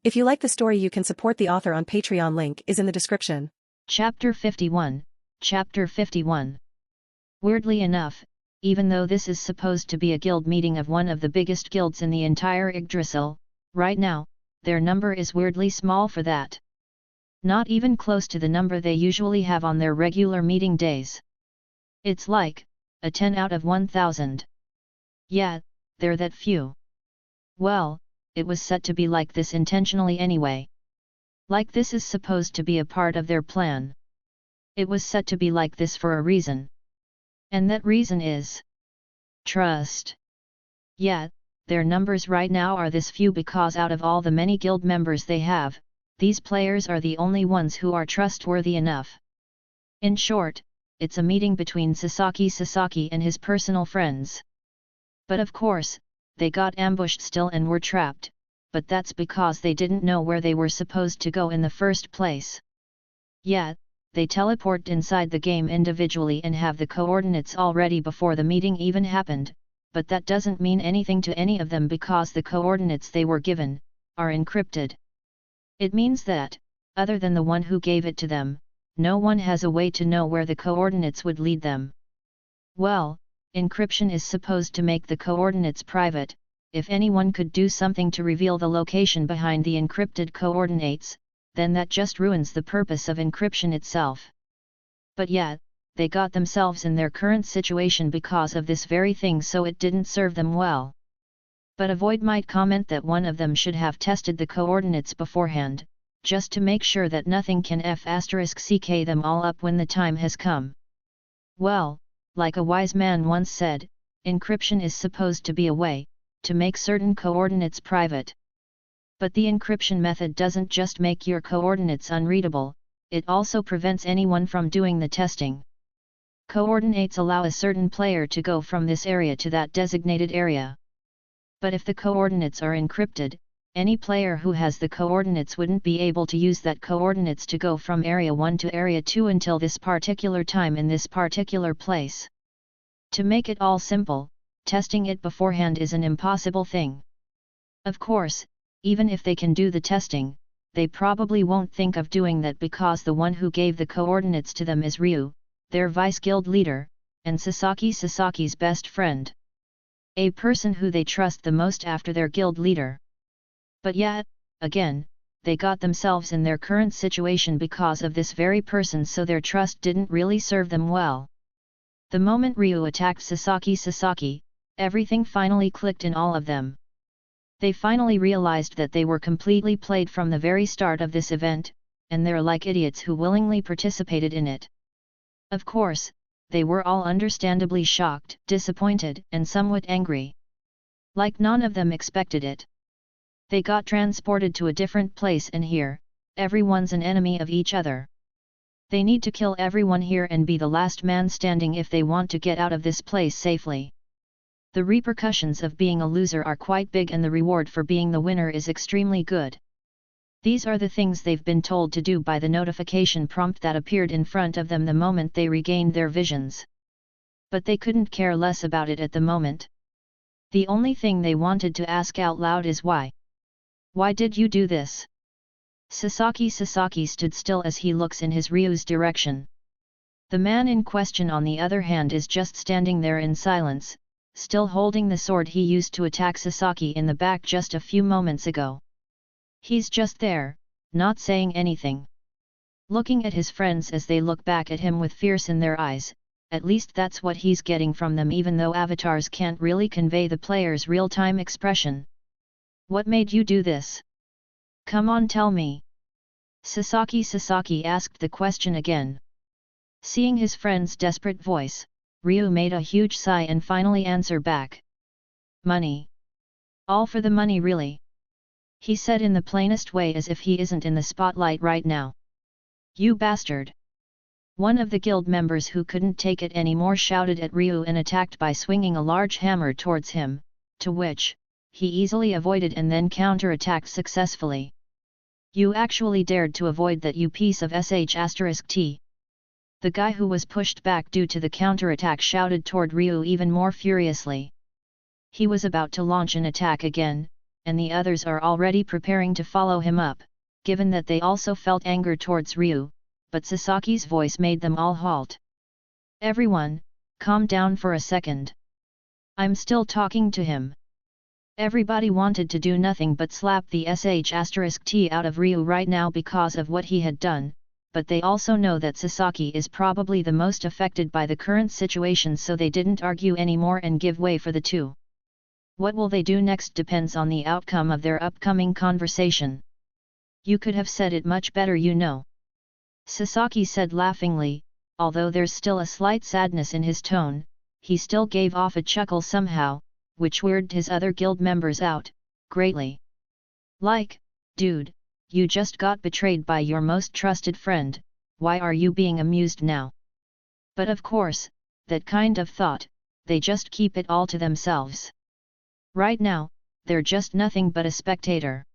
If you like the story, you can support the author on Patreon. Link is in the description. Chapter 51. Chapter 51. Weirdly enough, even though this is supposed to be a guild meeting of one of the biggest guilds in the entire Yggdrasil, right now, their number is weirdly small for that. Not even close to the number they usually have on their regular meeting days. It's like a 10 out of 1,000. Yeah, they're that few. Well, it was set to be like this intentionally anyway. Like this is supposed to be a part of their plan. It was set to be like this for a reason. And that reason is trust. Yeah, their numbers right now are this few because out of all the many guild members they have, these players are the only ones who are trustworthy enough. In short, it's a meeting between Sasaki and his personal friends. But of course, they got ambushed still and were trapped, but that's because they didn't know where they were supposed to go in the first place. Yeah, they teleport inside the game individually and have the coordinates already before the meeting even happened, but that doesn't mean anything to any of them because the coordinates they were given are encrypted. It means that, other than the one who gave it to them, no one has a way to know where the coordinates would lead them. Well, encryption is supposed to make the coordinates private. If anyone could do something to reveal the location behind the encrypted coordinates, then that just ruins the purpose of encryption itself. But yeah, they got themselves in their current situation because of this very thing, so it didn't serve them well. But a void might comment that one of them should have tested the coordinates beforehand, just to make sure that nothing can *ck them all up when the time has come. Well, like a wise man once said, encryption is supposed to be a way to make certain coordinates private. But the encryption method doesn't just make your coordinates unreadable, it also prevents anyone from doing the testing. Coordinates allow a certain player to go from this area to that designated area. But if the coordinates are encrypted, any player who has the coordinates wouldn't be able to use that coordinates to go from Area 1 to Area 2 until this particular time in this particular place. To make it all simple, testing it beforehand is an impossible thing. Of course, even if they can do the testing, they probably won't think of doing that because the one who gave the coordinates to them is Ryu, their vice guild leader, and Sasaki's best friend. A person who they trust the most after their guild leader. But yet, again, they got themselves in their current situation because of this very person, so their trust didn't really serve them well. The moment Ryu attacked Sasaki, everything finally clicked in all of them. They finally realized that they were completely played from the very start of this event, and they're like idiots who willingly participated in it. Of course, they were all understandably shocked, disappointed, and somewhat angry. Like none of them expected it. They got transported to a different place, and here, everyone's an enemy of each other. They need to kill everyone here and be the last man standing if they want to get out of this place safely. The repercussions of being a loser are quite big, and the reward for being the winner is extremely good. These are the things they've been told to do by the notification prompt that appeared in front of them the moment they regained their visions. But they couldn't care less about it at the moment. The only thing they wanted to ask out loud is why. Why did you do this? Sasaki stood still as he looks in his Ryu's direction. The man in question, on the other hand, is just standing there in silence, still holding the sword he used to attack Sasaki in the back just a few moments ago. He's just there, not saying anything. Looking at his friends as they look back at him with fierce in their eyes, at least that's what he's getting from them, even though avatars can't really convey the player's real-time expression. What made you do this? Come on, tell me. Sasaki asked the question again. Seeing his friend's desperate voice, Ryu made a huge sigh and finally answered back. Money. All for the money, really. He said in the plainest way, as if he isn't in the spotlight right now. You bastard. One of the guild members who couldn't take it anymore shouted at Ryu and attacked by swinging a large hammer towards him, to which he easily avoided and then counter-attacked successfully. You actually dared to avoid that, you piece of sh*t. The guy who was pushed back due to the counter-attack shouted toward Ryu even more furiously. He was about to launch an attack again, and the others are already preparing to follow him up, given that they also felt anger towards Ryu, but Sasaki's voice made them all halt. Everyone, calm down for a second. I'm still talking to him. Everybody wanted to do nothing but slap the sh*t out of Ryu right now because of what he had done, but they also know that Sasaki is probably the most affected by the current situation, so they didn't argue anymore and give way for the two. What will they do next depends on the outcome of their upcoming conversation. You could have said it much better, you know. Sasaki said laughingly, although there's still a slight sadness in his tone. He still gave off a chuckle somehow, which weirded his other guild members out greatly. Like, dude, you just got betrayed by your most trusted friend, why are you being amused now? But of course, that kind of thought, they just keep it all to themselves. Right now, they're just nothing but a spectator.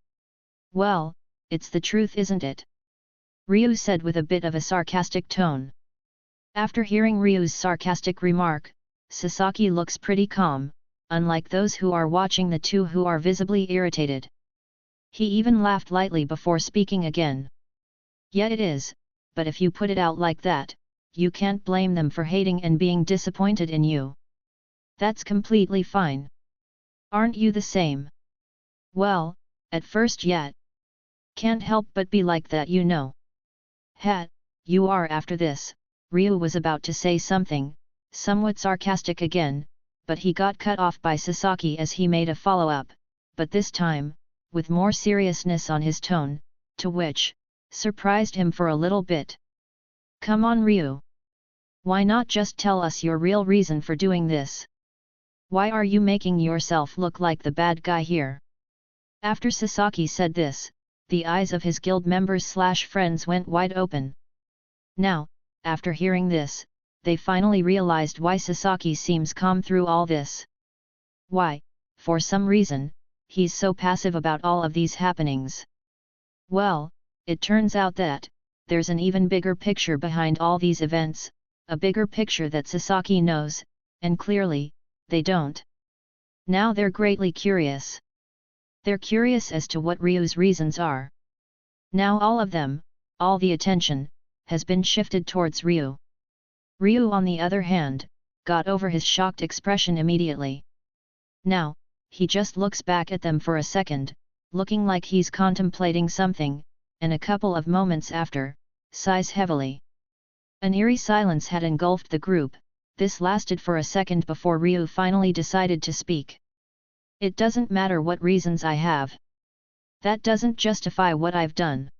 Well, it's the truth, isn't it? Ryu said with a bit of a sarcastic tone. After hearing Ryu's sarcastic remark, Sasaki looks pretty calm, unlike those who are watching the two who are visibly irritated. He even laughed lightly before speaking again. Yeah, it is, but if you put it out like that, you can't blame them for hating and being disappointed in you. That's completely fine. Aren't you the same? Well, at first yet. Can't help but be like that, you know. Hat, you are after this. Ryu was about to say something, somewhat sarcastic again, but he got cut off by Sasaki as he made a follow-up, but this time, with more seriousness on his tone, to which, surprised him for a little bit. Come on, Ryu. Why not just tell us your real reason for doing this? Why are you making yourself look like the bad guy here? After Sasaki said this, the eyes of his guild members/friends went wide open. Now, after hearing this, they finally realized why Sasaki seems calm through all this. Why, for some reason, he's so passive about all of these happenings. Well, it turns out that, there's an even bigger picture behind all these events, a bigger picture that Sasaki knows, and clearly, they don't. Now they're greatly curious. They're curious as to what Ryu's reasons are. Now all of them, all the attention, has been shifted towards Ryu. Ryu, on the other hand, got over his shocked expression immediately. Now, he just looks back at them for a second, looking like he's contemplating something, and a couple of moments after, sighs heavily. An eerie silence had engulfed the group. This lasted for a second before Ryu finally decided to speak. It doesn't matter what reasons I have. That doesn't justify what I've done.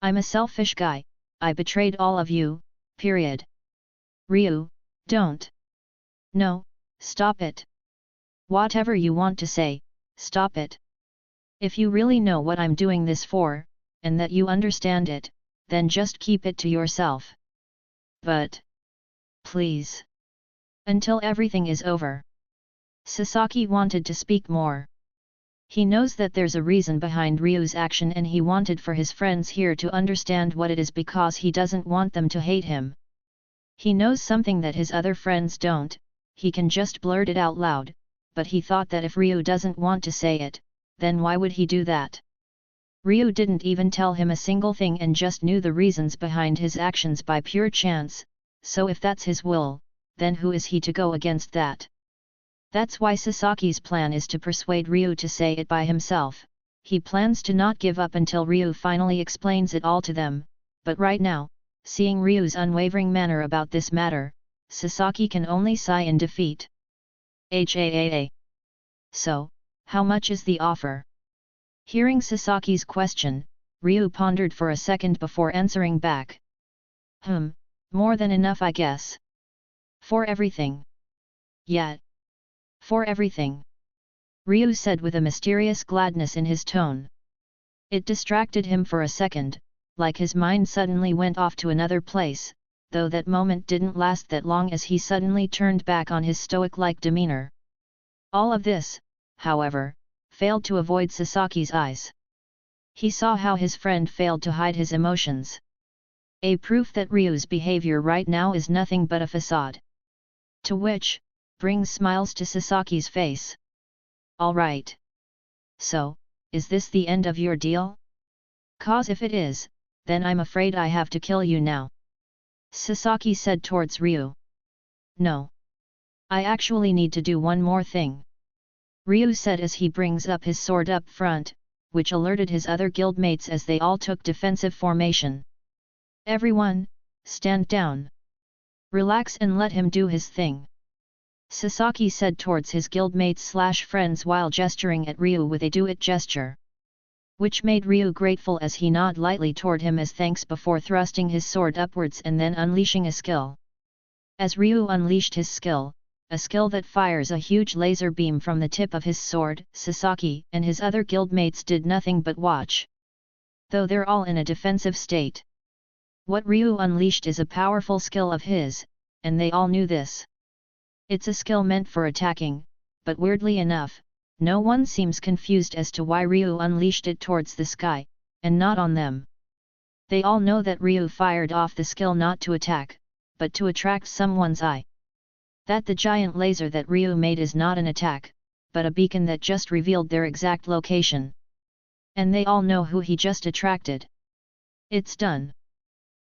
I'm a selfish guy, I betrayed all of you, period. Ryu, don't. No, stop it. Whatever you want to say, stop it. If you really know what I'm doing this for, and that you understand it, then just keep it to yourself. But, please. Until everything is over. Sasaki wanted to speak more. He knows that there's a reason behind Ryu's action, and he wanted for his friends here to understand what it is, because he doesn't want them to hate him. He knows something that his other friends don't. He can just blurt it out loud, but he thought that if Ryu doesn't want to say it, then why would he do that? Ryu didn't even tell him a single thing and just knew the reasons behind his actions by pure chance, so if that's his will, then who is he to go against that? That's why Sasaki's plan is to persuade Ryu to say it by himself. He plans to not give up until Ryu finally explains it all to them, but right now, seeing Ryu's unwavering manner about this matter, Sasaki can only sigh in defeat. HAAA. So, how much is the offer? Hearing Sasaki's question, Ryu pondered for a second before answering back. More than enough, I guess. For everything. Yeah. For everything. Ryu said with a mysterious gladness in his tone. It distracted him for a second, like his mind suddenly went off to another place, though that moment didn't last that long as he suddenly turned back on his stoic-like demeanor. All of this, however, failed to avoid Sasaki's eyes. He saw how his friend failed to hide his emotions. A proof that Ryu's behavior right now is nothing but a facade. To which, brings smiles to Sasaki's face. All right. So, is this the end of your deal? Cause if it is, then I'm afraid I have to kill you now. Sasaki said towards Ryu. No. I actually need to do one more thing. Ryu said as he brings up his sword up front, which alerted his other guildmates as they all took defensive formation. Everyone, stand down. Relax and let him do his thing. Sasaki said towards his guildmates/friends while gesturing at Ryu with a do-it gesture. Which made Ryu grateful as he nodded lightly toward him as thanks before thrusting his sword upwards and then unleashing a skill. As Ryu unleashed his skill, a skill that fires a huge laser beam from the tip of his sword, Sasaki and his other guildmates did nothing but watch. Though they're all in a defensive state. What Ryu unleashed is a powerful skill of his, and they all knew this. It's a skill meant for attacking, but weirdly enough, no one seems confused as to why Ryu unleashed it towards the sky, and not on them. They all know that Ryu fired off the skill not to attack, but to attract someone's eye. That the giant laser that Ryu made is not an attack, but a beacon that just revealed their exact location. And they all know who he just attracted. It's done.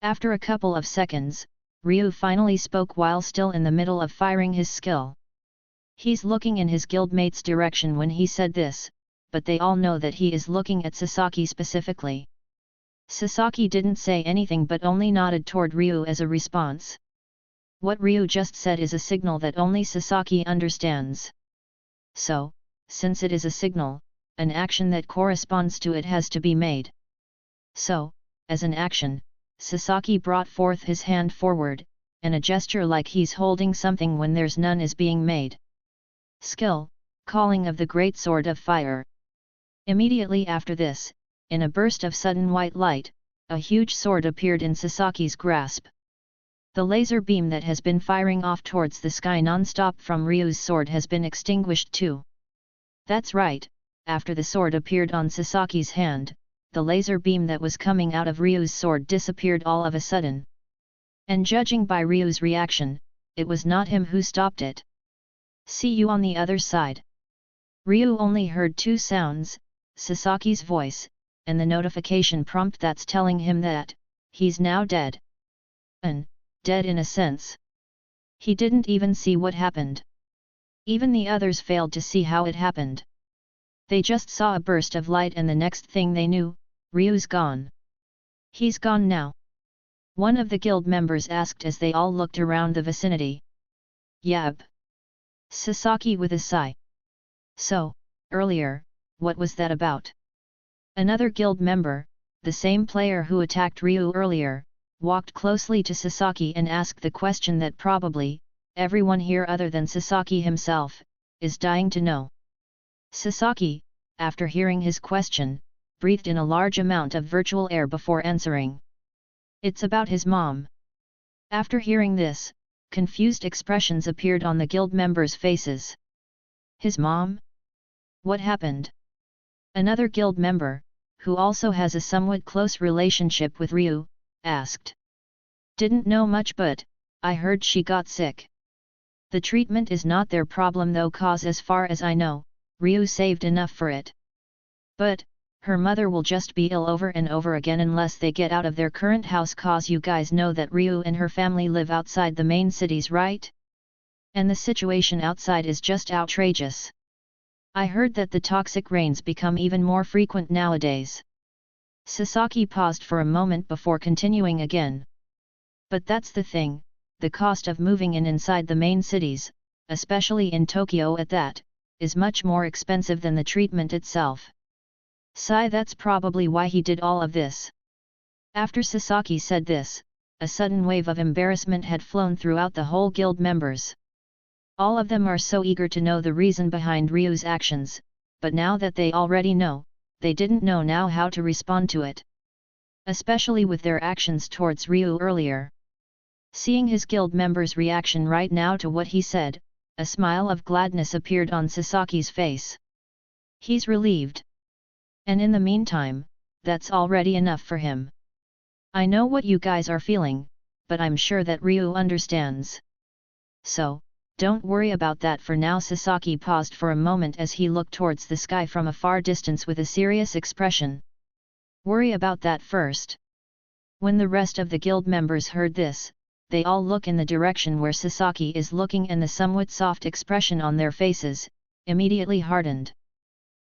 After a couple of seconds, Ryu finally spoke while still in the middle of firing his skill. He's looking in his guildmate's direction when he said this, but they all know that he is looking at Sasaki specifically. Sasaki didn't say anything but only nodded toward Ryu as a response. What Ryu just said is a signal that only Sasaki understands. So, since it is a signal, an action that corresponds to it has to be made. So, as an action, Sasaki brought forth his hand forward, and a gesture like he's holding something when there's none is being made. Skill, calling of the Great Sword of Fire. Immediately after this, in a burst of sudden white light, a huge sword appeared in Sasaki's grasp. The laser beam that has been firing off towards the sky non-stop from Ryu's sword has been extinguished too. That's right, after the sword appeared on Sasaki's hand, the laser beam that was coming out of Ryu's sword disappeared all of a sudden. And judging by Ryu's reaction, it was not him who stopped it. See you on the other side. Ryu only heard two sounds, Sasaki's voice, and the notification prompt that's telling him that he's now dead. Dead in a sense. He didn't even see what happened. Even the others failed to see how it happened. They just saw a burst of light and the next thing they knew, Ryu's gone. He's gone now. One of the guild members asked as they all looked around the vicinity. Yab. Sasaki with a sigh. So, earlier, what was that about? Another guild member, the same player who attacked Ryu earlier, walked closely to Sasaki and asked the question that probably, everyone here other than Sasaki himself, is dying to know. Sasaki, after hearing his question, breathed in a large amount of virtual air before answering. It's about his mom. After hearing this, confused expressions appeared on the guild members' faces. His mom? What happened? Another guild member, who also has a somewhat close relationship with Ryu, asked. Didn't know much but, I heard she got sick. The treatment is not their problem though cause as far as I know, Ryu saved enough for it. But, her mother will just be ill over and over again unless they get out of their current house cause you guys know that Ryu and her family live outside the main cities, right? And the situation outside is just outrageous. I heard that the toxic rains become even more frequent nowadays. Sasaki paused for a moment before continuing again. But that's the thing, the cost of moving inside the main cities, especially in Tokyo at that, is much more expensive than the treatment itself. Sigh, that's probably why he did all of this. After Sasaki said this, a sudden wave of embarrassment had flown throughout the whole guild members. All of them are so eager to know the reason behind Ryu's actions, but now that they already know, they didn't know now how to respond to it. Especially with their actions towards Ryu earlier. Seeing his guild members' reaction right now to what he said, a smile of gladness appeared on Sasaki's face. He's relieved. And in the meantime, that's already enough for him. I know what you guys are feeling, but I'm sure that Ryu understands. So, Don't worry about that for now. Sasaki paused for a moment as he looked towards the sky from a far distance with a serious expression. Worry about that first. When the rest of the guild members heard this, they all look in the direction where Sasaki is looking, and the somewhat soft expression on their faces immediately hardened.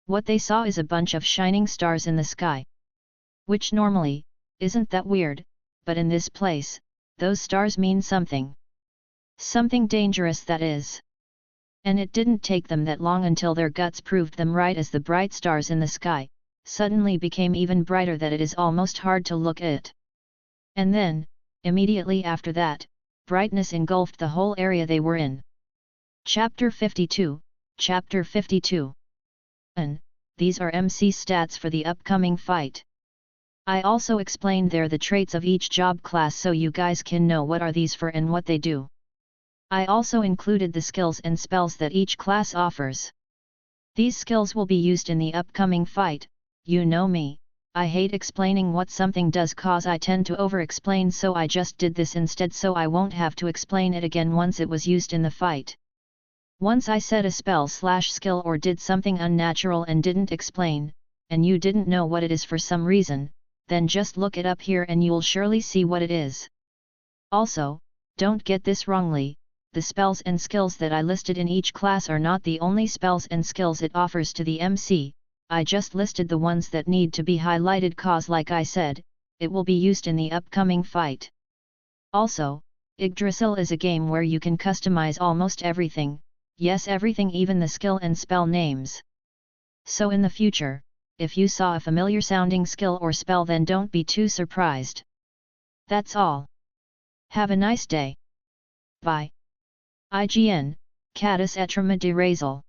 What they saw is a bunch of shining stars in the sky. Which normally isn't that weird, but in this place, those stars mean something. Something dangerous, that is. And it didn't take them that long until their guts proved them right, as the bright stars in the sky suddenly became even brighter that it is almost hard to look at. And then, immediately after that, brightness engulfed the whole area they were in. Chapter 52, Chapter 52. And these are MC stats for the upcoming fight. I also explained there the traits of each job class so you guys can know what are these for and what they do. I also included the skills and spells that each class offers. These skills will be used in the upcoming fight. You know me, I hate explaining what something does cause I tend to over-explain, so I just did this instead so I won't have to explain it again once it was used in the fight. Once I said a spell/skill or did something unnatural and didn't explain, and you didn't know what it is for some reason, then just look it up here and you'll surely see what it is. Also, don't get this wrongly, the spells and skills that I listed in each class are not the only spells and skills it offers to the MC, I just listed the ones that need to be highlighted cause like I said, it will be used in the upcoming fight. Also, Yggdrasil is a game where you can customize almost everything, yes everything, even the skill and spell names. So in the future, if you saw a familiar sounding skill or spell then don't be too surprised. That's all. Have a nice day. Bye. IGN, Catus Etrema de Razel.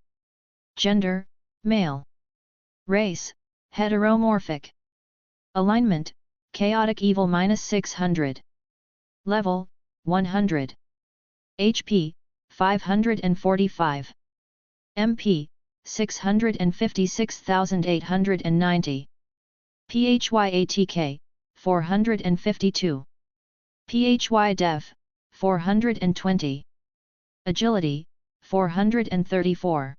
Gender, male. Race, heteromorphic. Alignment, chaotic evil -600. Level, 100. HP, 545. MP, 656,890. PHYATK, 452. PHYDEF, 420. Agility, 434.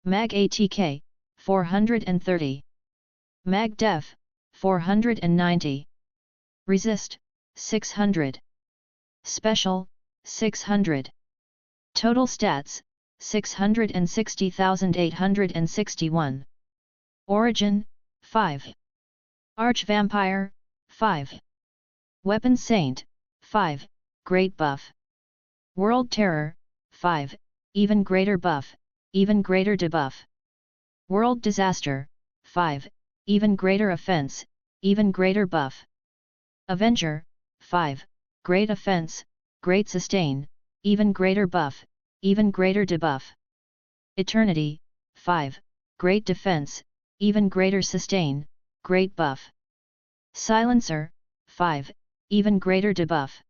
MAG-ATK, 430. MAG-DEF, 490. Resist, 600. Special, 600. Total stats, 660,861. Origin, 5. Archvampire, 5. Weapon Saint, 5, Great Buff. World Terror, 5, Even Greater Buff, Even Greater Debuff. World Disaster, 5, Even Greater Offense, Even Greater Buff. Avenger, 5, Great Offense, Great Sustain, Even Greater Buff, Even Greater Debuff. Eternity, 5, Great Defense, Even Greater Sustain, Great Buff. Silencer, 5, Even Greater Debuff.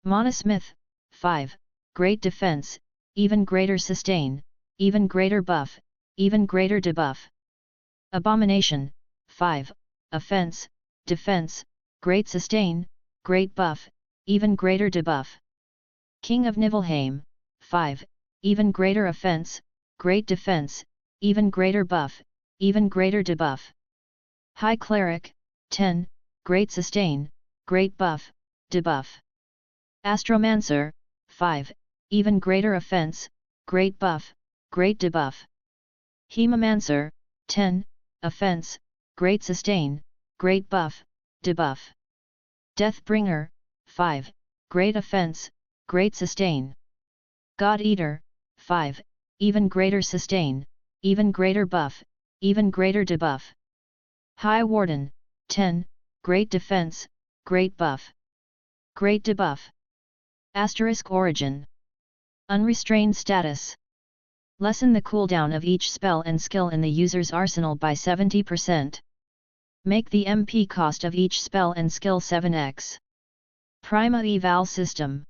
Monosmith, 5, Great Defense, Even Greater Sustain, Even Greater Buff, Even Greater Debuff. Abomination, 5, Offense, Defense, Great Sustain, Great Buff, Even Greater Debuff. King of Nibelheim, 5, Even Greater Offense, Great Defense, Even Greater Buff, Even Greater Debuff. High Cleric, 10, Great Sustain, Great Buff, Debuff. Astromancer, 5, Even Greater Offense, Great Buff, Great Debuff. Hemomancer, 10, Offense, Great Sustain, Great Buff, Debuff. Deathbringer, 5, Great Offense, Great Sustain. God Eater, 5, Even Greater Sustain, Even Greater Buff, Even Greater Debuff. High Warden, 10, Great Defense, Great Buff, Great Debuff. Asterisk Origin. Unrestrained status. Lessen the cooldown of each spell and skill in the user's arsenal by 70%. Make the MP cost of each spell and skill 7x. Prima Eval System.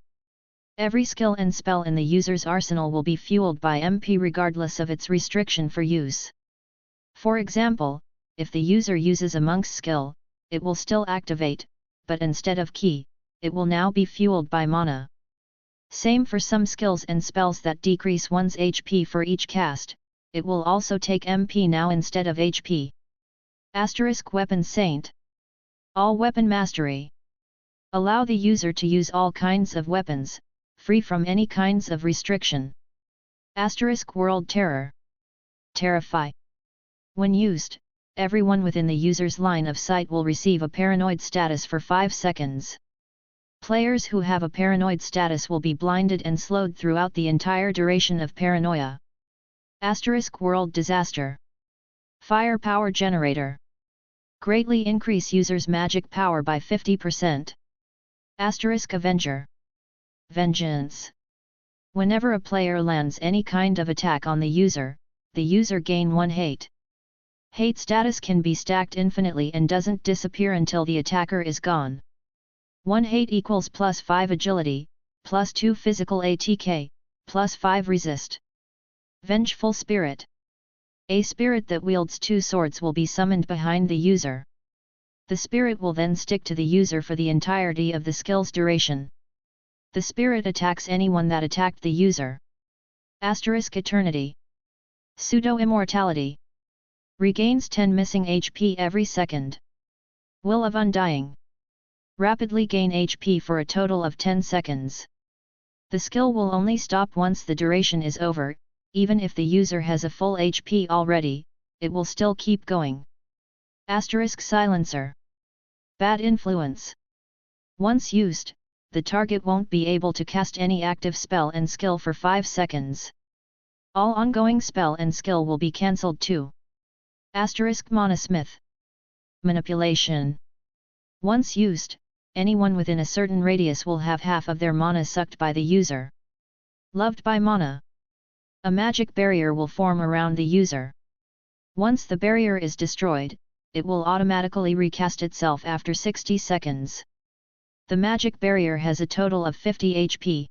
Every skill and spell in the user's arsenal will be fueled by MP regardless of its restriction for use. For example, if the user uses a monk's skill, it will still activate, but instead of ki, it will now be fueled by mana. Same for some skills and spells that decrease one's HP for each cast, it will also take MP now instead of HP. Weapon Saint. All weapon mastery. Allow the user to use all kinds of weapons, free from any kinds of restriction. World Terror. Terrify. When used, everyone within the user's line of sight will receive a paranoid status for 5 seconds. Players who have a paranoid status will be blinded and slowed throughout the entire duration of paranoia. World Disaster. Firepower Generator. Greatly increase user's magic power by 50%. Avenger. Vengeance. Whenever a player lands any kind of attack on the user gain 1 hate. Hate status can be stacked infinitely and doesn't disappear until the attacker is gone. 1 hate equals plus 5 agility, plus 2 physical ATK, plus 5 resist. Vengeful Spirit. A spirit that wields 2 swords will be summoned behind the user. The spirit will then stick to the user for the entirety of the skill's duration. The spirit attacks anyone that attacked the user. Eternity. Pseudo-immortality. Regains 10 missing HP every second. Will of Undying. Rapidly gain HP for a total of 10 seconds. The skill will only stop once the duration is over, even if the user has a full HP already, it will still keep going. Silencer. Bad Influence. Once used, the target won't be able to cast any active spell and skill for 5 seconds. All ongoing spell and skill will be cancelled too. Monosmith. Manipulation. Once used, anyone within a certain radius will have half of their mana sucked by the user. Loved by mana. A magic barrier will form around the user. Once the barrier is destroyed, it will automatically recast itself after 60 seconds. The magic barrier has a total of 50 HP.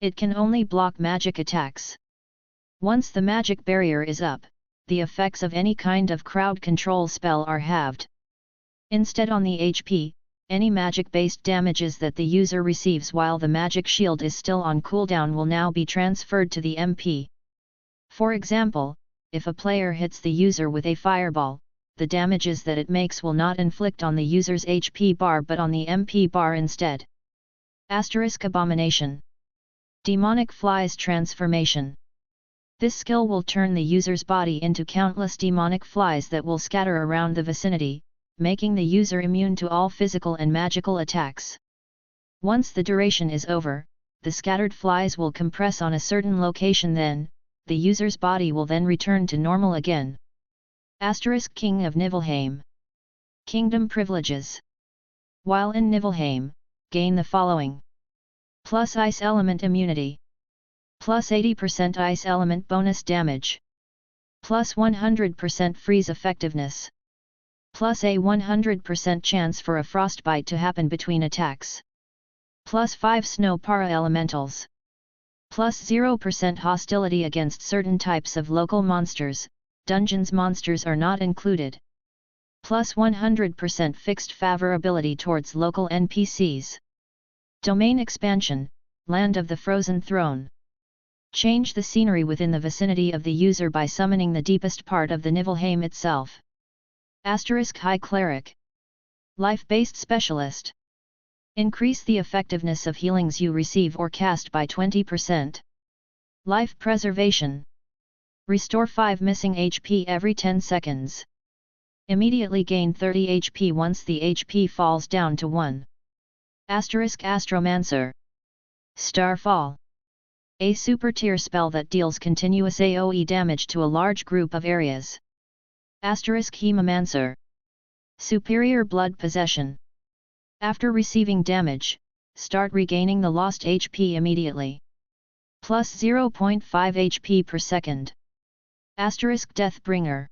It can only block magic attacks. Once the magic barrier is up, the effects of any kind of crowd control spell are halved. Instead, on the HP, any magic-based damages that the user receives while the magic shield is still on cooldown will now be transferred to the MP. For example, if a player hits the user with a fireball, the damages that it makes will not inflict on the user's HP bar but on the MP bar instead. Abomination. Demonic Flies Transformation. This skill will turn the user's body into countless demonic flies that will scatter around the vicinity, making the user immune to all physical and magical attacks. Once the duration is over, the scattered flies will compress on a certain location, then, the user's body will then return to normal again. King of Niflheim. Kingdom Privileges. While in Niflheim, gain the following. Plus Ice Element Immunity. Plus 80% Ice Element bonus damage. Plus 100% freeze effectiveness. Plus a 100% chance for a frostbite to happen between attacks. Plus 5 snow para-elementals. Plus 0% hostility against certain types of local monsters, dungeons monsters are not included. Plus 100% fixed favorability towards local NPCs. Domain Expansion, Land of the Frozen Throne. Change the scenery within the vicinity of the user by summoning the deepest part of the Niflheim itself. High Cleric. Life-based Specialist. Increase the effectiveness of healings you receive or cast by 20%. Life Preservation. Restore 5 missing HP every 10 seconds. Immediately gain 30 HP once the HP falls down to 1. Astromancer. Starfall. A super tier spell that deals continuous AoE damage to a large group of areas. Hemomancer. Superior Blood Possession. After receiving damage, start regaining the lost HP immediately. Plus 0.5 HP per second. Deathbringer.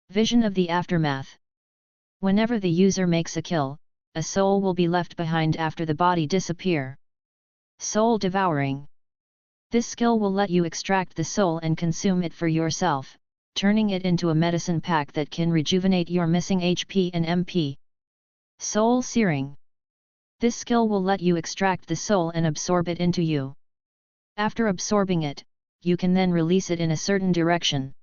Vision of the Aftermath. Whenever the user makes a kill, a soul will be left behind after the body disappear. Soul Devouring. This skill will let you extract the soul and consume it for yourself, turning it into a medicine pack that can rejuvenate your missing HP and MP. Soul Searing. This skill will let you extract the soul and absorb it into you. After absorbing it, you can then release it in a certain direction.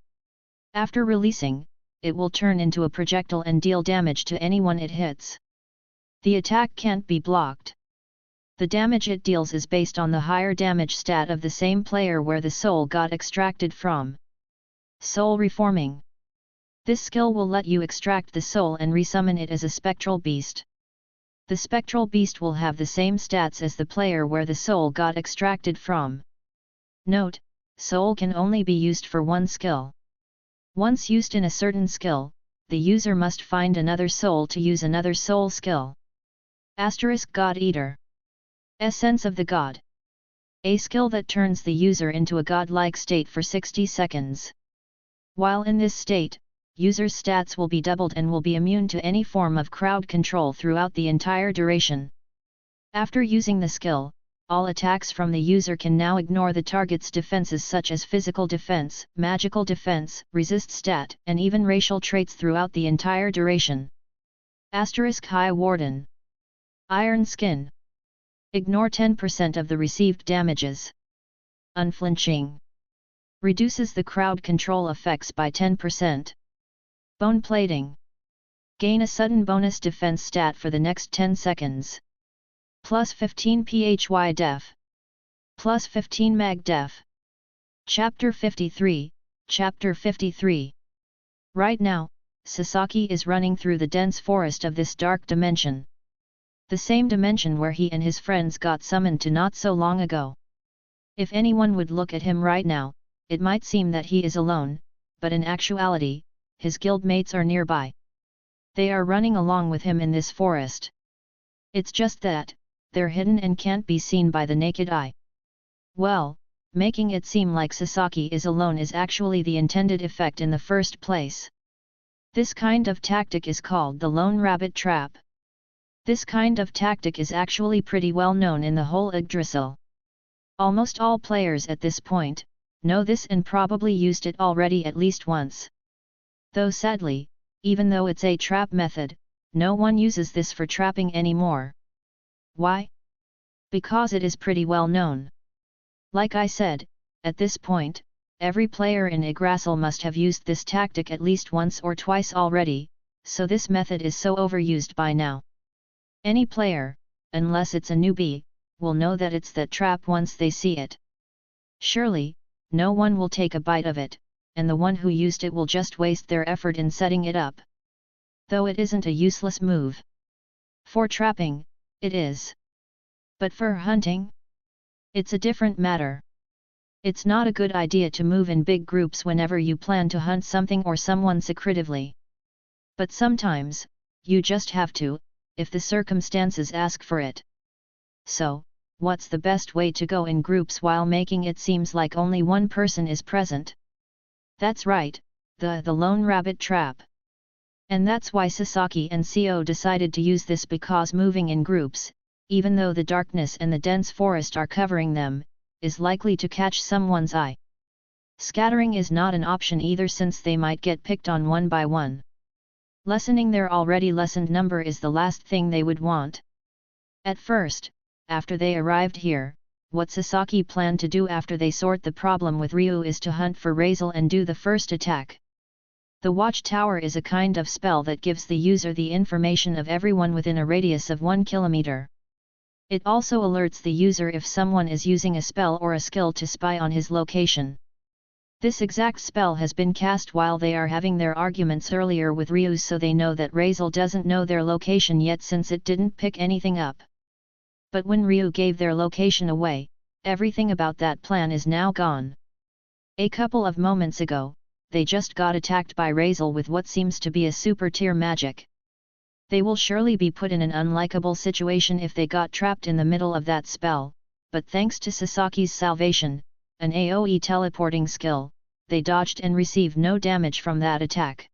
After releasing, it will turn into a projectile and deal damage to anyone it hits. The attack can't be blocked. The damage it deals is based on the higher damage stat of the same player where the soul got extracted from. Soul Reforming. This skill will let you extract the soul and resummon it as a spectral beast. The spectral beast will have the same stats as the player where the soul got extracted from. Note, soul can only be used for one skill. Once used in a certain skill, the user must find another soul to use another soul skill. God Eater. Essence of the God. A skill that turns the user into a godlike state for 60 seconds. While in this state, user's stats will be doubled and will be immune to any form of crowd control throughout the entire duration. After using the skill, all attacks from the user can now ignore the target's defenses such as physical defense, magical defense, resist stat, and even racial traits throughout the entire duration. High Warden. Iron Skin. Ignore 10% of the received damages. Unflinching. Reduces the crowd control effects by 10%. Bone Plating. Gain a sudden bonus defense stat for the next 10 seconds. Plus 15 PHY def. Plus 15 mag def. Chapter 53, Chapter 53. Right now, Sasaki is running through the dense forest of this dark dimension. The same dimension where he and his friends got summoned to not so long ago. If anyone would look at him right now, it might seem that he is alone, but in actuality, his guildmates are nearby. They are running along with him in this forest. It's just that, they're hidden and can't be seen by the naked eye. Well, making it seem like Sasaki is alone is actually the intended effect in the first place. This kind of tactic is called the lone rabbit trap. This kind of tactic is actually pretty well known in the whole Yggdrasil. Almost all players at this point know this and probably used it already at least once. Though sadly, even though it's a trap method, no one uses this for trapping anymore. Why? Because it is pretty well known. Like I said, at this point, every player in Yggdrasil must have used this tactic at least once or twice already, so this method is so overused by now. Any player, unless it's a newbie, will know that it's that trap once they see it. Surely, no one will take a bite of it, and the one who used it will just waste their effort in setting it up. Though it isn't a useless move. For trapping, it is. But for hunting? It's a different matter. It's not a good idea to move in big groups whenever you plan to hunt something or someone secretively. But sometimes, you just have to, if the circumstances ask for it. So, what's the best way to go in groups while making it seems like only one person is present? That's right, the lone rabbit trap. And that's why Sasaki and Co decided to use this, because moving in groups, even though the darkness and the dense forest are covering them, is likely to catch someone's eye. Scattering is not an option either, since they might get picked on one by one. Lessening their already lessened number is the last thing they would want. At first, after they arrived here, what Sasaki planned to do after they sort the problem with Ryu is to hunt for Razel and do the first attack. The Watchtower is a kind of spell that gives the user the information of everyone within a radius of 1 kilometer. It also alerts the user if someone is using a spell or a skill to spy on his location. This exact spell has been cast while they are having their arguments earlier with Ryu, so they know that Razel doesn't know their location yet since it didn't pick anything up. But when Ryu gave their location away, everything about that plan is now gone. A couple of moments ago, they just got attacked by Razel with what seems to be a super tier magic. They will surely be put in an unlikable situation if they got trapped in the middle of that spell, but thanks to Sasaki's salvation, an AoE teleporting skill, they dodged and received no damage from that attack.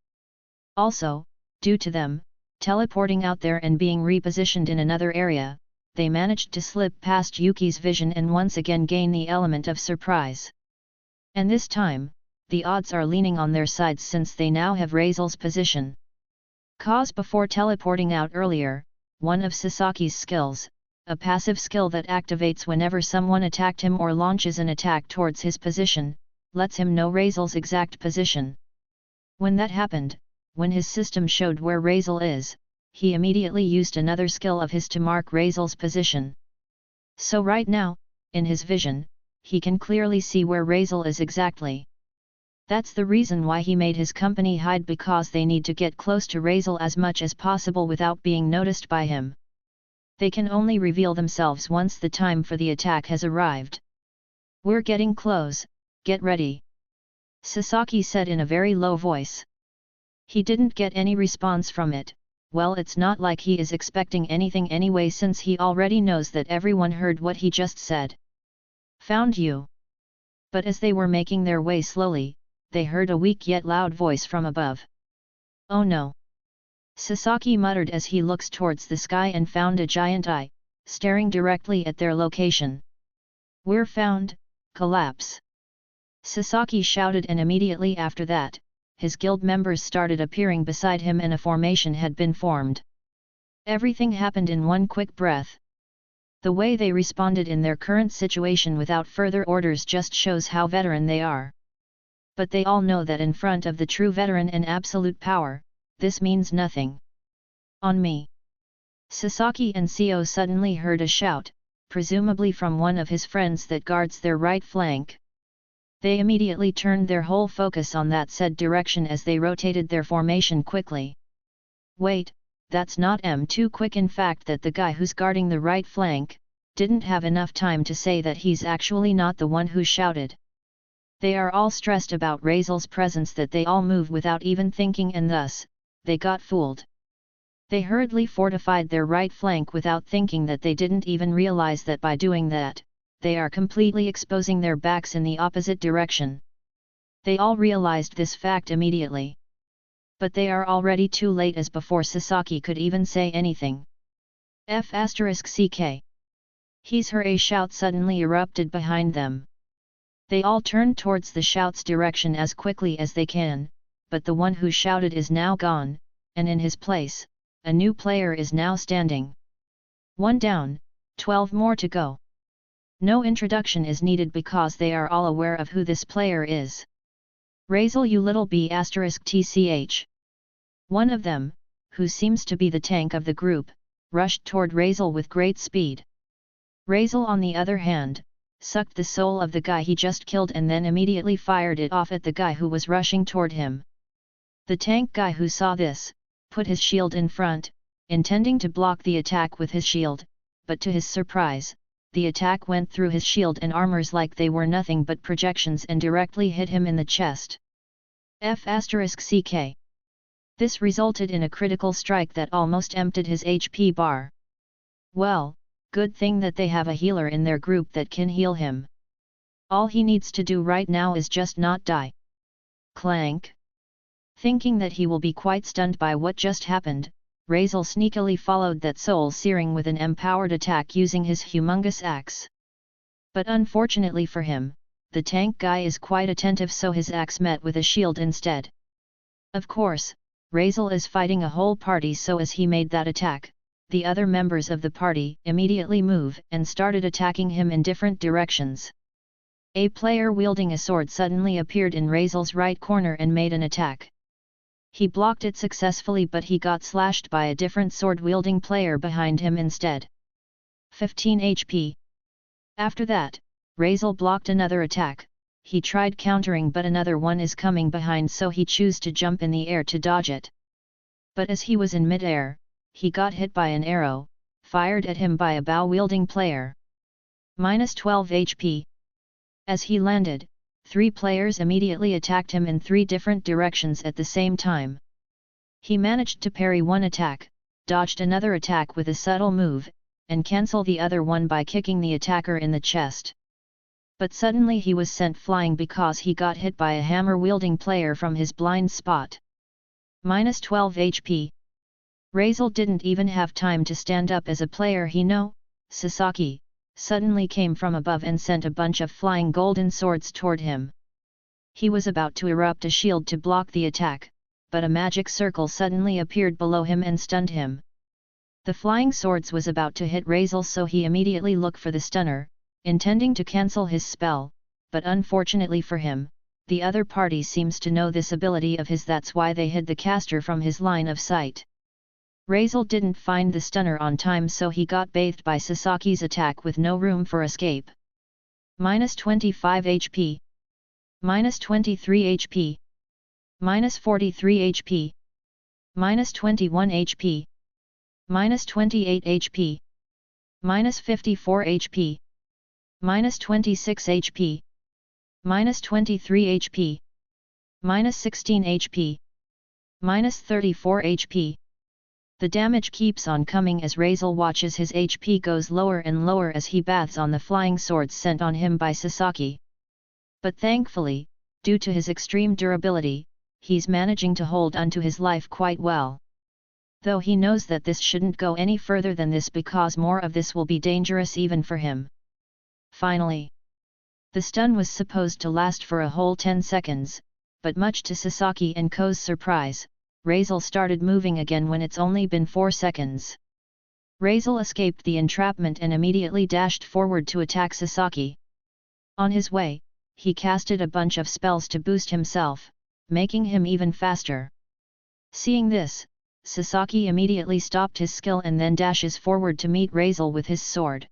Also, due to them teleporting out there and being repositioned in another area, they managed to slip past Yuki's vision and once again gain the element of surprise. And this time, the odds are leaning on their side since they now have Razel's position. Cause before teleporting out earlier, one of Sasaki's skills, a passive skill that activates whenever someone attacked him or launches an attack towards his position, lets him know Razel's exact position. When that happened, when his system showed where Razel is, he immediately used another skill of his to mark Razel's position. So right now, in his vision, he can clearly see where Razel is exactly. That's the reason why he made his company hide, because they need to get close to Razel as much as possible without being noticed by him. They can only reveal themselves once the time for the attack has arrived. "We're getting close, get ready," Sasaki said in a very low voice. He didn't get any response from it. Well, it's not like he is expecting anything anyway, since he already knows that everyone heard what he just said. "Found you." But as they were making their way slowly, they heard a weak yet loud voice from above. "Oh no!" Sasaki muttered as he looks towards the sky and found a giant eye, staring directly at their location. "We're found, collapse!" Sasaki shouted, and immediately after that, his guild members started appearing beside him and a formation had been formed. Everything happened in one quick breath. The way they responded in their current situation without further orders just shows how veteran they are. But they all know that in front of the true veteran and absolute power, this means nothing. "On me!" Sasaki and Seo suddenly heard a shout, presumably from one of his friends that guards their right flank. They immediately turned their whole focus on that said direction as they rotated their formation quickly. Wait, that's not too quick. In fact, that the guy who's guarding the right flank didn't have enough time to say that he's actually not the one who shouted. They are all stressed about Razel's presence that they all move without even thinking, and thus, they got fooled. They hurriedly fortified their right flank without thinking that they didn't even realize that by doing that, they are completely exposing their backs in the opposite direction. They all realized this fact immediately. But they are already too late, as before Sasaki could even say anything. F***ck. He's her. A shout suddenly erupted behind them. They all turned towards the shout's direction as quickly as they can, but the one who shouted is now gone, and in his place, a new player is now standing. 1 down, 12 more to go. No introduction is needed because they are all aware of who this player is. Razel, you little b***tch. One of them, who seems to be the tank of the group, rushed toward Razel with great speed. Razel, on the other hand, sucked the soul of the guy he just killed and then immediately fired it off at the guy who was rushing toward him. The tank guy who saw this, put his shield in front, intending to block the attack with his shield, but to his surprise, the attack went through his shield and armors like they were nothing but projections and directly hit him in the chest. F***ck. This resulted in a critical strike that almost emptied his HP bar. Well, good thing that they have a healer in their group that can heal him. All he needs to do right now is just not die. Clank. Thinking that he will be quite stunned by what just happened, Razel sneakily followed that soul-searing with an empowered attack using his humongous axe. But unfortunately for him, the tank guy is quite attentive, so his axe met with a shield instead. Of course, Razel is fighting a whole party, so as he made that attack, the other members of the party immediately move and started attacking him in different directions. A player wielding a sword suddenly appeared in Razel's right corner and made an attack. He blocked it successfully, but he got slashed by a different sword-wielding player behind him instead. 15 HP. After that, Razel blocked another attack. He tried countering, but another one is coming behind, so he chose to jump in the air to dodge it. But as he was in mid-air, he got hit by an arrow, fired at him by a bow-wielding player. -12 HP. As he landed, 3 players immediately attacked him in 3 different directions at the same time. He managed to parry one attack, dodged another attack with a subtle move, and cancel the other one by kicking the attacker in the chest. But suddenly he was sent flying because he got hit by a hammer-wielding player from his blind spot. -12 HP. Razel didn't even have time to stand up as a player he know, Sasaki, suddenly came from above and sent a bunch of flying golden swords toward him. He was about to erupt a shield to block the attack, but a magic circle suddenly appeared below him and stunned him. The flying swords was about to hit Razel, so he immediately looked for the stunner, intending to cancel his spell, but unfortunately for him, the other party seems to know this ability of his, that's why they hid the caster from his line of sight. Razel didn't find the stunner on time, so he got bathed by Sasaki's attack with no room for escape. Minus 25 HP. Minus 23 HP. Minus 43 HP. Minus 21 HP. Minus 28 HP. Minus 54 HP. Minus 26 HP. Minus 23 HP. Minus 16 HP. Minus 34 HP. The damage keeps on coming as Razel watches his HP goes lower and lower as he bathes on the flying swords sent on him by Sasaki. But thankfully, due to his extreme durability, he's managing to hold onto his life quite well. Though he knows that this shouldn't go any further than this, because more of this will be dangerous even for him. Finally, the stun was supposed to last for a whole 10 seconds, but much to Sasaki and Ko's surprise, Razel started moving again when it's only been 4 seconds. Razel escaped the entrapment and immediately dashed forward to attack Sasaki. On his way, he casted a bunch of spells to boost himself, making him even faster. Seeing this, Sasaki immediately stopped his skill and then dashes forward to meet Razel with his sword.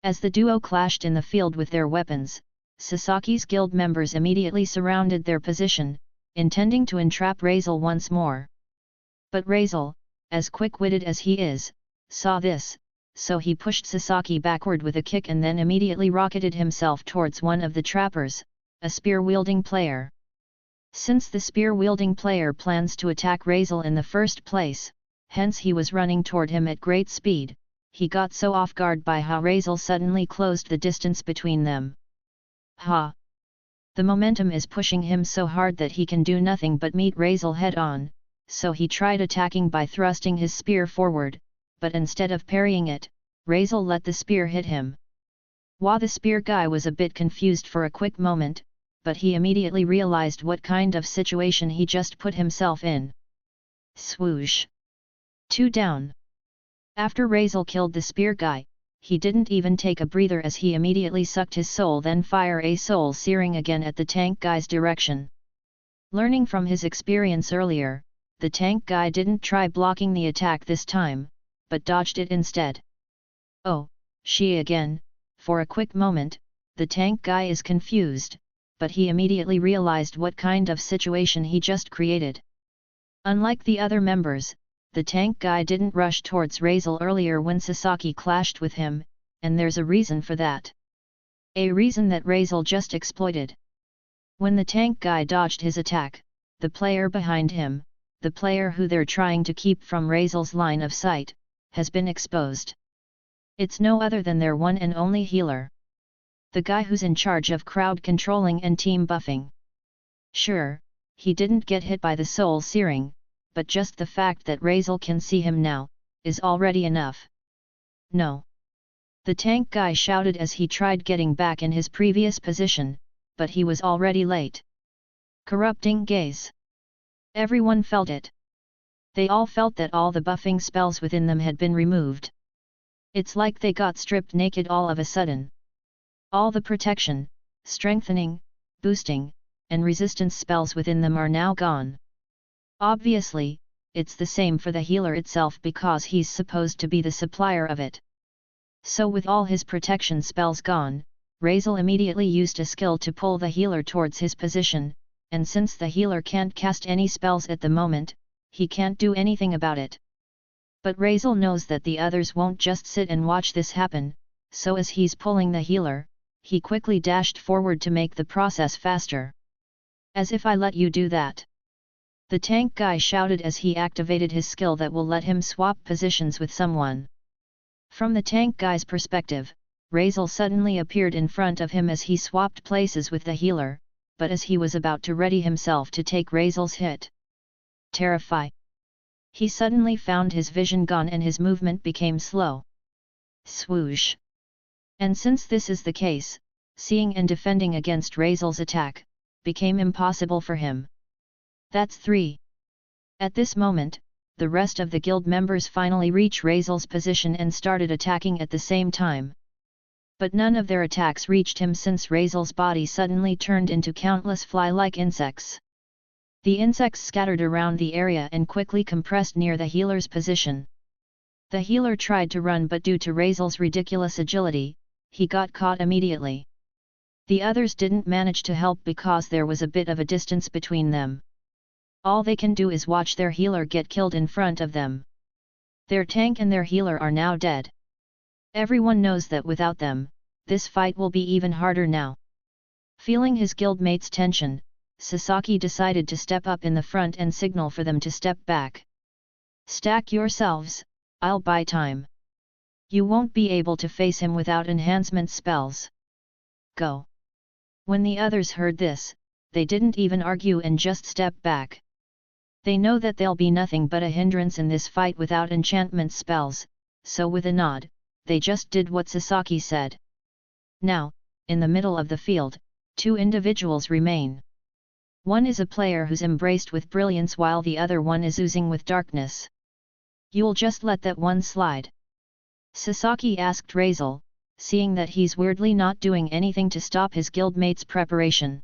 As the duo clashed in the field with their weapons, Sasaki's guild members immediately surrounded their position, intending to entrap Razel once more. But Razel, as quick-witted as he is, saw this, so he pushed Sasaki backward with a kick and then immediately rocketed himself towards one of the trappers, a spear-wielding player. Since the spear-wielding player plans to attack Razel in the first place, hence he was running toward him at great speed, he got so off guard by how Razel suddenly closed the distance between them. Ha! The momentum is pushing him so hard that he can do nothing but meet Razel head-on, so he tried attacking by thrusting his spear forward, but instead of parrying it, Razel let the spear hit him. The spear guy was a bit confused for a quick moment, but he immediately realized what kind of situation he just put himself in. Swoosh! 2 down. After Razel killed the spear guy, he didn't even take a breather as he immediately sucked his soul, then fire a soul searing again at the tank guy's direction. Learning from his experience earlier, the tank guy didn't try blocking the attack this time, but dodged it instead. Oh, she again. For a quick moment, the tank guy is confused, but he immediately realized what kind of situation he just created. Unlike the other members, the tank guy didn't rush towards Razel earlier when Sasaki clashed with him, and there's a reason for that. A reason that Razel just exploited. When the tank guy dodged his attack, the player behind him, the player who they're trying to keep from Razel's line of sight, has been exposed. It's no other than their one and only healer. The guy who's in charge of crowd controlling and team buffing. Sure, he didn't get hit by the soul searing, but just the fact that Razel can see him now, is already enough. No! The tank guy shouted as he tried getting back in his previous position, but he was already late. Corrupting gaze. Everyone felt it. They all felt that all the buffing spells within them had been removed. It's like they got stripped naked all of a sudden. All the protection, strengthening, boosting, and resistance spells within them are now gone. Obviously, it's the same for the healer itself because he's supposed to be the supplier of it. So with all his protection spells gone, Razel immediately used a skill to pull the healer towards his position, and since the healer can't cast any spells at the moment, he can't do anything about it. But Razel knows that the others won't just sit and watch this happen, so as he's pulling the healer, he quickly dashed forward to make the process faster. As if I let you do that. The tank guy shouted as he activated his skill that will let him swap positions with someone. From the tank guy's perspective, Razel suddenly appeared in front of him as he swapped places with the healer, but as he was about to ready himself to take Razel's hit. Terrify! He suddenly found his vision gone and his movement became slow. Swoosh! And since this is the case, seeing and defending against Razel's attack, became impossible for him. That's 3. At this moment, the rest of the guild members finally reach Razel's position and started attacking at the same time. But none of their attacks reached him since Razel's body suddenly turned into countless fly-like insects. The insects scattered around the area and quickly compressed near the healer's position. The healer tried to run, but due to Razel's ridiculous agility, he got caught immediately. The others didn't manage to help because there was a bit of a distance between them. All they can do is watch their healer get killed in front of them. Their tank and their healer are now dead. Everyone knows that without them, this fight will be even harder now. Feeling his guildmates' tension, Sasaki decided to step up in the front and signal for them to step back. "Stack yourselves, I'll buy time. You won't be able to face him without enhancement spells. Go." When the others heard this, they didn't even argue and just stepped back. They know that they'll be nothing but a hindrance in this fight without enchantment spells, so with a nod, they just did what Sasaki said. Now, in the middle of the field, two individuals remain. One is a player who's embraced with brilliance while the other one is oozing with darkness. "You'll just let that one slide?" Sasaki asked Razel, seeing that he's weirdly not doing anything to stop his guildmates' preparation.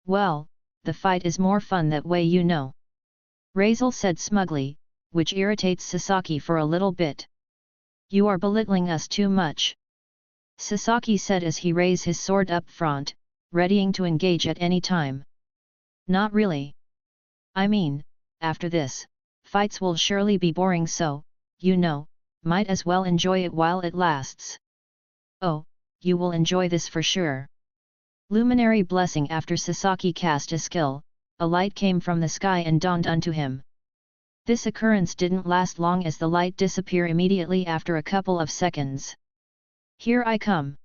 "Well, the fight is more fun that way, you know," Razel said smugly, which irritates Sasaki for a little bit. "You are belittling us too much," Sasaki said as he raised his sword up front, readying to engage at any time. "Not really. I mean, after this, fights will surely be boring, so, you know, might as well enjoy it while it lasts." "Oh, you will enjoy this for sure." Luminary blessing. After Sasaki cast a skill, a light came from the sky and dawned unto him. This occurrence didn't last long as the light disappeared immediately after a couple of seconds. "Here I come."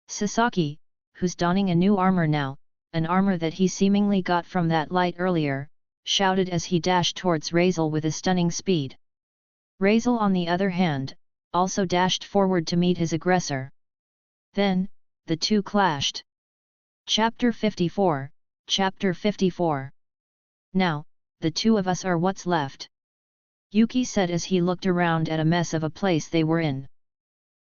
Sasaki, who's donning a new armor now, an armor that he seemingly got from that light earlier, shouted as he dashed towards Razel with a stunning speed. Razel, on the other hand, also dashed forward to meet his aggressor. Then, the two clashed. Chapter 54, Chapter 54. "Now, the two of us are what's left," Yuki said as he looked around at a mess of a place they were in.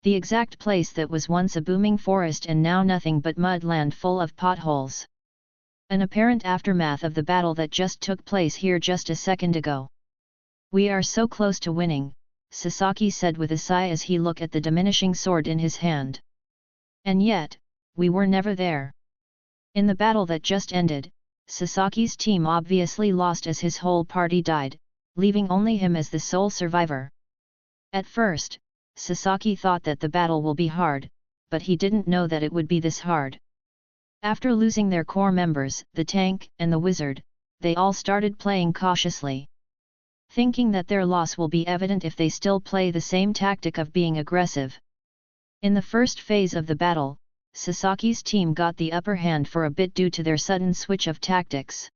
The exact place that was once a booming forest and now nothing but mud land full of potholes. An apparent aftermath of the battle that just took place here just a second ago. "We are so close to winning," Sasaki said with a sigh as he looked at the diminishing sword in his hand. "And yet, we were never there." In the battle that just ended, Sasaki's team obviously lost as his whole party died, leaving only him as the sole survivor. At first, Sasaki thought that the battle will be hard, but he didn't know that it would be this hard. After losing their core members, the tank and the wizard, they all started playing cautiously. Thinking that their loss will be evident if they still play the same tactic of being aggressive. In the first phase of the battle, Sasaki's team got the upper hand for a bit due to their sudden switch of tactics.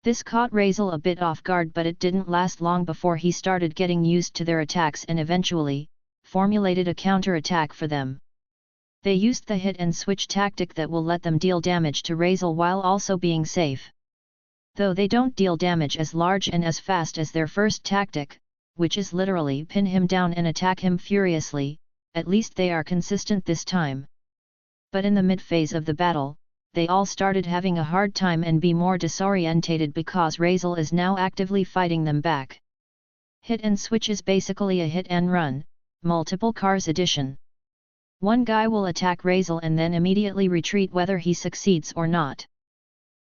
This caught Razel a bit off guard, but it didn't last long before he started getting used to their attacks and eventually, formulated a counter-attack for them. They used the hit and switch tactic that will let them deal damage to Razel while also being safe. Though they don't deal damage as large and as fast as their first tactic, which is literally pin him down and attack him furiously, at least they are consistent this time. But in the mid-phase of the battle, they all started having a hard time and be more disorientated because Razel is now actively fighting them back. Hit and switch is basically a hit and run, multiple cars edition. One guy will attack Razel and then immediately retreat whether he succeeds or not.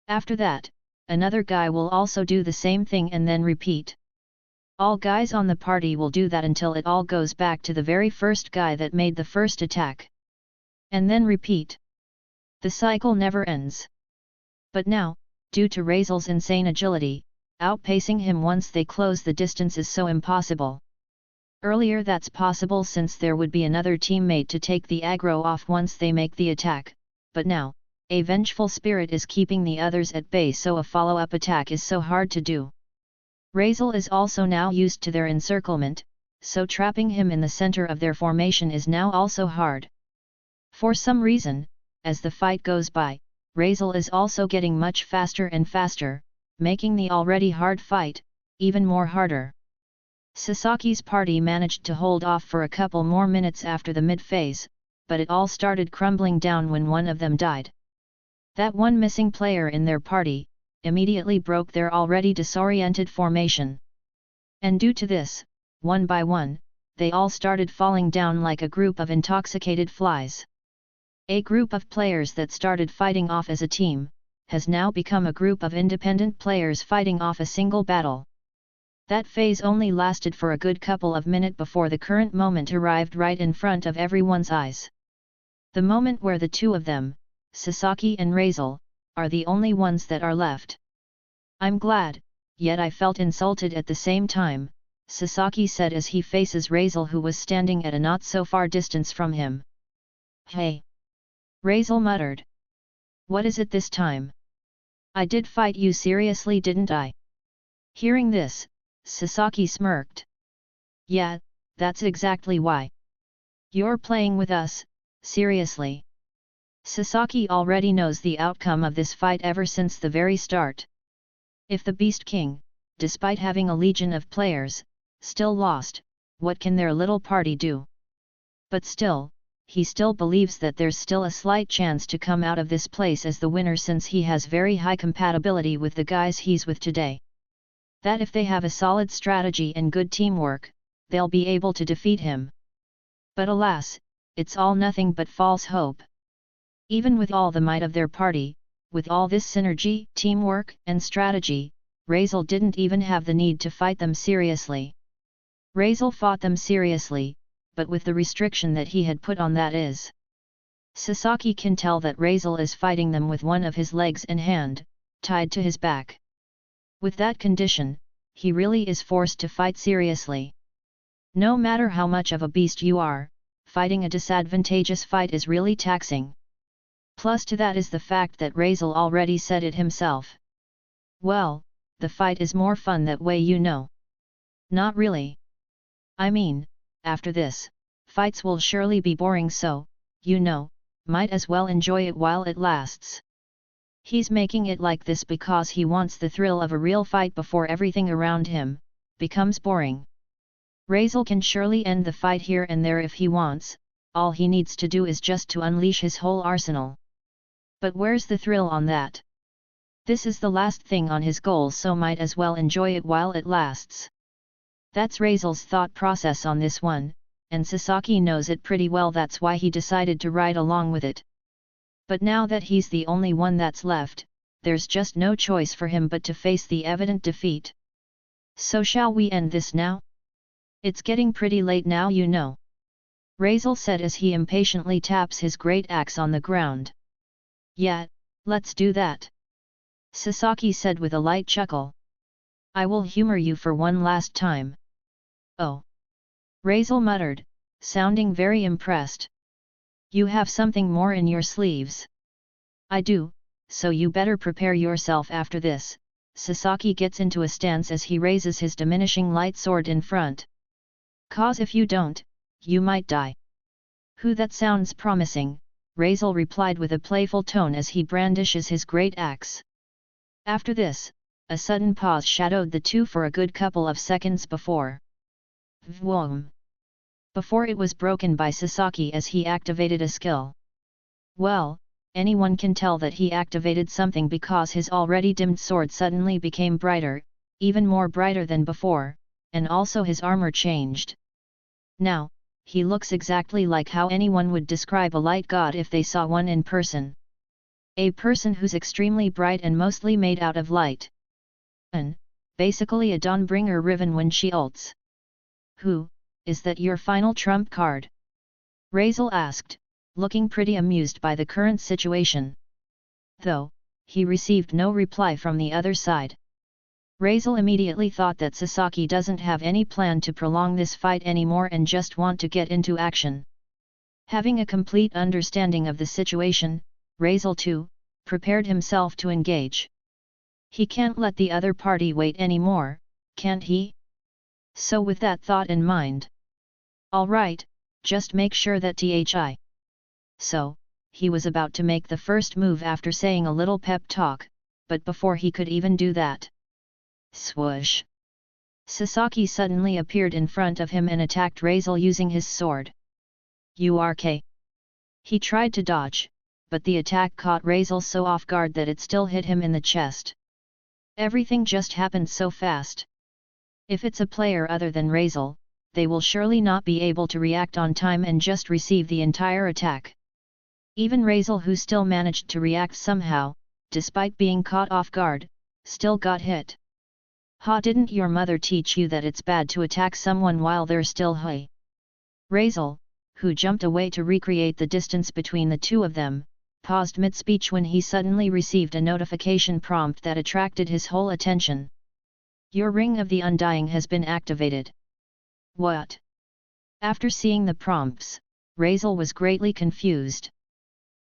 After that, another guy will also do the same thing and then repeat. All guys on the party will do that until it all goes back to the very first guy that made the first attack. And then repeat. The cycle never ends. But now, due to Razel's insane agility, outpacing him once they close the distance is so impossible. Earlier that's possible since there would be another teammate to take the aggro off once they make the attack, but now, a vengeful spirit is keeping the others at bay, so a follow-up attack is so hard to do. Razel is also now used to their encirclement, so trapping him in the center of their formation is now also hard. For some reason, as the fight goes by, Razel is also getting much faster and faster, making the already hard fight even more harder. Sasaki's party managed to hold off for a couple more minutes after the mid-phase, but it all started crumbling down when one of them died. That one missing player in their party immediately broke their already disoriented formation. And due to this, one by one, they all started falling down like a group of intoxicated flies. A group of players that started fighting off as a team, has now become a group of independent players fighting off a single battle. That phase only lasted for a good couple of minutes before the current moment arrived right in front of everyone's eyes. The moment where the two of them, Sasaki and Razel, are the only ones that are left. I'm glad, yet I felt insulted at the same time, Sasaki said as he faces Razel, who was standing at a not so far distance from him. Hey! Razel muttered. What is it this time? I did fight you seriously, didn't I? Hearing this, Sasaki smirked. Yeah, that's exactly why. You're playing with us, seriously. Sasaki already knows the outcome of this fight ever since the very start. If the Beast King, despite having a legion of players, still lost, what can their little party do? But still, he still believes that there's still a slight chance to come out of this place as the winner, since he has very high compatibility with the guys he's with today. That if they have a solid strategy and good teamwork, they'll be able to defeat him. But alas, it's all nothing but false hope. Even with all the might of their party, with all this synergy, teamwork, and strategy, Razel didn't even have the need to fight them seriously. Razel fought them seriously, but with the restriction that he had put on, that is. Sasaki can tell that Razel is fighting them with one of his legs and hand, tied to his back. With that condition, he really is forced to fight seriously. No matter how much of a beast you are, fighting a disadvantageous fight is really taxing. Plus to that is the fact that Razel already said it himself. Well, the fight is more fun that way, you know. Not really. I mean, after this, fights will surely be boring, so, you know, might as well enjoy it while it lasts. He's making it like this because he wants the thrill of a real fight before everything around him becomes boring. Razel can surely end the fight here and there if he wants, all he needs to do is just to unleash his whole arsenal. But where's the thrill on that? This is the last thing on his goals, so might as well enjoy it while it lasts. That's Razel's thought process on this one, and Sasaki knows it pretty well. That's why he decided to ride along with it. But now that he's the only one that's left, there's just no choice for him but to face the evident defeat. So shall we end this now? It's getting pretty late now, you know. Razel said as he impatiently taps his great axe on the ground. Yeah, let's do that. Sasaki said with a light chuckle. I will humor you for one last time. Oh. Razel muttered, sounding very impressed. You have something more in your sleeves. I do, so you better prepare yourself after this. Sasaki gets into a stance as he raises his diminishing light sword in front. 'Cause if you don't, you might die. Who, that sounds promising, Razel replied with a playful tone as he brandishes his great axe. After this, a sudden pause shadowed the two for a good couple of seconds before it was broken by Sasaki as he activated a skill. Well, anyone can tell that he activated something because his already dimmed sword suddenly became brighter, even more brighter than before, and also his armor changed. Now, he looks exactly like how anyone would describe a light god if they saw one in person. A person who's extremely bright and mostly made out of light. Basically a Dawnbringer Riven when she ults. Who, is that your final trump card? Razel asked, looking pretty amused by the current situation. Though, he received no reply from the other side. Razel immediately thought that Sasaki doesn't have any plan to prolong this fight anymore and just want to get into action. Having a complete understanding of the situation, Razel too, prepared himself to engage. He can't let the other party wait anymore, can't he? So with that thought in mind. Alright, just make sure that thi. So, he was about to make the first move after saying a little pep talk, but before he could even do that. Swoosh! Sasaki suddenly appeared in front of him and attacked Razel using his sword. URK. He tried to dodge, but the attack caught Razel so off guard that it still hit him in the chest. Everything just happened so fast. If it's a player other than Razel, they will surely not be able to react on time and just receive the entire attack. Even Razel, who still managed to react somehow, despite being caught off guard, still got hit. Ha, didn't your mother teach you that it's bad to attack someone while they're still high? Razel, who jumped away to recreate the distance between the two of them, paused mid-speech when he suddenly received a notification prompt that attracted his whole attention. Your Ring of the Undying has been activated. What? After seeing the prompts, Razel was greatly confused.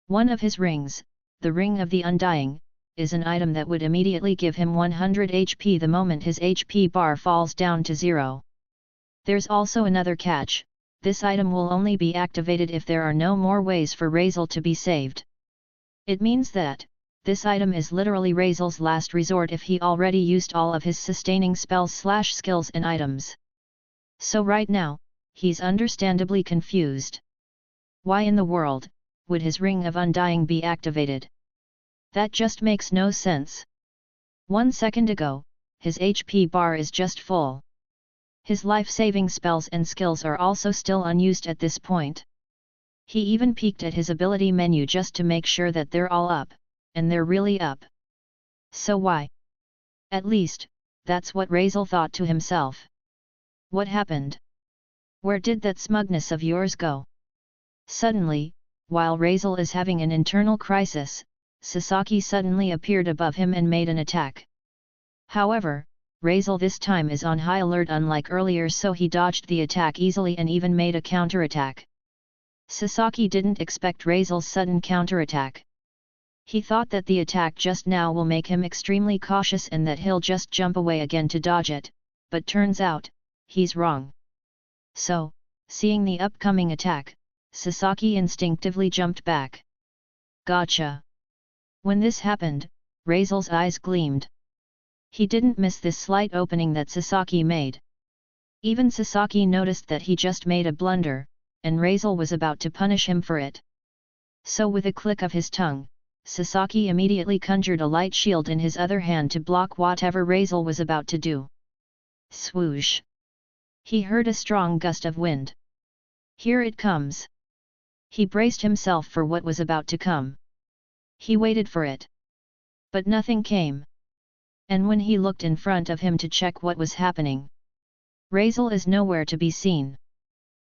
One of his rings, the Ring of the Undying, is an item that would immediately give him 100 HP the moment his HP bar falls down to 0. There's also another catch: this item will only be activated if there are no more ways for Razel to be saved. It means that this item is literally Razel's last resort if he already used all of his sustaining spells/skills and items. So right now, he's understandably confused. Why in the world would his Ring of Undying be activated? That just makes no sense. 1 second ago, his HP bar is just full. His life-saving spells and skills are also still unused at this point. He even peeked at his ability menu just to make sure that they're all up, and they're really up. So why? At least, that's what Razel thought to himself. What happened? Where did that smugness of yours go? Suddenly, while Razel is having an internal crisis, Sasaki suddenly appeared above him and made an attack. However, Razel this time is on high alert unlike earlier, so he dodged the attack easily and even made a counterattack. Sasaki didn't expect Razel's sudden counterattack. He thought that the attack just now will make him extremely cautious and that he'll just jump away again to dodge it, but turns out, he's wrong. So, seeing the upcoming attack, Sasaki instinctively jumped back. Gotcha! When this happened, Razel's eyes gleamed. He didn't miss this slight opening that Sasaki made. Even Sasaki noticed that he just made a blunder, and Razel was about to punish him for it. So with a click of his tongue, Sasaki immediately conjured a light shield in his other hand to block whatever Razel was about to do. Swoosh! He heard a strong gust of wind. Here it comes! He braced himself for what was about to come. He waited for it. But nothing came. And when he looked in front of him to check what was happening, Razel is nowhere to be seen.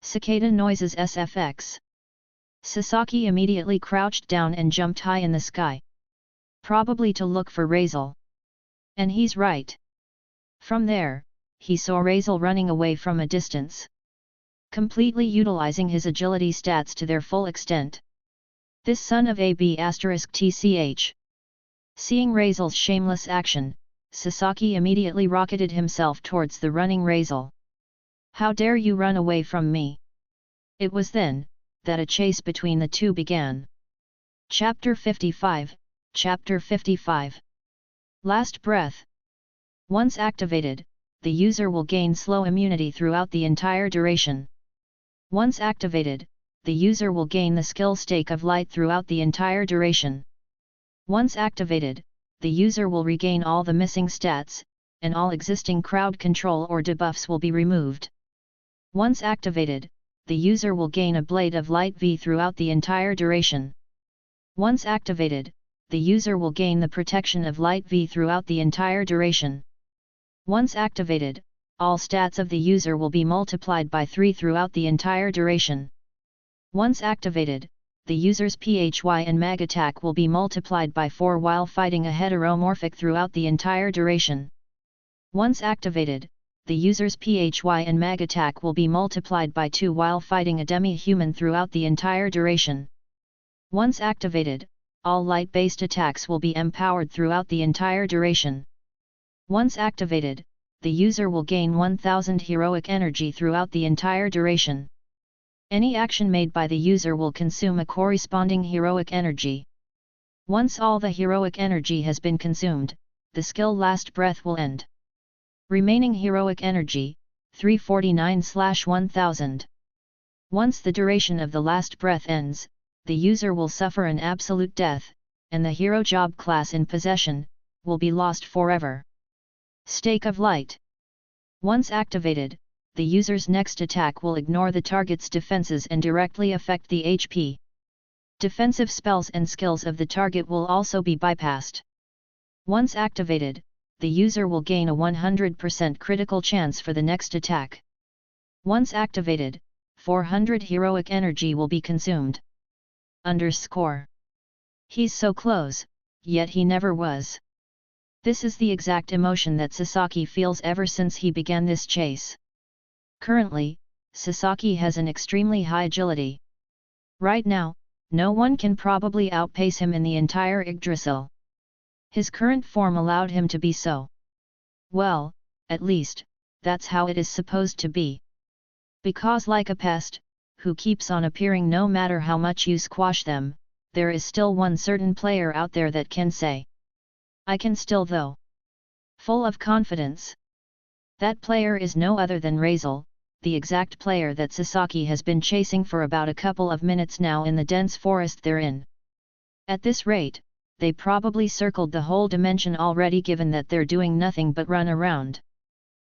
Cicada noises SFX. Sasaki immediately crouched down and jumped high in the sky. Probably to look for Razel. And he's right. From there, he saw Razel running away from a distance, completely utilizing his agility stats to their full extent. This son of a b***tch. Seeing Razel's shameless action, Sasaki immediately rocketed himself towards the running Razel. How dare you run away from me? It was then that a chase between the two began. Chapter 55, Chapter 55. Last Breath. Once activated, the user will gain slow immunity throughout the entire duration. Once activated, the user will gain the skill Stake of Light throughout the entire duration. Once activated, the user will regain all the missing stats, and all existing crowd control or debuffs will be removed. Once activated, the user will gain a Blade of Light V throughout the entire duration. Once activated, the user will gain the Protection of Light V throughout the entire duration. Once activated, all stats of the user will be multiplied by 3 throughout the entire duration. Once activated, the user's PHY and Mag attack will be multiplied by 4 while fighting a heteromorphic throughout the entire duration. Once activated, the user's PHY and Mag attack will be multiplied by 2 while fighting a demi-human throughout the entire duration. Once activated, all light-based attacks will be empowered throughout the entire duration. Once activated, the user will gain 1000 heroic energy throughout the entire duration. Any action made by the user will consume a corresponding heroic energy. Once all the heroic energy has been consumed, the skill Last Breath will end. Remaining heroic energy, 349/1000. Once the duration of the last breath ends, the user will suffer an absolute death, and the hero job class in possession will be lost forever. Stake of Light. Once activated, the user's next attack will ignore the target's defenses and directly affect the HP. Defensive spells and skills of the target will also be bypassed. Once activated, the user will gain a 100% critical chance for the next attack. Once activated, 400 heroic energy will be consumed. Underscore. He's so close, yet he never was. This is the exact emotion that Sasaki feels ever since he began this chase. Currently, Sasaki has an extremely high agility. Right now, no one can probably outpace him in the entire Yggdrasil. His current form allowed him to be so. Well, at least, that's how it is supposed to be. Because like a pest, who keeps on appearing no matter how much you squash them, there is still one certain player out there that can say, I can still though. Full of confidence. That player is no other than Razel, the exact player that Sasaki has been chasing for about a couple of minutes now in the dense forest they're in. At this rate, they probably circled the whole dimension already, given that they're doing nothing but run around.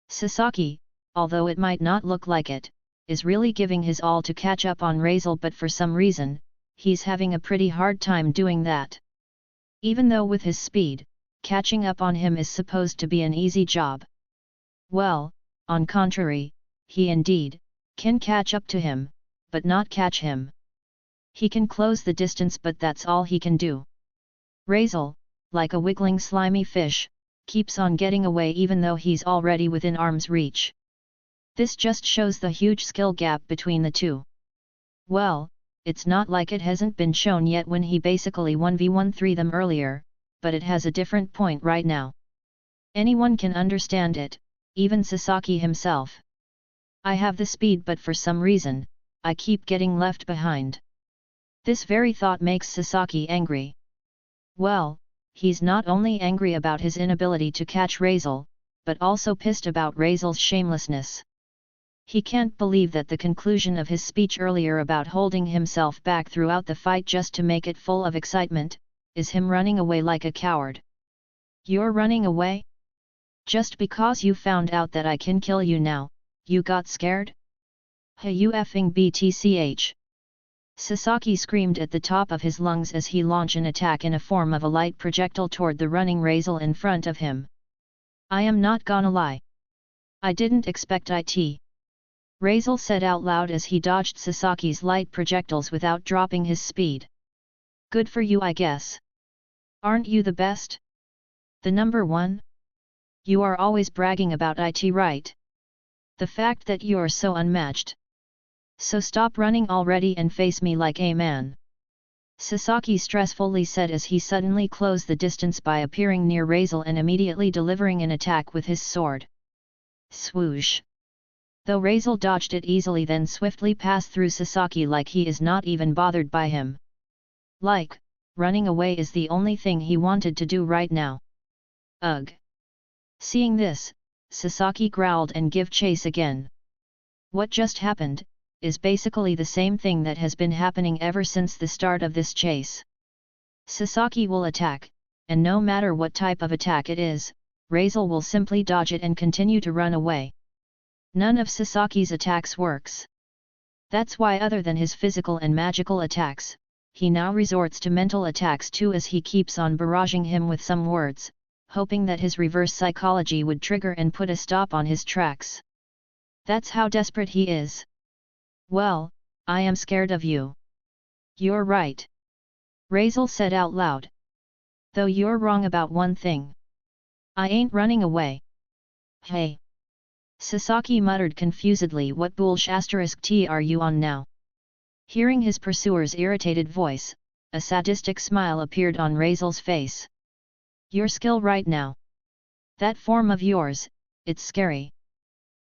Sasaki, although it might not look like it, is really giving his all to catch up on Razel, but for some reason, he's having a pretty hard time doing that. Even though with his speed, catching up on him is supposed to be an easy job. Well, on contrary, he indeed can catch up to him, but not catch him. He can close the distance, but that's all he can do. Razel, like a wiggling slimy fish, keeps on getting away even though he's already within arm's reach. This just shows the huge skill gap between the two. Well, it's not like it hasn't been shown yet when he basically 1v13 them earlier, but it has a different point right now. Anyone can understand it, even Sasaki himself. I have the speed, but for some reason, I keep getting left behind. This very thought makes Sasaki angry. Well, he's not only angry about his inability to catch Razel, but also pissed about Razel's shamelessness. He can't believe that the conclusion of his speech earlier about holding himself back throughout the fight just to make it full of excitement, is him running away like a coward. You're running away? Just because you found out that I can kill you now, you got scared? Hey you effing BTCH! Sasaki screamed at the top of his lungs as he launched an attack in a form of a light projectile toward the running Razel in front of him. I am not gonna lie. I didn't expect it. Razel said out loud as he dodged Sasaki's light projectiles without dropping his speed. Good for you, I guess. Aren't you the best? The number one? You are always bragging about it, right? The fact that you're so unmatched. So stop running already and face me like a man. Sasaki stressfully said as he suddenly closed the distance by appearing near Razel and immediately delivering an attack with his sword. Swoosh! Though Razel dodged it easily, then swiftly passed through Sasaki like he is not even bothered by him. Like, running away is the only thing he wanted to do right now. Ugh! Seeing this, Sasaki growled and gave chase again. What just happened is basically the same thing that has been happening ever since the start of this chase. Sasaki will attack, and no matter what type of attack it is, Razel will simply dodge it and continue to run away. None of Sasaki's attacks works. That's why, other than his physical and magical attacks, he now resorts to mental attacks too, as he keeps on barraging him with some words, hoping that his reverse psychology would trigger and put a stop on his tracks. That's how desperate he is. Well, I am scared of you. You're right. Razel said out loud. Though you're wrong about one thing. I ain't running away. Hey! Sasaki muttered confusedly, what bullsh*t are you on now? Hearing his pursuer's irritated voice, a sadistic smile appeared on Razel's face. Your skill right now. That form of yours, it's scary.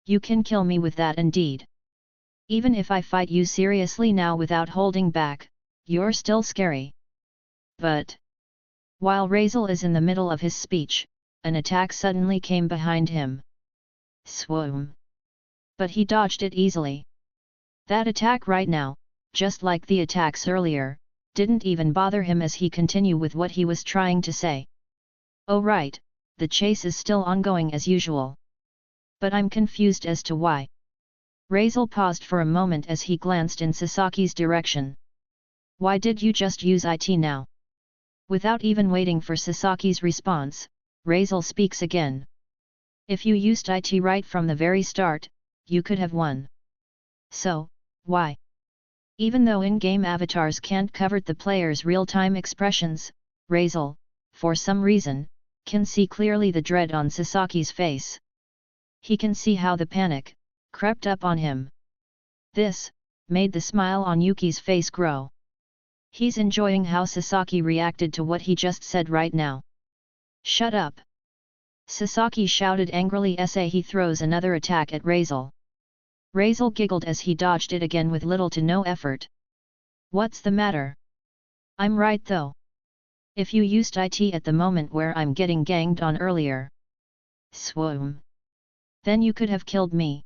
You can kill me with that indeed. Even if I fight you seriously now without holding back, you're still scary. But while Razel is in the middle of his speech, an attack suddenly came behind him. Swoom. But he dodged it easily. That attack right now, just like the attacks earlier, didn't even bother him as he continued with what he was trying to say. Oh right, the chase is still ongoing as usual. But I'm confused as to why. Razel paused for a moment as he glanced in Sasaki's direction. Why did you just use it now? Without even waiting for Sasaki's response, Razel speaks again. If you used it right from the very start, you could have won. So, why? Even though in-game avatars can't cover the player's real-time expressions, Razel, for some reason, can see clearly the dread on Sasaki's face. He can see how the panic crept up on him. This made the smile on Yuki's face grow. He's enjoying how Sasaki reacted to what he just said right now. Shut up! Sasaki shouted angrily as he throws another attack at Razel. Razel giggled as he dodged it again with little to no effort. What's the matter? I'm right though. If you used it at the moment where I'm getting ganged on earlier. Swoom. Then you could have killed me.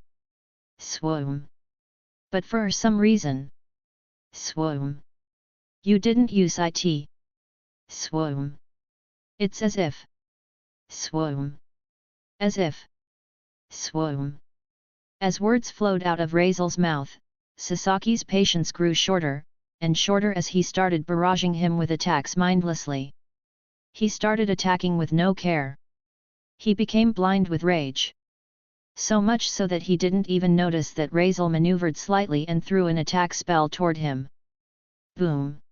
Swoom. But for some reason. Swoom. You didn't use it. Swoom. It's as if. Swoom. As if. Swoom. As words flowed out of Razel's mouth, Sasaki's patience grew shorter, and shorter as he started barraging him with attacks mindlessly. He started attacking with no care. He became blind with rage. So much so that he didn't even notice that Razel maneuvered slightly and threw an attack spell toward him. Boom!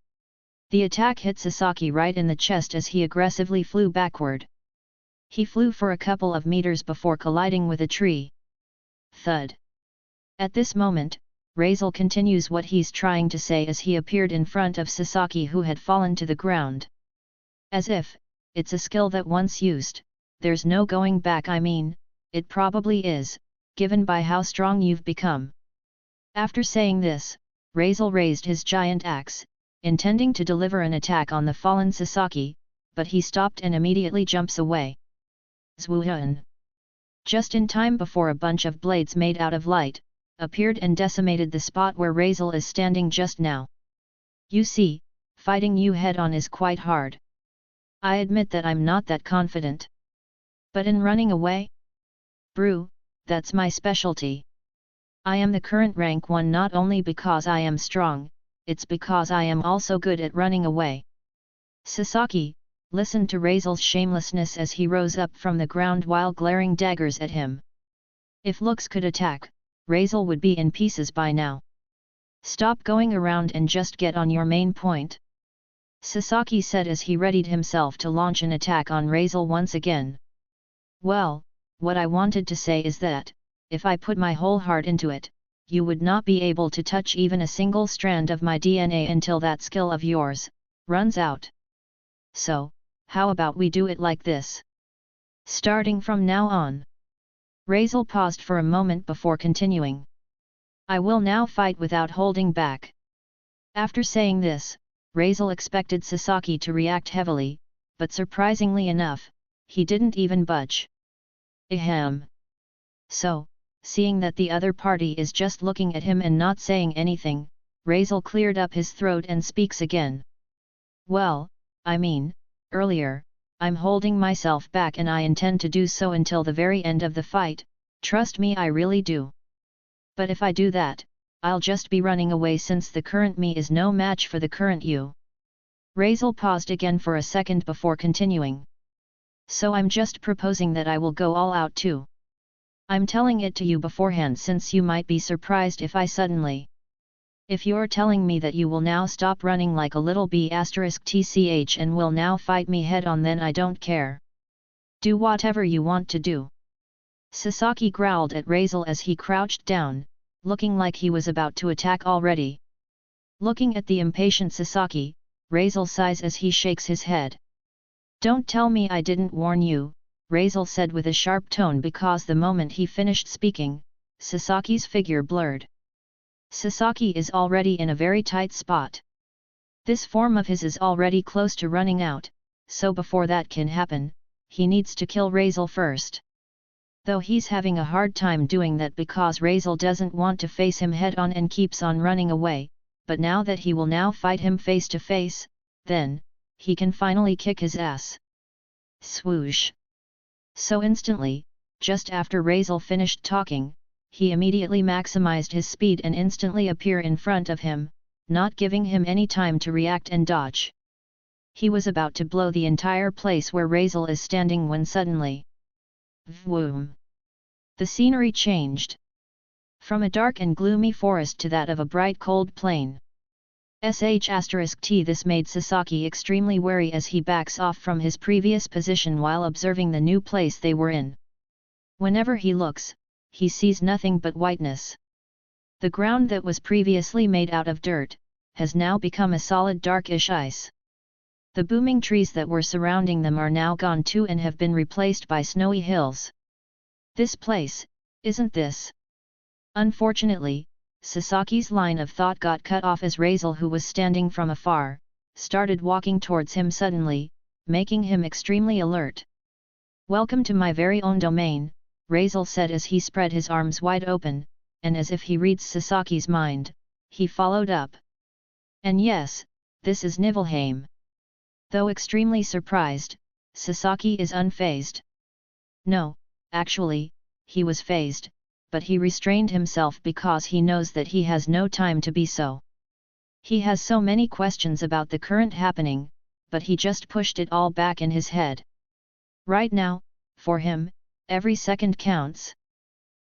The attack hit Sasaki right in the chest as he aggressively flew backward. He flew for a couple of meters before colliding with a tree. Thud! At this moment, Razel continues what he's trying to say as he appeared in front of Sasaki, who had fallen to the ground. As if, it's a skill that once used, there's no going back. I mean, it probably is, given by how strong you've become. After saying this, Razel raised his giant axe, intending to deliver an attack on the fallen Sasaki, but he stopped and immediately jumps away. Zwoohun! Just in time before a bunch of blades made out of light appeared and decimated the spot where Razel is standing just now. You see, fighting you head-on is quite hard. I admit that I'm not that confident. But in running away? Brew, that's my specialty. I am the current rank 1 not only because I am strong, it's because I am also good at running away. Sasaki listened to Razel's shamelessness as he rose up from the ground while glaring daggers at him. If looks could attack, Razel would be in pieces by now. Stop going around and just get on your main point. Sasaki said as he readied himself to launch an attack on Razel once again. Well, what I wanted to say is that, if I put my whole heart into it, you would not be able to touch even a single strand of my DNA until that skill of yours runs out. So, how about we do it like this? Starting from now on. Razel paused for a moment before continuing. I will now fight without holding back. After saying this, Razel expected Sasaki to react heavily, but surprisingly enough, he didn't even budge. Ahem. So, seeing that the other party is just looking at him and not saying anything, Razel cleared up his throat and speaks again. Well, I mean, earlier, I'm holding myself back and I intend to do so until the very end of the fight, trust me I really do. But if I do that, I'll just be running away since the current me is no match for the current you. Razel paused again for a second before continuing. So I'm just proposing that I will go all out too. I'm telling it to you beforehand since you might be surprised if I suddenly. If you're telling me that you will now stop running like a little bee *tch and will now fight me head on, then I don't care. Do whatever you want to do. Sasaki growled at Razel as he crouched down, looking like he was about to attack already. Looking at the impatient Sasaki, Razel sighs as he shakes his head. Don't tell me I didn't warn you, Razel said with a sharp tone, because the moment he finished speaking, Sasaki's figure blurred. Sasaki is already in a very tight spot. This form of his is already close to running out, so before that can happen, he needs to kill Razel first. Though he's having a hard time doing that because Razel doesn't want to face him head on and keeps on running away, but now that he will now fight him face to face, then, he can finally kick his ass. Swoosh! So instantly, just after Razel finished talking, he immediately maximized his speed and instantly appear in front of him, not giving him any time to react and dodge. He was about to blow the entire place where Razel is standing when suddenly, vroom! The scenery changed. From a dark and gloomy forest to that of a bright cold plain. **T This made Sasaki extremely wary as he backs off from his previous position while observing the new place they were in. Whenever he looks, he sees nothing but whiteness. The ground that was previously made out of dirt, has now become a solid darkish ice. The booming trees that were surrounding them are now gone too and have been replaced by snowy hills. This place, isn't this? Unfortunately, Sasaki's line of thought got cut off as Razel, who was standing from afar, started walking towards him suddenly, making him extremely alert. "Welcome to my very own domain," Razel said as he spread his arms wide open, and as if he reads Sasaki's mind, he followed up. "And yes, this is Nibelheim." Though extremely surprised, Sasaki is unfazed. No, actually, he was fazed, but he restrained himself because he knows that he has no time to be so. He has so many questions about the current happening, but he just pushed it all back in his head. Right now, for him, every second counts.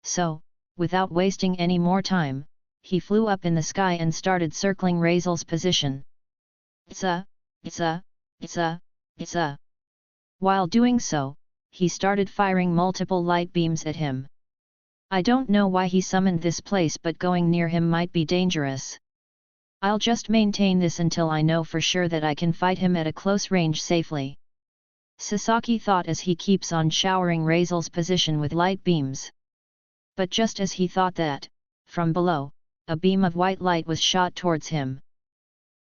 So, without wasting any more time, he flew up in the sky and started circling Razel's position. Itza. While doing so, he started firing multiple light beams at him. I don't know why he summoned this place, but going near him might be dangerous. I'll just maintain this until I know for sure that I can fight him at a close range safely. Sasaki thought as he keeps on showering Razel's position with light beams. But just as he thought that, from below, a beam of white light was shot towards him.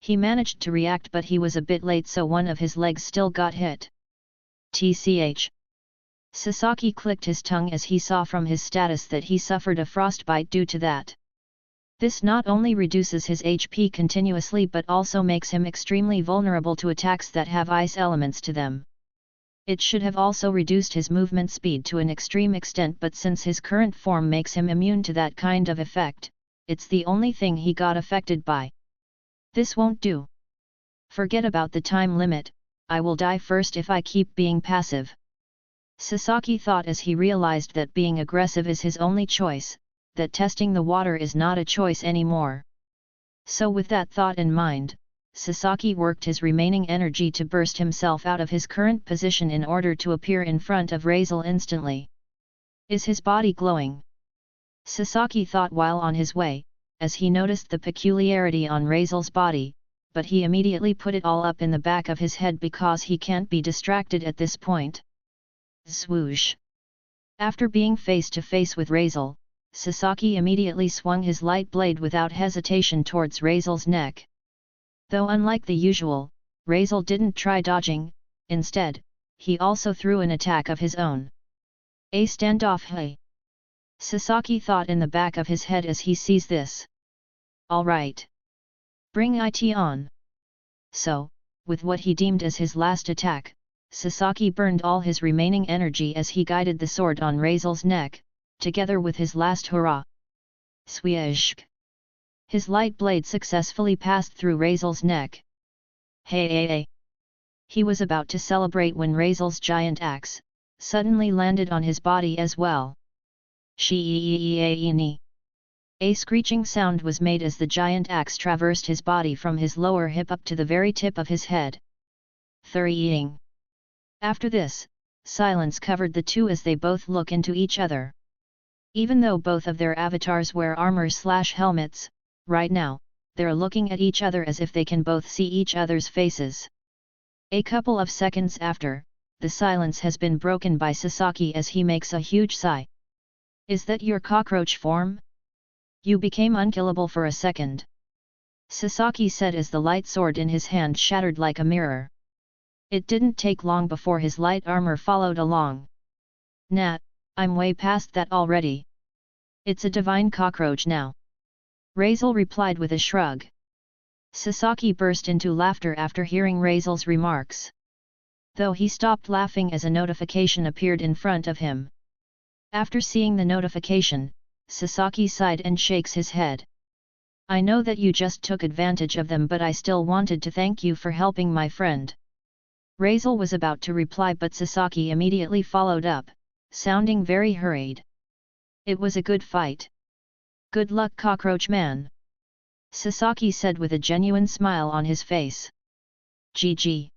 He managed to react, but he was a bit late, so one of his legs still got hit. TCH. Sasaki clicked his tongue as he saw from his status that he suffered a frostbite due to that. This not only reduces his HP continuously but also makes him extremely vulnerable to attacks that have ice elements to them. It should have also reduced his movement speed to an extreme extent, but since his current form makes him immune to that kind of effect, it's the only thing he got affected by. This won't do. Forget about the time limit, I will die first if I keep being passive. Sasaki thought as he realized that being aggressive is his only choice, that testing the water is not a choice anymore. So with that thought in mind, Sasaki worked his remaining energy to burst himself out of his current position in order to appear in front of Razel instantly. Is his body glowing? Sasaki thought while on his way, as he noticed the peculiarity on Razel's body, but he immediately put it all up in the back of his head because he can't be distracted at this point. Swoosh! After being face to face with Razel, Sasaki immediately swung his light blade without hesitation towards Razel's neck. Though unlike the usual, Razel didn't try dodging, instead, he also threw an attack of his own. A standoff, hey! Sasaki thought in the back of his head as he sees this. Alright. Bring it on. So, with what he deemed as his last attack, Sasaki burned all his remaining energy as he guided the sword on Razel's neck, together with his last hurrah. Swish! His light blade successfully passed through Razel's neck. Hey! He was about to celebrate when Razel's giant axe suddenly landed on his body as well. Shee-ee-ee-ee-ee-nee. A screeching sound was made as the giant axe traversed his body from his lower hip up to the very tip of his head. Thurrying. After this, silence covered the two as they both look into each other. Even though both of their avatars wear armor/helmets, right now, they're looking at each other as if they can both see each other's faces. A couple of seconds after, the silence has been broken by Sasaki as he makes a huge sigh. Is that your cockroach form? You became unkillable for a second. Sasaki said as the light sword in his hand shattered like a mirror. It didn't take long before his light armor followed along. Nat, I'm way past that already. It's a divine cockroach now. Razel replied with a shrug. Sasaki burst into laughter after hearing Razel's remarks. Though he stopped laughing as a notification appeared in front of him. After seeing the notification, Sasaki sighed and shakes his head. I know that you just took advantage of them, but I still wanted to thank you for helping my friend. Razel was about to reply, but Sasaki immediately followed up, sounding very hurried. It was a good fight. Good luck, cockroach man. Sasaki said with a genuine smile on his face. GG.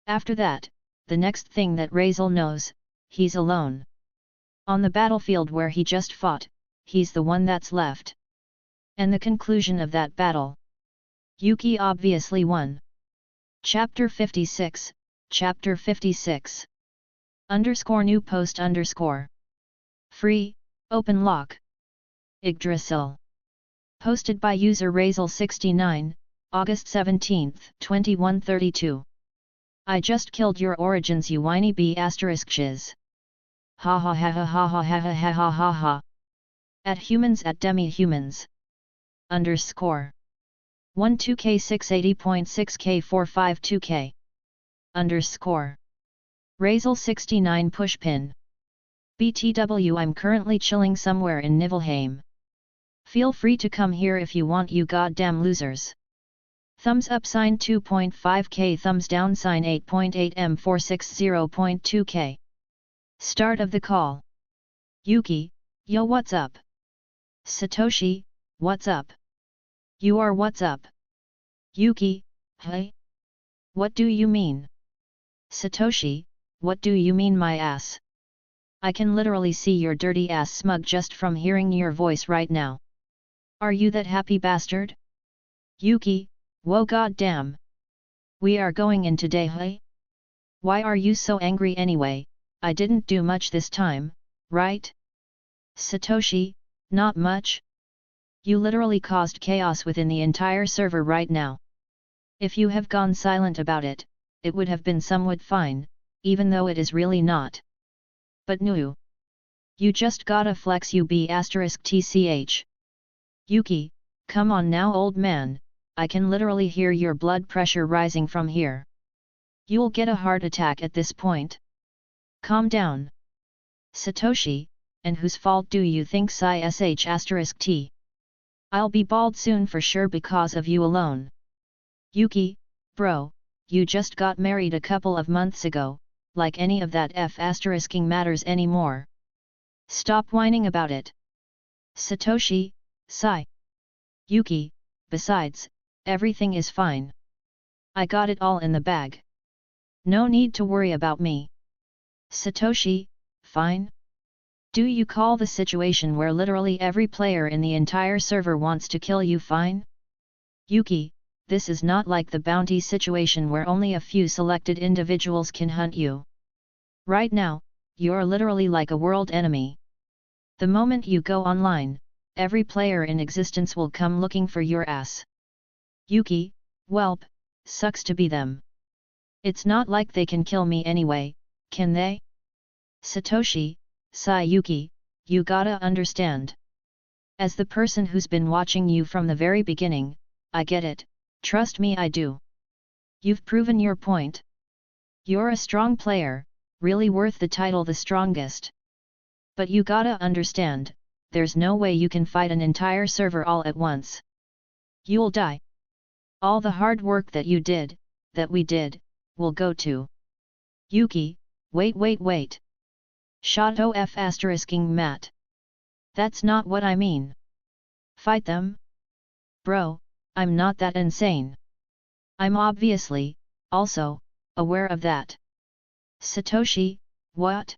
After that, the next thing that Razel knows, he's alone. On the battlefield where he just fought, he's the one that's left. And the conclusion of that battle. Yuki obviously won. Chapter 56, Chapter 56. New post _ Free, open lock. Yggdrasil. Posted by user Razel69, August 17, 2132. I just killed your origins, you whiny bee *shiz. Ha ha ha ha ha ha ha ha ha ha ha. At humans at demi-humans. _ 12k 680.6k 452k. Razel69 pushpin. BTW, I'm currently chilling somewhere in Niflheim. Feel free to come here if you want, you goddamn losers. Thumbs up sign 2.5k, thumbs down sign 8.8 m460.2k. Start of the call. Yuki, yo, what's up? Satoshi, what's up? You are what's up? Yuki, hey? What do you mean? Satoshi, what do you mean my ass? I can literally see your dirty ass smug just from hearing your voice right now. Are you that happy bastard? Yuki, whoa, goddamn. We are going in today, hey? Why are you so angry anyway? I didn't do much this time, right? Satoshi, not much. You literally caused chaos within the entire server right now. If you have gone silent about it, it would have been somewhat fine, even though it is really not. But no. You just gotta flex, you be *tch. Yuki, come on now, old man, I can literally hear your blood pressure rising from here. You'll get a heart attack at this point. Calm down. Satoshi, and whose fault do you think *t? I'll be bald soon for sure because of you alone. Yuki, bro, you just got married a couple of months ago, like any of that *ing matters anymore. Stop whining about it. Satoshi, sigh. Yuki, besides, everything is fine. I got it all in the bag. No need to worry about me. Satoshi, fine? Do you call the situation where literally every player in the entire server wants to kill you fine? Yuki, this is not like the bounty situation where only a few selected individuals can hunt you. Right now, you're literally like a world enemy. The moment you go online, every player in existence will come looking for your ass. Yuki, welp, sucks to be them. It's not like they can kill me anyway, can they? Satoshi, sigh. Yuki, you gotta understand. As the person who's been watching you from the very beginning, I get it, trust me I do. You've proven your point. You're a strong player, really worth the title the strongest. But you gotta understand, there's no way you can fight an entire server all at once. You'll die. All the hard work that you did, that we did, will go to. Yuki, wait. Shato *ing Matt. That's not what I mean. Fight them? Bro, I'm not that insane. I'm obviously, also, aware of that. Satoshi, what?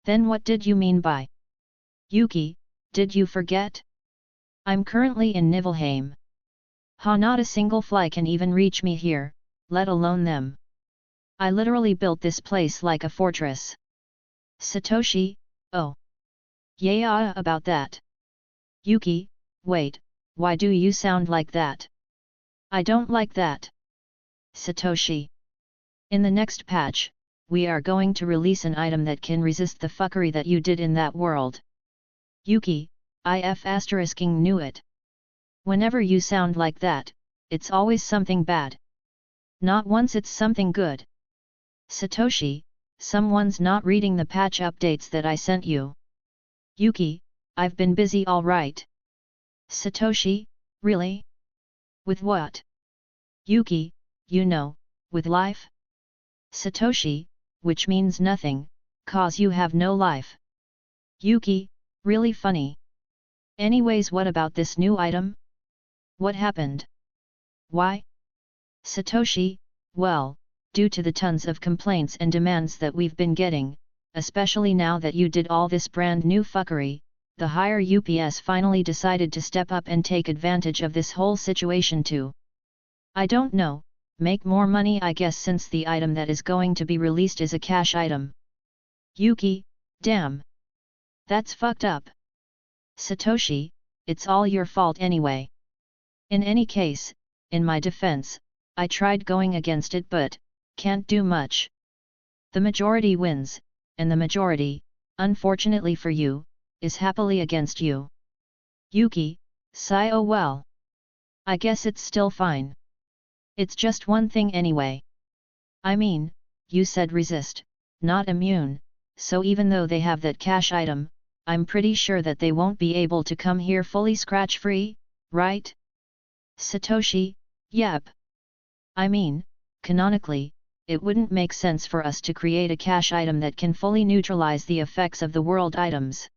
Then what did you mean by? Yuki, did you forget? I'm currently in Niflheim. Not a single fly can even reach me here, let alone them. I literally built this place like a fortress. Satoshi, oh. Yeah, about that. Yuki, wait, why do you sound like that? I don't like that. Satoshi. In the next patch, we are going to release an item that can resist the fuckery that you did in that world. Yuki, if*ing knew it. Whenever you sound like that, it's always something bad. Not once it's something good. Satoshi, someone's not reading the patch updates that I sent you. Yuki, I've been busy all right. Satoshi, really? With what? Yuki, you know, with life? Satoshi, which means nothing, 'cause you have no life. Yuki, really funny. Anyways, what about this new item? What happened? Why? Satoshi, well, due to the tons of complaints and demands that we've been getting, especially now that you did all this brand new fuckery, the higher UPS finally decided to step up and take advantage of this whole situation too. I don't know, make more money I guess, since the item that is going to be released is a cash item. Yuki, damn. That's fucked up. Satoshi, it's all your fault anyway. In any case, in my defense, I tried going against it but can't do much. The majority wins, and the majority, unfortunately for you, is happily against you. Yuki, sigh, oh well. I guess it's still fine. It's just one thing anyway. I mean, you said resist, not immune, so even though they have that cash item, I'm pretty sure that they won't be able to come here fully scratch-free, right? Satoshi, yep. I mean, canonically, it wouldn't make sense for us to create a cash item that can fully neutralize the effects of the world items.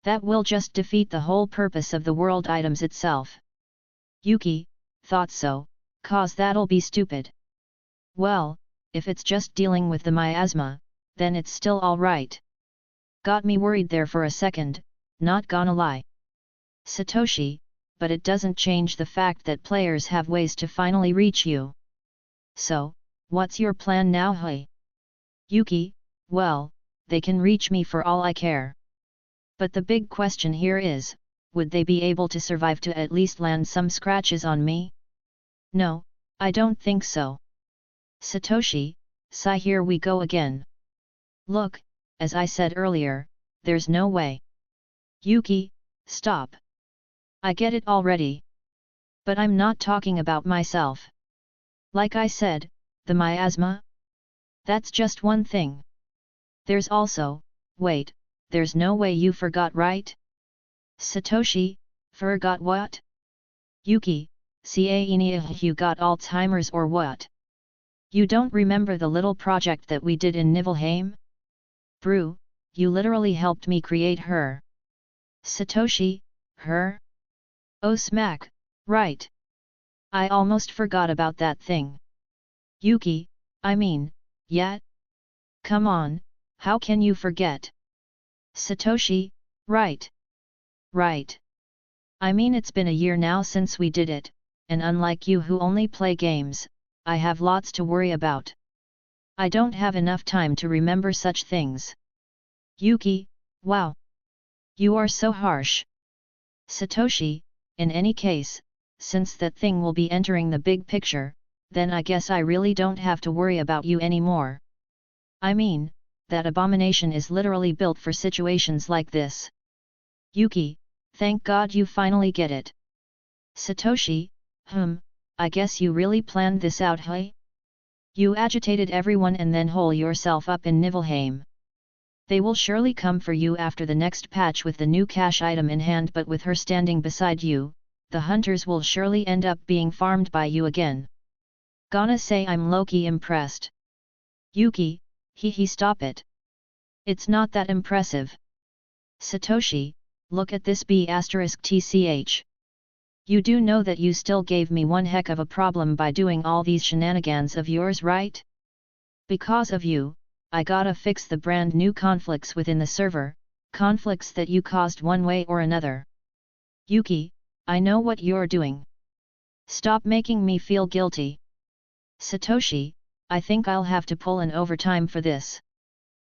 That will just defeat the whole purpose of the world items itself. Yuki, thought so, 'cause that'll be stupid. Well, if it's just dealing with the miasma, then it's still alright. Got me worried there for a second, not gonna lie. Satoshi, but it doesn't change the fact that players have ways to finally reach you. So, what's your plan now, hey? Yuki, well, they can reach me for all I care. But the big question here is, would they be able to survive to at least land some scratches on me? No, I don't think so. Satoshi, sigh, here we go again. Look, as I said earlier, there's no way. Yuki, stop. I get it already. But I'm not talking about myself. Like I said, the miasma? That's just one thing. There's also, wait, there's no way you forgot, right? Satoshi, forgot what? Yuki, you got Alzheimer's or what? You don't remember the little project that we did in Niflheim? Brew, you literally helped me create her. Satoshi, her? Oh smack, right. I almost forgot about that thing. Yuki, I mean, yeah? Come on, how can you forget? Satoshi, right. Right. I mean, it's been a year now since we did it, and unlike you who only play games, I have lots to worry about. I don't have enough time to remember such things. Yuki, wow. You are so harsh. Satoshi, in any case, since that thing will be entering the big picture, then I guess I really don't have to worry about you anymore. I mean, that abomination is literally built for situations like this. Yuki, thank God you finally get it. Satoshi, I guess you really planned this out, hey? You agitated everyone and then hole yourself up in Niflheim. They will surely come for you after the next patch with the new cash item in hand, but with her standing beside you, the hunters will surely end up being farmed by you again. Gonna say I'm low-key impressed. Yuki, stop it. It's not that impressive. Satoshi, look at this B*TCH. You do know that you still gave me one heck of a problem by doing all these shenanigans of yours, right? Because of you, I gotta fix the brand new conflicts within the server, conflicts that you caused one way or another. Yuki, I know what you're doing. Stop making me feel guilty. Satoshi, I think I'll have to pull an overtime for this.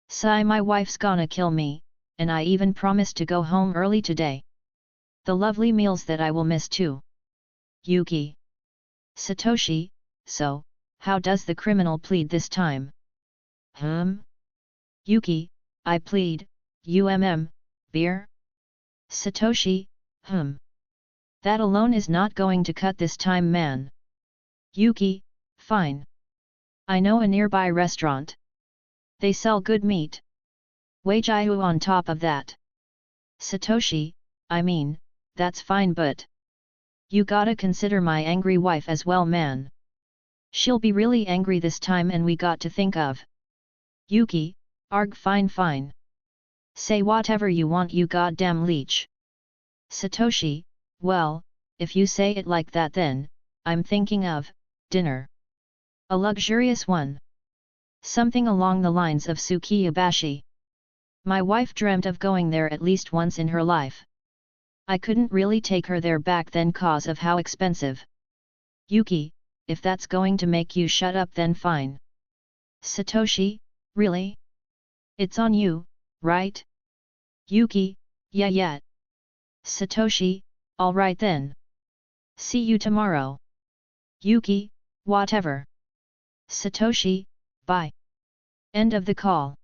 Sigh, my wife's gonna kill me, and I even promised to go home early today. The lovely meals that I will miss too. Yuki. Satoshi, so, how does the criminal plead this time? Yuki, I plead, beer? Satoshi, That alone is not going to cut this time, man. Yuki, fine. I know a nearby restaurant. They sell good meat. Weijiu on top of that. Satoshi, I mean, that's fine, but you gotta consider my angry wife as well, man. She'll be really angry this time, and we got to think of. Yuki, arg, fine. Say whatever you want, you goddamn leech. Satoshi, well, if you say it like that, then I'm thinking of dinner. A luxurious one. Something along the lines of Tsukiyobashi. My wife dreamt of going there at least once in her life. I couldn't really take her there back then cause of how expensive. Yuki, if that's going to make you shut up, then fine. Satoshi, really? It's on you, right? Yuki, yeah. Satoshi, alright then. See you tomorrow. Yuki, whatever. Satoshi, bye. End of the call.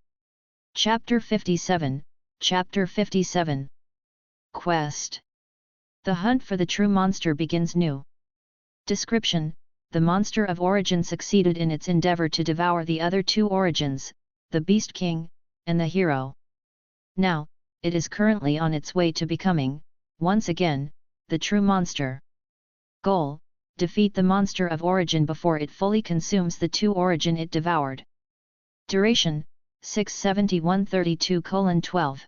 Chapter 57, Chapter 57. Quest. The hunt for the true monster begins new. Description: the monster of origin succeeded in its endeavor to devour the other two origins, the Beast King, and the hero. Now, it is currently on its way to becoming, once again, the true monster. Goal: defeat the monster of origin before it fully consumes the two origin it devoured. Duration: 67132:12.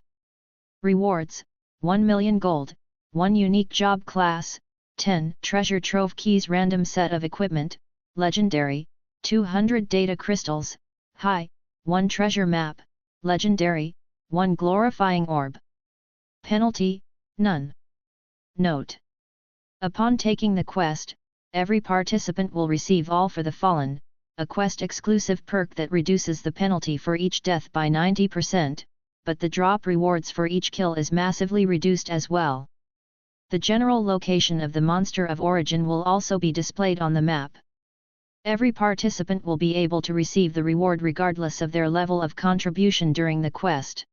Rewards: 1 million gold, 1 unique job class, 10 treasure trove keys, random set of equipment, legendary, 200 data crystals, high, 1 treasure map, legendary, 1 glorifying orb. Penalty: none. Note: upon taking the quest, every participant will receive All for the Fallen, a quest-exclusive perk that reduces the penalty for each death by 90%, but the drop rewards for each kill is massively reduced as well. The general location of the monster of origin will also be displayed on the map. Every participant will be able to receive the reward regardless of their level of contribution during the quest.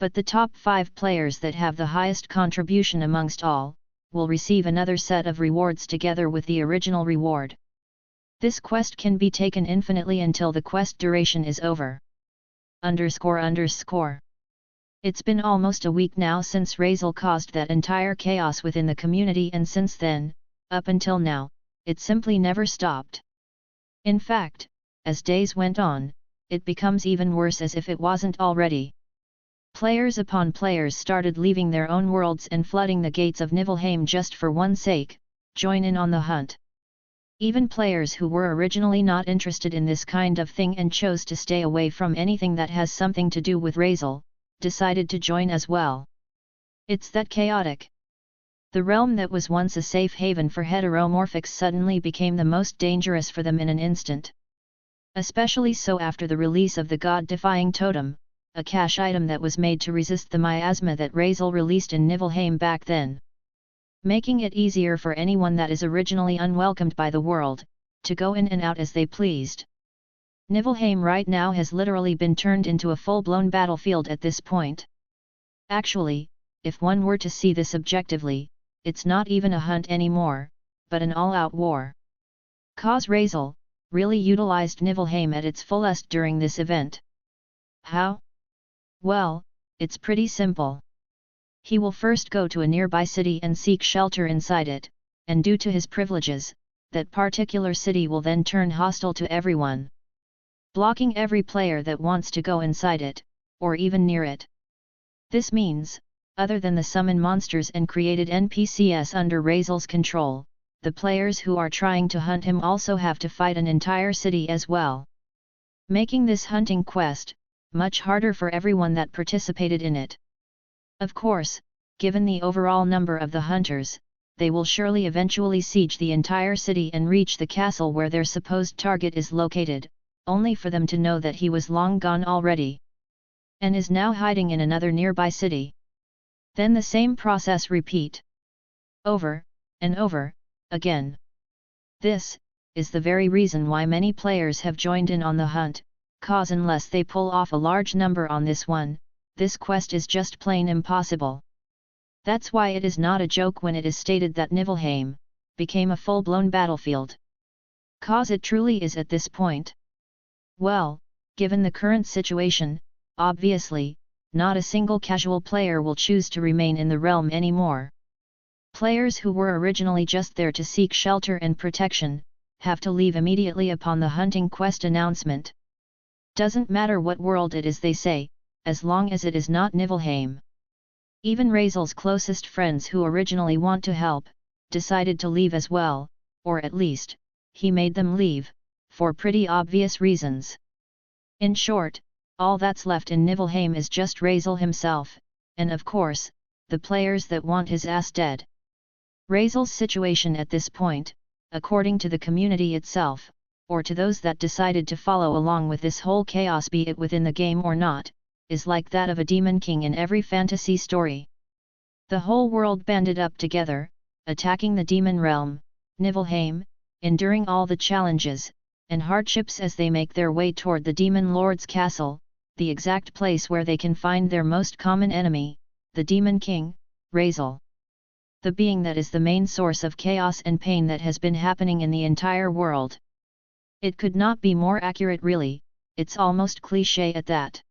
But the top 5 players that have the highest contribution amongst all, will receive another set of rewards together with the original reward. This quest can be taken infinitely until the quest duration is over. __. It's been almost a week now since Razel caused that entire chaos within the community, and since then, up until now, it simply never stopped. In fact, as days went on, it becomes even worse as if it wasn't already. Players upon players started leaving their own worlds and flooding the gates of Niflheim just for one sake, join in on the hunt. Even players who were originally not interested in this kind of thing and chose to stay away from anything that has something to do with Razel, decided to join as well. It's that chaotic. The realm that was once a safe haven for heteromorphics suddenly became the most dangerous for them in an instant. Especially so after the release of the God-defying totem, a cache item that was made to resist the miasma that Razel released in Niflheim back then. Making it easier for anyone that is originally unwelcomed by the world, to go in and out as they pleased. Niflheim right now has literally been turned into a full-blown battlefield at this point. Actually, if one were to see this objectively, it's not even a hunt anymore, but an all-out war. Cause Razel really utilized Niflheim at its fullest during this event. How? Well, it's pretty simple. He will first go to a nearby city and seek shelter inside it, and due to his privileges, that particular city will then turn hostile to everyone, blocking every player that wants to go inside it, or even near it. This means, other than the summon monsters and created NPCs under Razel's control, the players who are trying to hunt him also have to fight an entire city as well. Making this hunting quest much harder for everyone that participated in it. Of course, given the overall number of the hunters, they will surely eventually siege the entire city and reach the castle where their supposed target is located, only for them to know that he was long gone already, and is now hiding in another nearby city. Then the same process repeat. Over, and over, again. This is the very reason why many players have joined in on the hunt, cause unless they pull off a large number on this one. This quest is just plain impossible. That's why it is not a joke when it is stated that Niflheim became a full-blown battlefield. Cause it truly is at this point. Well, given the current situation, obviously, not a single casual player will choose to remain in the realm anymore. Players who were originally just there to seek shelter and protection, have to leave immediately upon the hunting quest announcement. Doesn't matter what world it is they say, as long as it is not Niflheim. Even Razel's closest friends who originally want to help, decided to leave as well, or at least, he made them leave, for pretty obvious reasons. In short, all that's left in Niflheim is just Razel himself, and of course, the players that want his ass dead. Razel's situation at this point, according to the community itself, or to those that decided to follow along with this whole chaos be it within the game or not, is like that of a demon king in every fantasy story. The whole world banded up together, attacking the demon realm, Niflheim, enduring all the challenges and hardships as they make their way toward the demon lord's castle, the exact place where they can find their most common enemy, the demon king, Razel. The being that is the main source of chaos and pain that has been happening in the entire world. It could not be more accurate really, it's almost cliché at that.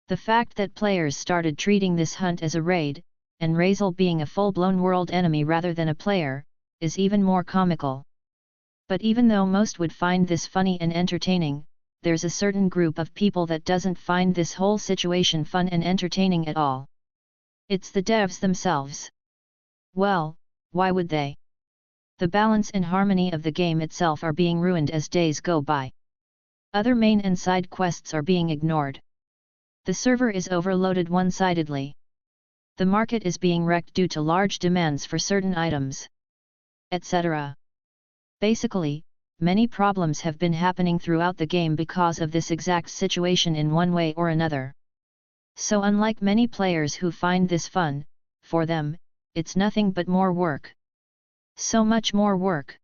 The fact that players started treating this hunt as a raid, and Razel being a full-blown world enemy rather than a player, is even more comical. But even though most would find this funny and entertaining, there's a certain group of people that doesn't find this whole situation fun and entertaining at all. It's the devs themselves. Well, why would they? The balance and harmony of the game itself are being ruined as days go by. Other main and side quests are being ignored. The server is overloaded one-sidedly. The market is being wrecked due to large demands for certain items, etc. Basically, many problems have been happening throughout the game because of this exact situation in one way or another. So unlike many players who find this fun, for them, it's nothing but more work. So much more work.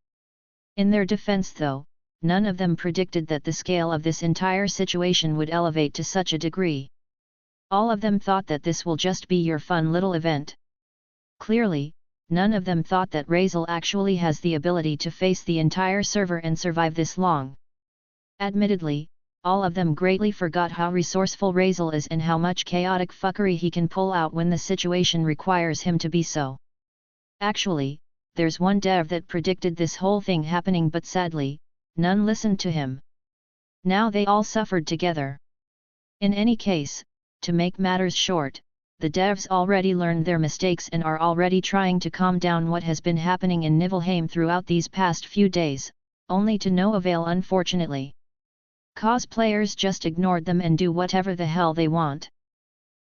In their defense though, none of them predicted that the scale of this entire situation would elevate to such a degree. All of them thought that this will just be your fun little event. Clearly, none of them thought that Razel actually has the ability to face the entire server and survive this long. Admittedly, all of them greatly forgot how resourceful Razel is and how much chaotic fuckery he can pull out when the situation requires him to be so. Actually, there's one dev that predicted this whole thing happening but sadly, none listened to him. Now they all suffered together. In any case, to make matters short, the devs already learned their mistakes and are already trying to calm down what has been happening in Niflheim throughout these past few days, only to no avail unfortunately. Cause players just ignored them and do whatever the hell they want.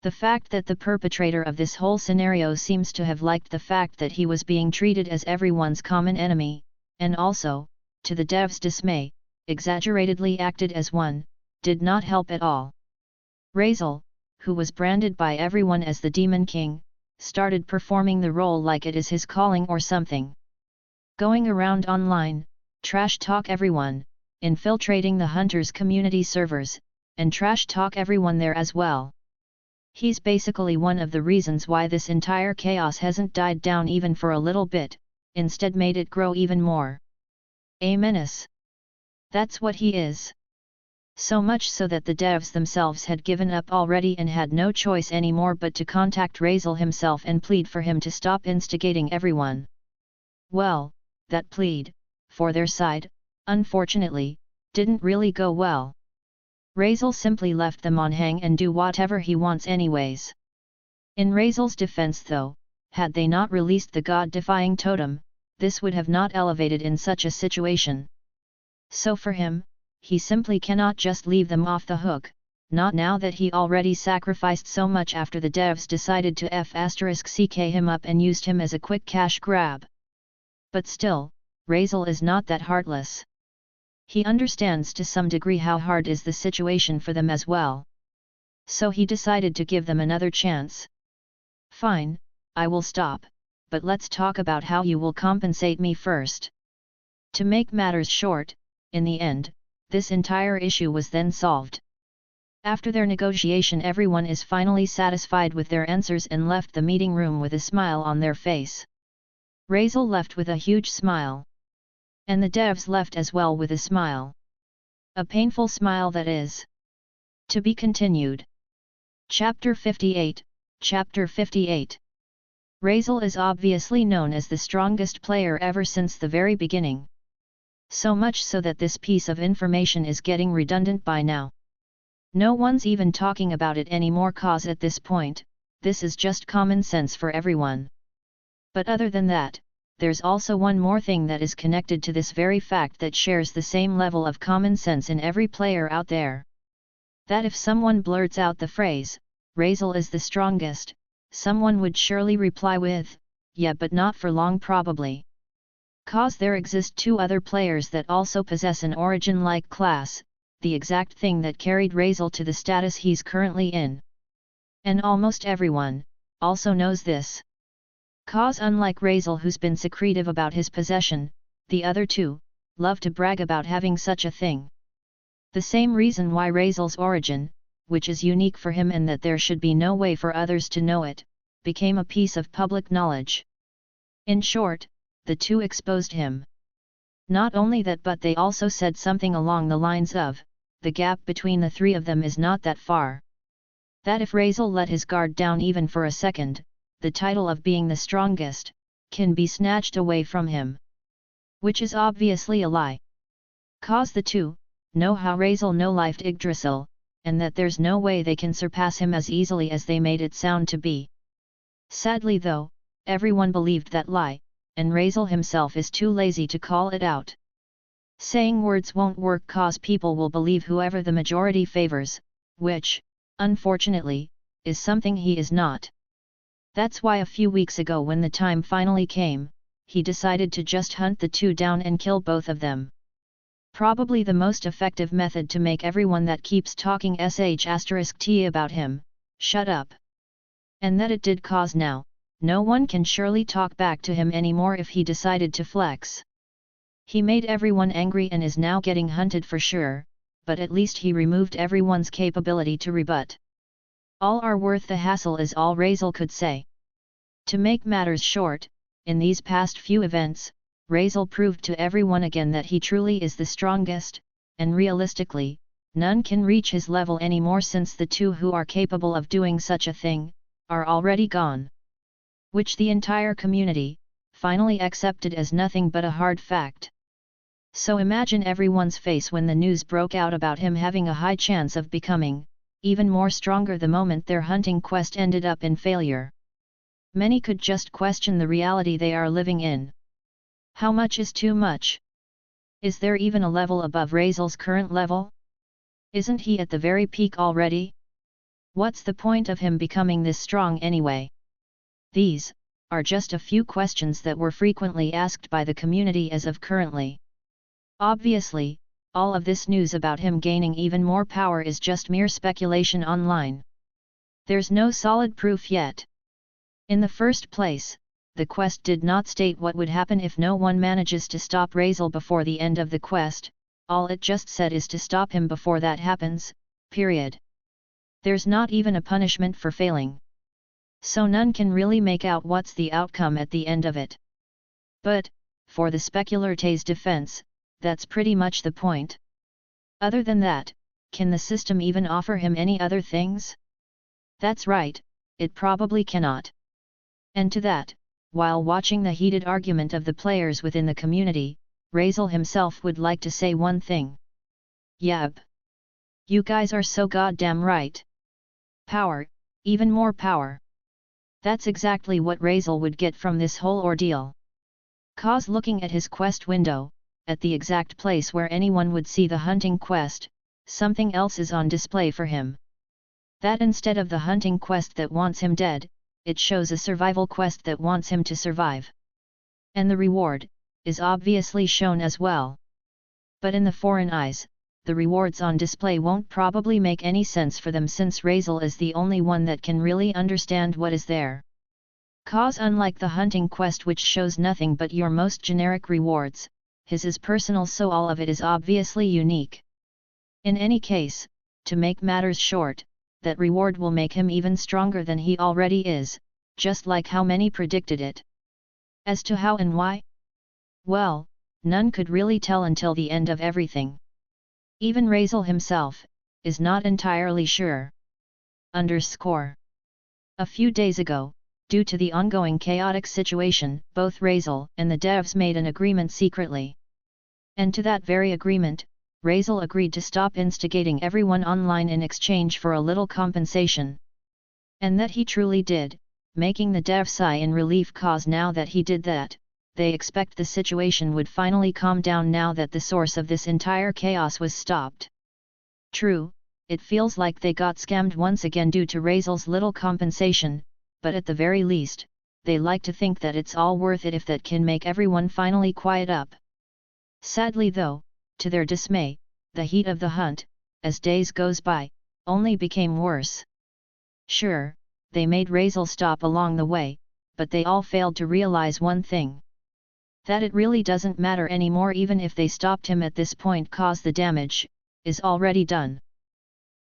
The fact that the perpetrator of this whole scenario seems to have liked the fact that he was being treated as everyone's common enemy, and also, to the devs' dismay, exaggeratedly acted as one, did not help at all. Razel, who was branded by everyone as the Demon King, started performing the role like it is his calling or something. Going around online, trash talk everyone, infiltrating the Hunters community servers, and trash talk everyone there as well. He's basically one of the reasons why this entire chaos hasn't died down even for a little bit, instead made it grow even more. A menace. That's what he is. So much so that the devs themselves had given up already and had no choice anymore but to contact Razel himself and plead for him to stop instigating everyone. Well, that plead, for their side, unfortunately, didn't really go well. Razel simply left them on hang and do whatever he wants anyways. In Razel's defense though, had they not released the god-defying totem, this would have not elevated in such a situation. So for him, he simply cannot just leave them off the hook, not now that he already sacrificed so much after the devs decided to *ck him up and used him as a quick cash grab. But still, Razel is not that heartless. He understands to some degree how hard is the situation for them as well. So he decided to give them another chance. Fine, I will stop, but let's talk about how you will compensate me first. To make matters short, in the end, this entire issue was then solved. After their negotiation, everyone is finally satisfied with their answers and left the meeting room with a smile on their face. Razel left with a huge smile. And the devs left as well with a smile. A painful smile that is. To be continued. Chapter 58, Chapter 58. Razel is obviously known as the strongest player ever since the very beginning. So much so that this piece of information is getting redundant by now. No one's even talking about it anymore, cause at this point, this is just common sense for everyone. But other than that, there's also one more thing that is connected to this very fact that shares the same level of common sense in every player out there. That if someone blurts out the phrase, Razel is the strongest, someone would surely reply with, yeah, but not for long probably. Cause there exist two other players that also possess an origin-like class, the exact thing that carried Razel to the status he's currently in. And almost everyone also knows this. Cause unlike Razel, who's been secretive about his possession, the other two love to brag about having such a thing. The same reason why Razel's origin, which is unique for him and that there should be no way for others to know it, became a piece of public knowledge. In short, the two exposed him. Not only that, but they also said something along the lines of, the gap between the three of them is not that far. That if Razel let his guard down even for a second, the title of being the strongest can be snatched away from him. Which is obviously a lie. Cause the two know how Razel no-lifed Yggdrasil, and that there's no way they can surpass him as easily as they made it sound to be. Sadly though, everyone believed that lie, and Razel himself is too lazy to call it out. Saying words won't work, cause people will believe whoever the majority favors, which, unfortunately, is something he is not. That's why a few weeks ago, when the time finally came, he decided to just hunt the two down and kill both of them. Probably the most effective method to make everyone that keeps talking **t about him, shut up. And that it did, cause now, no one can surely talk back to him anymore if he decided to flex. He made everyone angry and is now getting hunted for sure, but at least he removed everyone's capability to rebut. All are worth the hassle is all Razel could say. To make matters short, in these past few events, Razel proved to everyone again that he truly is the strongest, and realistically, none can reach his level anymore since the two who are capable of doing such a thing are already gone. Which the entire community finally accepted as nothing but a hard fact. So imagine everyone's face when the news broke out about him having a high chance of becoming even more stronger the moment their hunting quest ended up in failure. Many could just question the reality they are living in. How much is too much? Is there even a level above Razel's current level? Isn't he at the very peak already? What's the point of him becoming this strong anyway? These are just a few questions that were frequently asked by the community as of currently. Obviously, all of this news about him gaining even more power is just mere speculation online. There's no solid proof yet. In the first place, the quest did not state what would happen if no one manages to stop Razel before the end of the quest, all it just said is to stop him before that happens, period. There's not even a punishment for failing. So none can really make out what's the outcome at the end of it. But, for the speculator's defense, that's pretty much the point. Other than that, can the system even offer him any other things? That's right, it probably cannot. And to that, while watching the heated argument of the players within the community, Razel himself would like to say one thing. Yep. You guys are so goddamn right. Power, even more power. That's exactly what Razel would get from this whole ordeal. Cause looking at his quest window, at the exact place where anyone would see the hunting quest, something else is on display for him. That instead of the hunting quest that wants him dead, it shows a survival quest that wants him to survive. And the reward is obviously shown as well. But in the foreign eyes, the rewards on display won't probably make any sense for them since Razel is the only one that can really understand what is there. Cause unlike the hunting quest which shows nothing but your most generic rewards, his is personal, so all of it is obviously unique. In any case, to make matters short, that reward will make him even stronger than he already is, just like how many predicted it. As to how and why? Well, none could really tell until the end of everything. Even Razel himself is not entirely sure. A few days ago, due to the ongoing chaotic situation, both Razel and the devs made an agreement secretly. And to that very agreement, Razel agreed to stop instigating everyone online in exchange for a little compensation. And that he truly did, making the devs sigh in relief, cause now that he did that, they expect the situation would finally calm down now that the source of this entire chaos was stopped. True, it feels like they got scammed once again due to Razel's little compensation, but at the very least, they like to think that it's all worth it if that can make everyone finally quiet up. Sadly though, to their dismay, the heat of the hunt, as days goes by, only became worse. Sure, they made Razel stop along the way, but they all failed to realize one thing. That it really doesn't matter anymore even if they stopped him at this point, cause the damage is already done.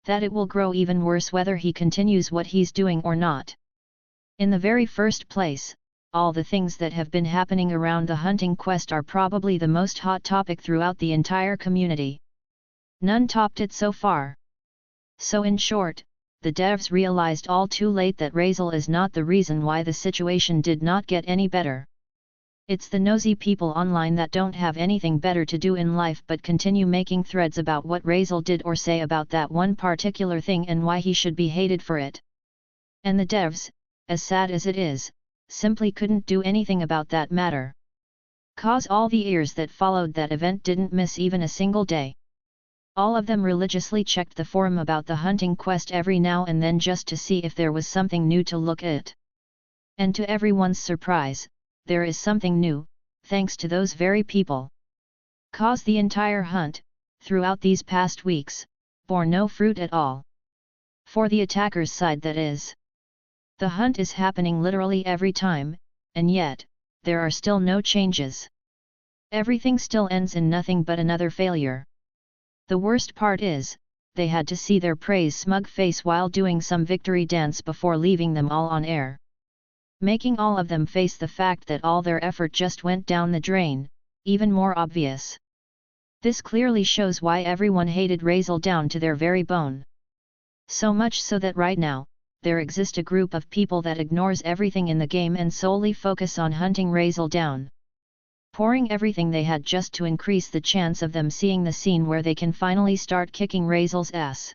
That it will grow even worse whether he continues what he's doing or not. In the very first place, all the things that have been happening around the hunting quest are probably the most hot topic throughout the entire community. None topped it so far. So in short, the devs realized all too late that Razel is not the reason why the situation did not get any better. It's the nosy people online that don't have anything better to do in life but continue making threads about what Razel did or say about that one particular thing and why he should be hated for it. And the devs, as sad as it is, simply couldn't do anything about that matter. Cause all the years that followed that event didn't miss even a single day. All of them religiously checked the forum about the hunting quest every now and then just to see if there was something new to look at. And to everyone's surprise, there is something new, thanks to those very people. Cause the entire hunt, throughout these past weeks, bore no fruit at all. For the attacker's side that is. The hunt is happening literally every time, and yet, there are still no changes. Everything still ends in nothing but another failure. The worst part is, they had to see their prey's smug face while doing some victory dance before leaving them all on air. Making all of them face the fact that all their effort just went down the drain, even more obvious. This clearly shows why everyone hated Razel down to their very bone. So much so that right now, there exists a group of people that ignores everything in the game and solely focus on hunting Razel down. Pouring everything they had just to increase the chance of them seeing the scene where they can finally start kicking Razel's ass.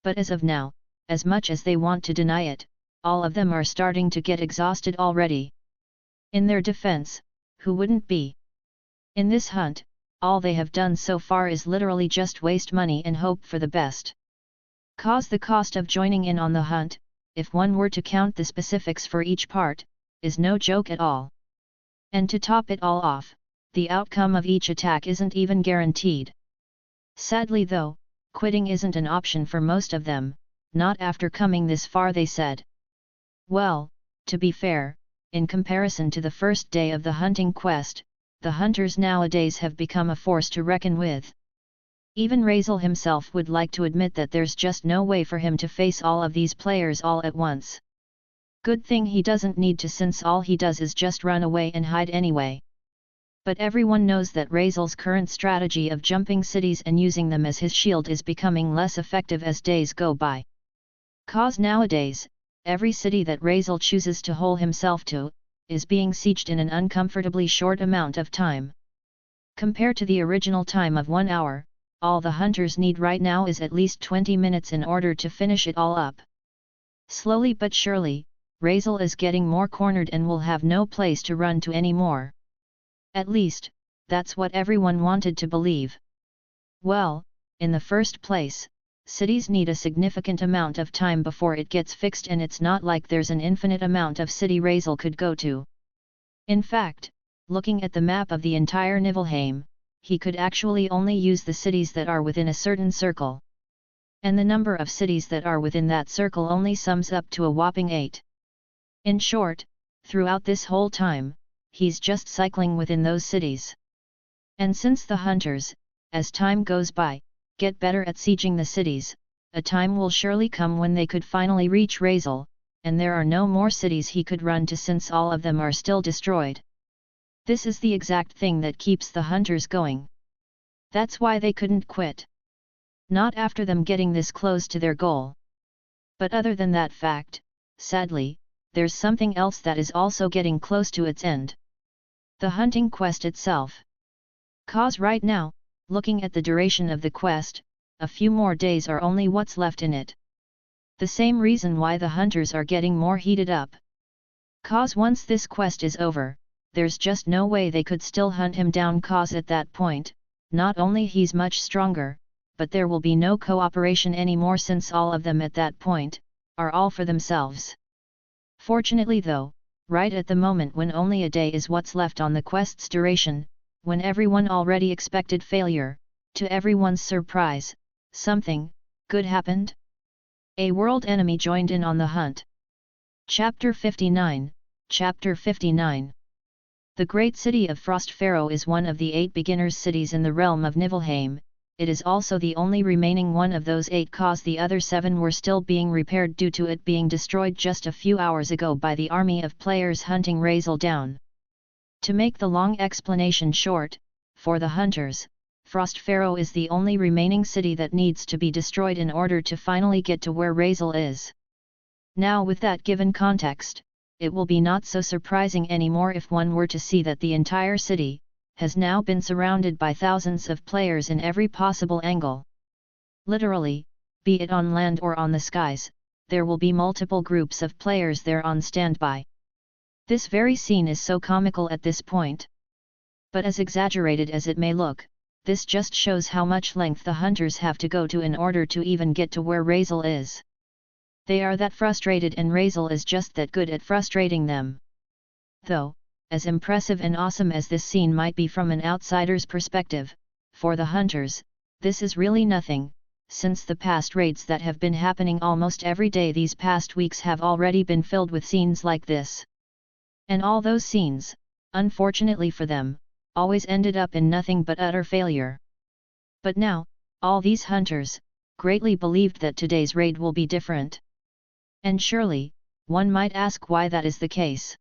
But as of now, as much as they want to deny it, all of them are starting to get exhausted already. In their defense, who wouldn't be? In this hunt, all they have done so far is literally just waste money and hope for the best. Cause the cost of joining in on the hunt, if one were to count the specifics for each part, is no joke at all. And to top it all off, the outcome of each attack isn't even guaranteed. Sadly though, quitting isn't an option for most of them, not after coming this far, they said. Well, to be fair, in comparison to the first day of the hunting quest, the hunters nowadays have become a force to reckon with. Even Razel himself would like to admit that there's just no way for him to face all of these players all at once. Good thing he doesn't need to, since all he does is just run away and hide anyway. But everyone knows that Razel's current strategy of jumping cities and using them as his shield is becoming less effective as days go by. Cause nowadays, every city that Razel chooses to hole himself to, is being sieged in an uncomfortably short amount of time. Compared to the original time of 1 hour, all the hunters need right now is at least 20 minutes in order to finish it all up. Slowly but surely, Razel is getting more cornered and will have no place to run to anymore. At least, that's what everyone wanted to believe. Well, in the first place, cities need a significant amount of time before it gets fixed, and it's not like there's an infinite amount of city Razel could go to. In fact, looking at the map of the entire Niflheim, he could actually only use the cities that are within a certain circle. And the number of cities that are within that circle only sums up to a whopping 8. In short, throughout this whole time, he's just cycling within those cities. And since the hunters, as time goes by, get better at sieging the cities, a time will surely come when they could finally reach Razel, and there are no more cities he could run to since all of them are still destroyed. This is the exact thing that keeps the hunters going. That's why they couldn't quit. Not after them getting this close to their goal. But other than that fact, sadly, there's something else that is also getting close to its end. The hunting quest itself. Cause right now, looking at the duration of the quest, a few more days are only what's left in it. The same reason why the hunters are getting more heated up. Cause once this quest is over, there's just no way they could still hunt him down, cause at that point, not only he's much stronger, but there will be no cooperation anymore since all of them at that point, are all for themselves. Fortunately though, right at the moment when only a day is what's left on the quest's duration, when everyone already expected failure, to everyone's surprise, something good happened. A world enemy joined in on the hunt. Chapter 59, Chapter 59. The great city of Frostfaroe is one of the 8 beginners' cities in the realm of Niflheim. It is also the only remaining one of those 8, cause the other 7 were still being repaired due to it being destroyed just a few hours ago by the army of players hunting Razel down. To make the long explanation short, for the hunters, Frostfaroe is the only remaining city that needs to be destroyed in order to finally get to where Razel is. Now with that given context, it will be not so surprising anymore if one were to see that the entire city has now been surrounded by thousands of players in every possible angle. Literally, be it on land or on the skies, there will be multiple groups of players there on standby. This very scene is so comical at this point. But as exaggerated as it may look, this just shows how much length the hunters have to go to in order to even get to where Razel is. They are that frustrated, and Razel is just that good at frustrating them. Though, as impressive and awesome as this scene might be from an outsider's perspective, for the hunters, this is really nothing, since the past raids that have been happening almost every day these past weeks have already been filled with scenes like this. And all those scenes, unfortunately for them, always ended up in nothing but utter failure. But now, all these hunters, greatly believed that today's raid will be different. And surely, one might ask why that is the case.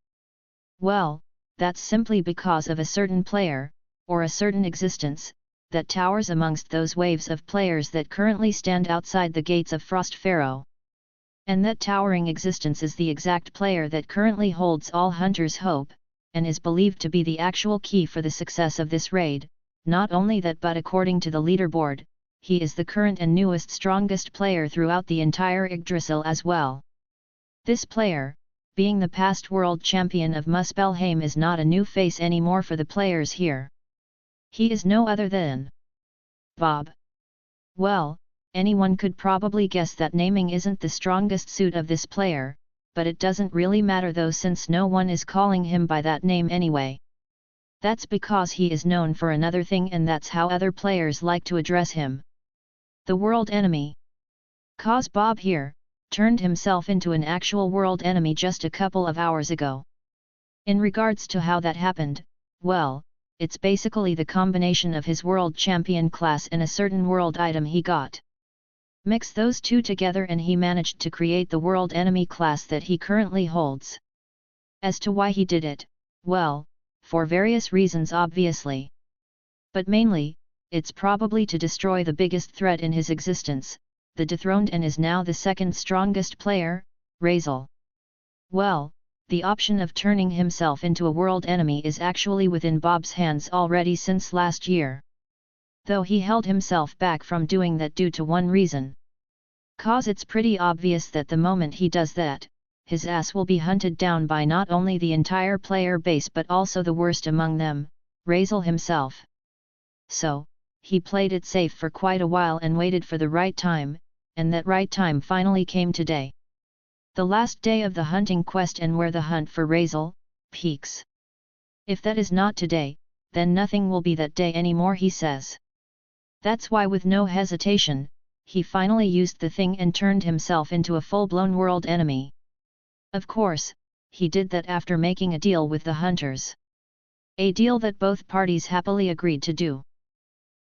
Well, that's simply because of a certain player, or a certain existence, that towers amongst those waves of players that currently stand outside the gates of Frostfaroe. And that towering existence is the exact player that currently holds all hunters' hope, and is believed to be the actual key for the success of this raid. Not only that, but according to the leaderboard, he is the current and newest strongest player throughout the entire Yggdrasil as well. This player, being the past world champion of Muspelheim, is not a new face anymore for the players here. He is no other than Bob. Well, anyone could probably guess that naming isn't the strongest suit of this player, but it doesn't really matter though, since no one is calling him by that name anyway. That's because he is known for another thing, and that's how other players like to address him. The world enemy. Cause Bob here turned himself into an actual world enemy just a couple of hours ago. In regards to how that happened, well, it's basically the combination of his world champion class and a certain world item he got. Mix those two together and he managed to create the world enemy class that he currently holds. As to why he did it, well, for various reasons obviously. But mainly, it's probably to destroy the biggest threat in his existence, the dethroned and is now the second strongest player, Razel. Well, the option of turning himself into a world enemy is actually within Bob's hands already since last year. Though he held himself back from doing that due to one reason. Cause it's pretty obvious that the moment he does that, his ass will be hunted down by not only the entire player base but also the worst among them, Razel himself. So, he played it safe for quite a while and waited for the right time, and that right time finally came today. The last day of the hunting quest, and where the hunt for Razel peaks. If that is not today, then nothing will be that day anymore, he says. That's why with no hesitation, he finally used the thing and turned himself into a full-blown world enemy. Of course, he did that after making a deal with the hunters. A deal that both parties happily agreed to do.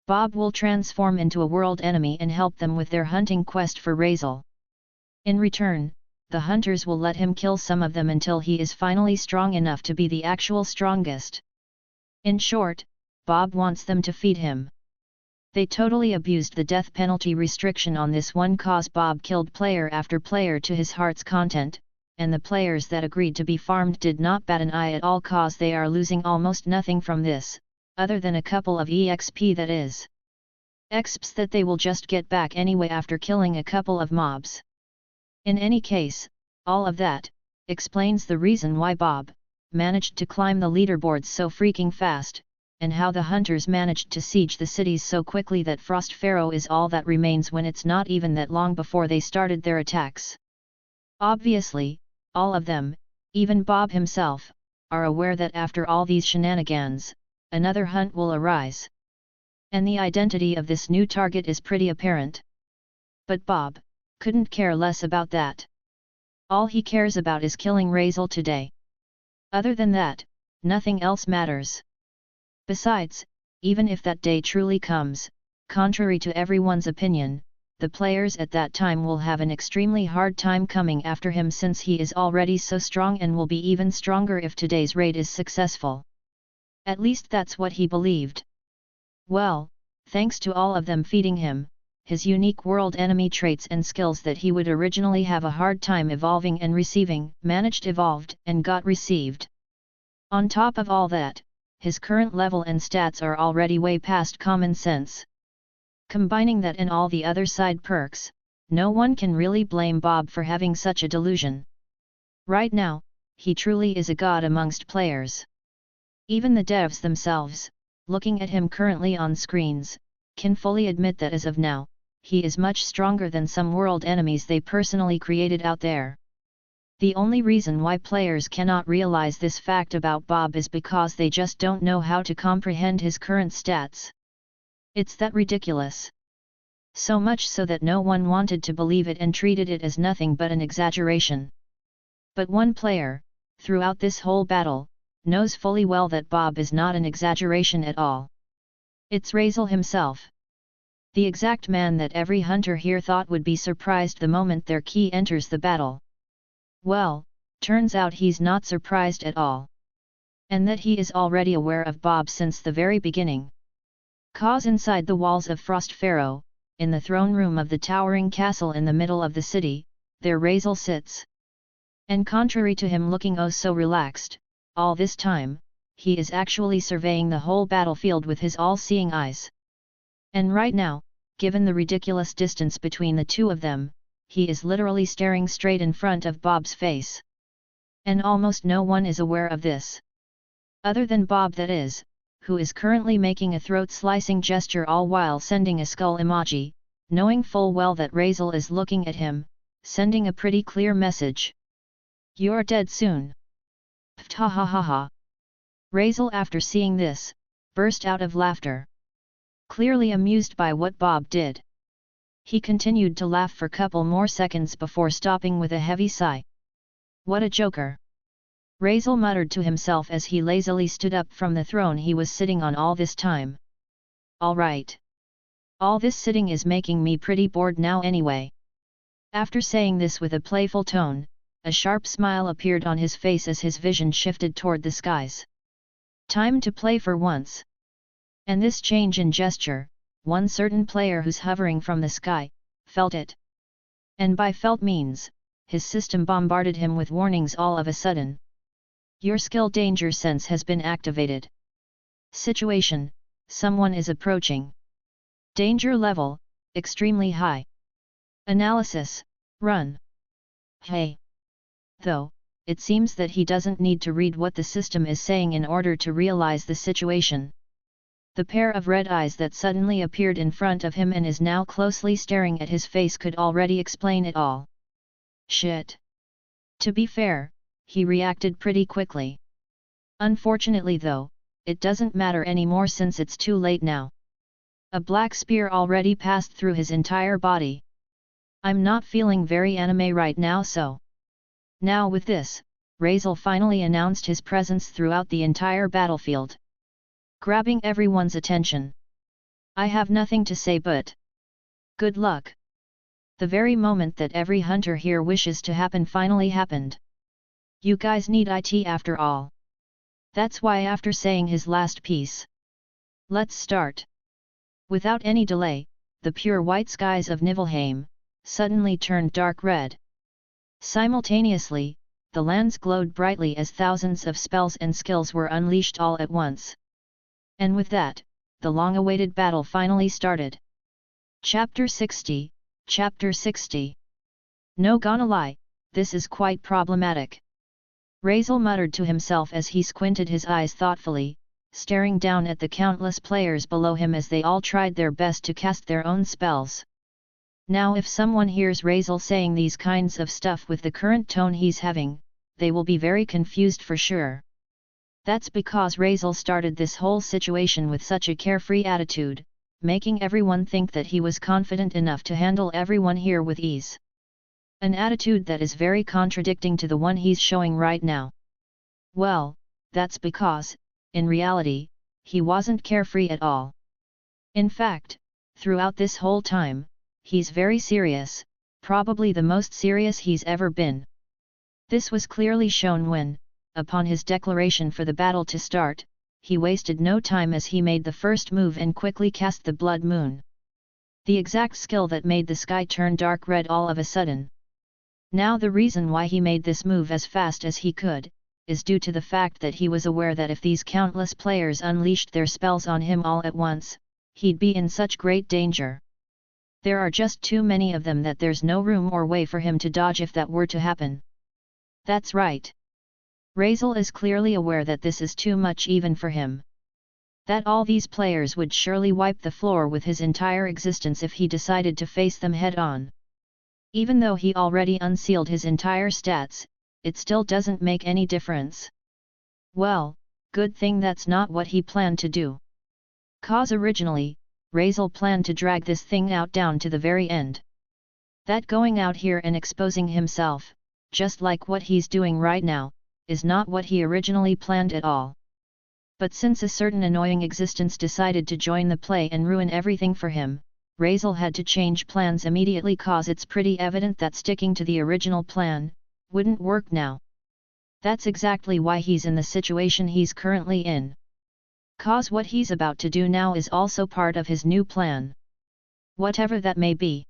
Bob will transform into a world enemy and help them with their hunting quest for Razel. In return, the hunters will let him kill some of them until he is finally strong enough to be the actual strongest. In short, Bob wants them to feed him. They totally abused the death penalty restriction on this one cause. Bob killed player after player to his heart's content, and the players that agreed to be farmed did not bat an eye at all cause they are losing almost nothing from this, other than a couple of EXP, that is, exps that they will just get back anyway after killing a couple of mobs. In any case, all of that explains the reason why Bob managed to climb the leaderboards so freaking fast, and how the hunters managed to siege the cities so quickly that Frost Pharaoh is all that remains when it's not even that long before they started their attacks. Obviously, all of them, even Bob himself, are aware that after all these shenanigans, another hunt will arise. And the identity of this new target is pretty apparent. But Bob couldn't care less about that. All he cares about is killing Razel today. Other than that, nothing else matters. Besides, even if that day truly comes, contrary to everyone's opinion, the players at that time will have an extremely hard time coming after him since he is already so strong and will be even stronger if today's raid is successful. At least that's what he believed. Well, thanks to all of them feeding him, his unique world enemy traits and skills that he would originally have a hard time evolving and receiving, managed evolved and got received. On top of all that, his current level and stats are already way past common sense. Combining that and all the other side perks, no one can really blame Bob for having such a delusion. Right now, he truly is a god amongst players. Even the devs themselves, looking at him currently on screens, can fully admit that as of now, he is much stronger than some world enemies they personally created out there. The only reason why players cannot realize this fact about Bob is because they just don't know how to comprehend his current stats. It's that ridiculous. So much so that no one wanted to believe it and treated it as nothing but an exaggeration. But one player, throughout this whole battle, knows fully well that Bob is not an exaggeration at all. It's Razel himself. The exact man that every hunter here thought would be surprised the moment their key enters the battle. Well, turns out he's not surprised at all. And that he is already aware of Bob since the very beginning. Cause inside the walls of Frost Pharaoh, in the throne room of the towering castle in the middle of the city, there Razel sits. And contrary to him looking oh so relaxed, all this time, he is actually surveying the whole battlefield with his all-seeing eyes. And right now, given the ridiculous distance between the two of them, he is literally staring straight in front of Bob's face. And almost no one is aware of this. Other than Bob, that is, who is currently making a throat-slicing gesture all while sending a skull emoji, knowing full well that Razel is looking at him, sending a pretty clear message. You're dead soon. Ha ha ha ha. Razel, after seeing this, burst out of laughter. Clearly amused by what Bob did. He continued to laugh for a couple more seconds before stopping with a heavy sigh. What a joker! Razel muttered to himself as he lazily stood up from the throne he was sitting on all this time. All right. All this sitting is making me pretty bored now anyway. After saying this with a playful tone, a sharp smile appeared on his face as his vision shifted toward the skies. Time to play for once. And this change in gesture, one certain player who's hovering from the sky, felt it. And by felt means, his system bombarded him with warnings all of a sudden. Your skill danger sense has been activated. Situation, someone is approaching. Danger level, extremely high. Analysis, run. Hey. Though, it seems that he doesn't need to read what the system is saying in order to realize the situation. The pair of red eyes that suddenly appeared in front of him and is now closely staring at his face could already explain it all. Shit. To be fair, he reacted pretty quickly. Unfortunately though, it doesn't matter anymore since it's too late now. A black spear already passed through his entire body. I'm not feeling very anime right now so. Now with this, Razel finally announced his presence throughout the entire battlefield. Grabbing everyone's attention. I have nothing to say but good luck. The very moment that every hunter here wishes to happen finally happened. You guys need it after all. That's why after saying his last piece. Let's start. Without any delay, the pure white skies of Niflheim suddenly turned dark red. Simultaneously, the lands glowed brightly as thousands of spells and skills were unleashed all at once. And with that, the long-awaited battle finally started. Chapter 60, Chapter 60. No gonna lie, this is quite problematic. Razel muttered to himself as he squinted his eyes thoughtfully, staring down at the countless players below him as they all tried their best to cast their own spells. Now if someone hears Razel saying these kinds of stuff with the current tone he's having, they will be very confused for sure. That's because Razel started this whole situation with such a carefree attitude, making everyone think that he was confident enough to handle everyone here with ease. An attitude that is very contradicting to the one he's showing right now. Well, that's because, in reality, he wasn't carefree at all. In fact, throughout this whole time, he's very serious, probably the most serious he's ever been. This was clearly shown when, upon his declaration for the battle to start, he wasted no time as he made the first move and quickly cast the Blood Moon. The exact skill that made the sky turn dark red all of a sudden. Now the reason why he made this move as fast as he could, is due to the fact that he was aware that if these countless players unleashed their spells on him all at once, he'd be in such great danger. There are just too many of them that there's no room or way for him to dodge if that were to happen. That's right. Razel is clearly aware that this is too much even for him. That all these players would surely wipe the floor with his entire existence if he decided to face them head-on. Even though he already unsealed his entire stats, it still doesn't make any difference. Well, good thing that's not what he planned to do. 'Cause originally, Razel planned to drag this thing out down to the very end. That going out here and exposing himself, just like what he's doing right now, is not what he originally planned at all. But since a certain annoying existence decided to join the play and ruin everything for him, Razel had to change plans immediately, cause it's pretty evident that sticking to the original plan wouldn't work now. That's exactly why he's in the situation he's currently in. Cause what he's about to do now is also part of his new plan. Whatever that may be.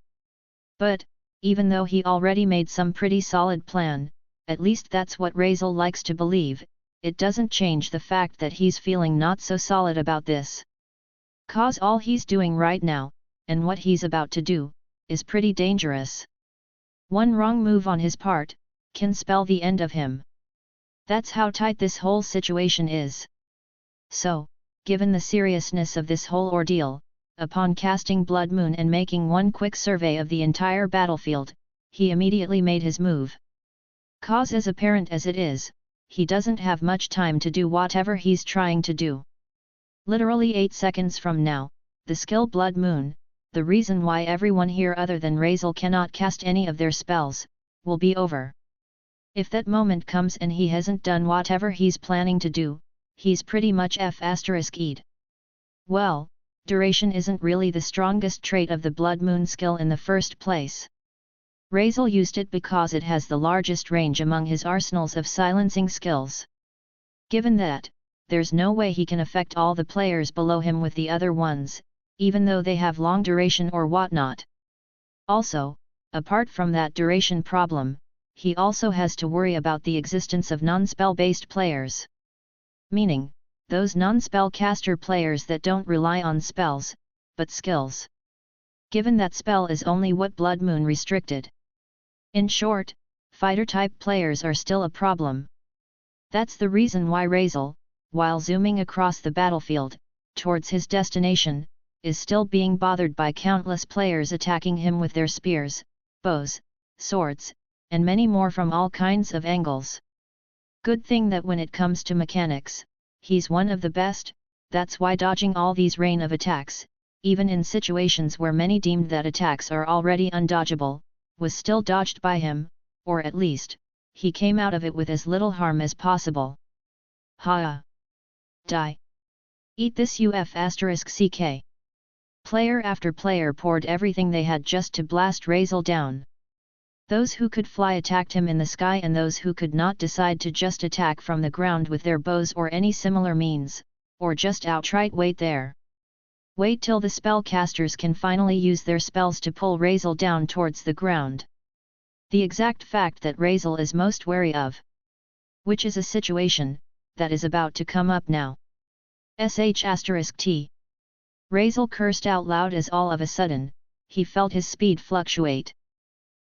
But, even though he already made some pretty solid plan, at least that's what Razel likes to believe, it doesn't change the fact that he's feeling not so solid about this. Cause all he's doing right now, and what he's about to do, is pretty dangerous. One wrong move on his part, can spell the end of him. That's how tight this whole situation is. So, given the seriousness of this whole ordeal, upon casting Blood Moon and making one quick survey of the entire battlefield, he immediately made his move. Cause as apparent as it is, he doesn't have much time to do whatever he's trying to do. Literally 8 seconds from now, the skill Blood Moon, the reason why everyone here other than Razel cannot cast any of their spells, will be over. If that moment comes and he hasn't done whatever he's planning to do, he's pretty much f***ed. Well, duration isn't really the strongest trait of the Blood Moon skill in the first place. Razel used it because it has the largest range among his arsenals of silencing skills. Given that, there's no way he can affect all the players below him with the other ones, even though they have long duration or whatnot. Also, apart from that duration problem, he also has to worry about the existence of non-spell-based players. Meaning, those non-spell caster players that don't rely on spells, but skills. Given that spell is only what Blood Moon restricted. In short, fighter-type players are still a problem. That's the reason why Razel, while zooming across the battlefield, towards his destination, is still being bothered by countless players attacking him with their spears, bows, swords, and many more from all kinds of angles. Good thing that when it comes to mechanics, he's one of the best, that's why dodging all these rain of attacks, even in situations where many deemed that attacks are already undodgeable, was still dodged by him, or at least, he came out of it with as little harm as possible. Ha! Die! Eat this ***ck! Player after player poured everything they had just to blast Razel down. Those who could fly attacked him in the sky, and those who could not decide to just attack from the ground with their bows or any similar means, or just outright wait there. Wait till the spellcasters can finally use their spells to pull Razel down towards the ground. The exact fact that Razel is most wary of. Which is a situation that is about to come up now. **T. Razel cursed out loud as all of a sudden, he felt his speed fluctuate.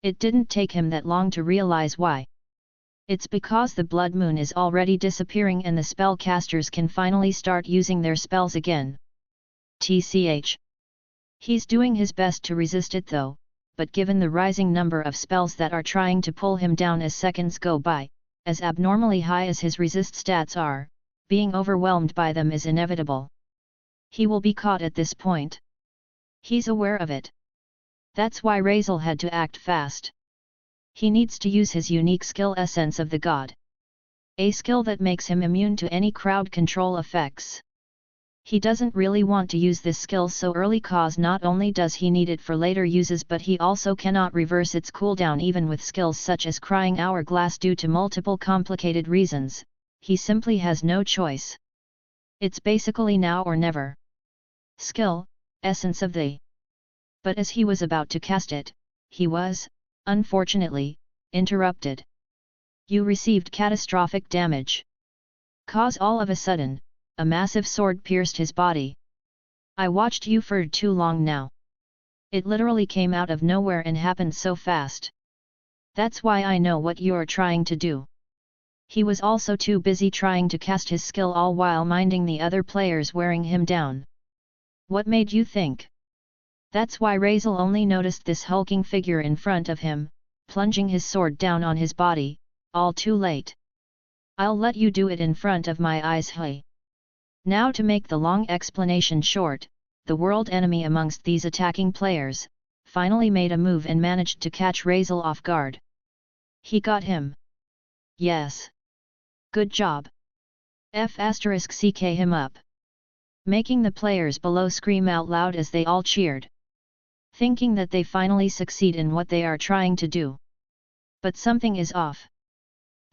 It didn't take him that long to realize why. It's because the blood moon is already disappearing and the spellcasters can finally start using their spells again. TCH. He's doing his best to resist it though, but given the rising number of spells that are trying to pull him down as seconds go by, as abnormally high as his resist stats are, being overwhelmed by them is inevitable. He will be caught at this point. He's aware of it. That's why Razel had to act fast. He needs to use his unique skill Essence of the God. A skill that makes him immune to any crowd control effects. He doesn't really want to use this skill so early cause not only does he need it for later uses, but he also cannot reverse its cooldown even with skills such as Crying Hourglass due to multiple complicated reasons. He simply has no choice. It's basically now or never. Skill, Essence of the. But as he was about to cast it, he was, unfortunately, interrupted. You received catastrophic damage. Cause all of a sudden, a massive sword pierced his body. I watched you for too long now. It literally came out of nowhere and happened so fast. That's why I know what you're trying to do. He was also too busy trying to cast his skill all while minding the other players wearing him down. What made you think? That's why Razel only noticed this hulking figure in front of him, plunging his sword down on his body, all too late. I'll let you do it in front of my eyes, hey. Now to make the long explanation short, the world enemy amongst these attacking players, finally made a move and managed to catch Razel off guard. He got him. Yes. Good job. *CK him up. Making the players below scream out loud as they all cheered. Thinking that they finally succeed in what they are trying to do. But something is off.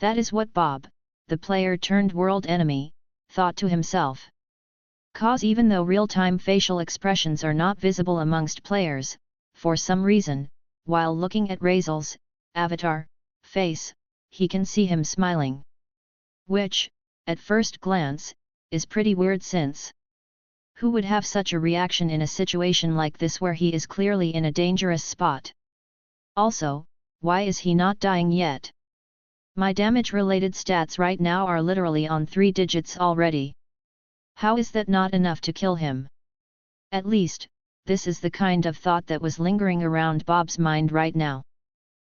That is what Bob, the player turned world enemy, thought to himself. Cause even though real-time facial expressions are not visible amongst players, for some reason, while looking at Razel's avatar face, he can see him smiling. Which, at first glance, is pretty weird since. Who would have such a reaction in a situation like this where he is clearly in a dangerous spot? Also, why is he not dying yet? My damage-related stats right now are literally on 3 digits already. How is that not enough to kill him? At least, this is the kind of thought that was lingering around Bob's mind right now.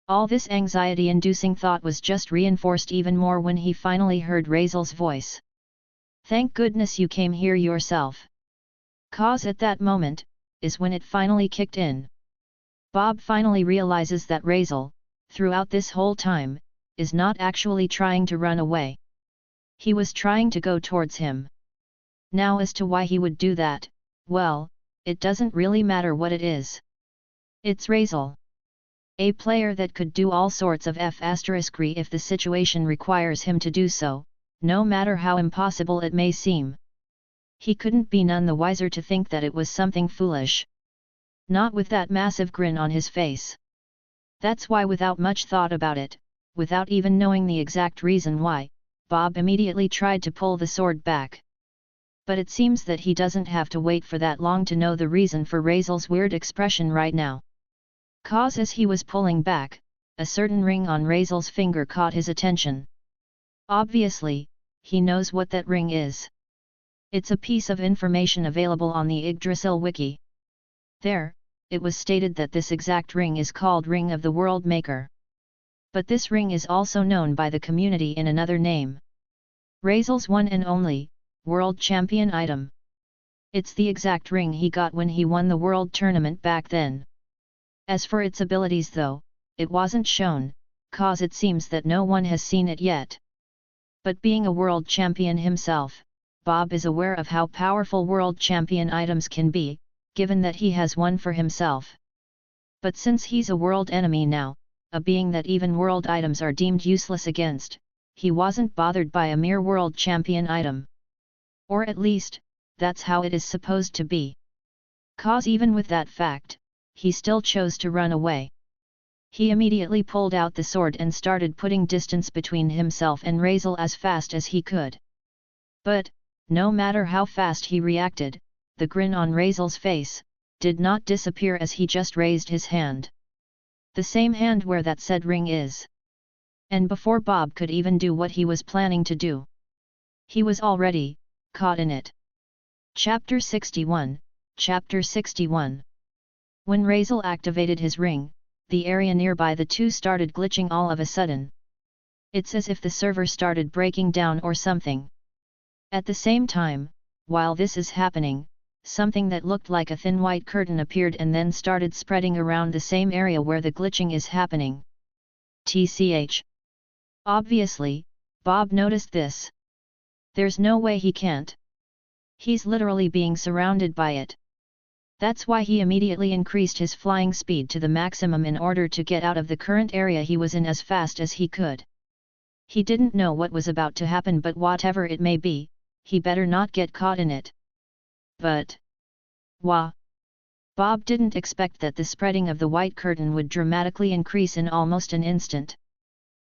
All this anxiety-inducing thought was just reinforced even more when he finally heard Razel's voice. Thank goodness you came here yourself. Cause at that moment, is when it finally kicked in. Bob finally realizes that Razel, throughout this whole time, is not actually trying to run away. He was trying to go towards him. Now as to why he would do that, well, it doesn't really matter what it is. It's Razel. A player that could do all sorts of F***ry if the situation requires him to do so, no matter how impossible it may seem. He couldn't be none the wiser to think that it was something foolish. Not with that massive grin on his face. That's why without much thought about it, without even knowing the exact reason why, Bob immediately tried to pull the sword back. But it seems that he doesn't have to wait for that long to know the reason for Razel's weird expression right now. Cause as he was pulling back, a certain ring on Razel's finger caught his attention. Obviously, he knows what that ring is. It's a piece of information available on the Yggdrasil wiki. There, it was stated that this exact ring is called Ring of the World Maker. But this ring is also known by the community in another name. Razel's one and only, World Champion item. It's the exact ring he got when he won the World Tournament back then. As for its abilities though, it wasn't shown, cause it seems that no one has seen it yet. But being a World Champion himself, Bob is aware of how powerful World Champion items can be, given that he has one for himself. But since he's a world enemy now, a being that even world items are deemed useless against, he wasn't bothered by a mere world champion item. Or at least, that's how it is supposed to be. 'Cause even with that fact, he still chose to run away. He immediately pulled out the sword and started putting distance between himself and Razel as fast as he could. But, no matter how fast he reacted, the grin on Razel's face did not disappear as he just raised his hand. The same hand where that said ring is. And before Bob could even do what he was planning to do, he was already caught in it. Chapter 61, Chapter 61. When Razel activated his ring, the area nearby the two started glitching all of a sudden. It's as if the server started breaking down or something. At the same time, while this is happening, something that looked like a thin white curtain appeared and then started spreading around the same area where the glitching is happening. TCH. Obviously, Bob noticed this. There's no way he can't. He's literally being surrounded by it. That's why he immediately increased his flying speed to the maximum in order to get out of the current area he was in as fast as he could. He didn't know what was about to happen, but whatever it may be, he better not get caught in it. But wah! Bob didn't expect that the spreading of the white curtain would dramatically increase in almost an instant.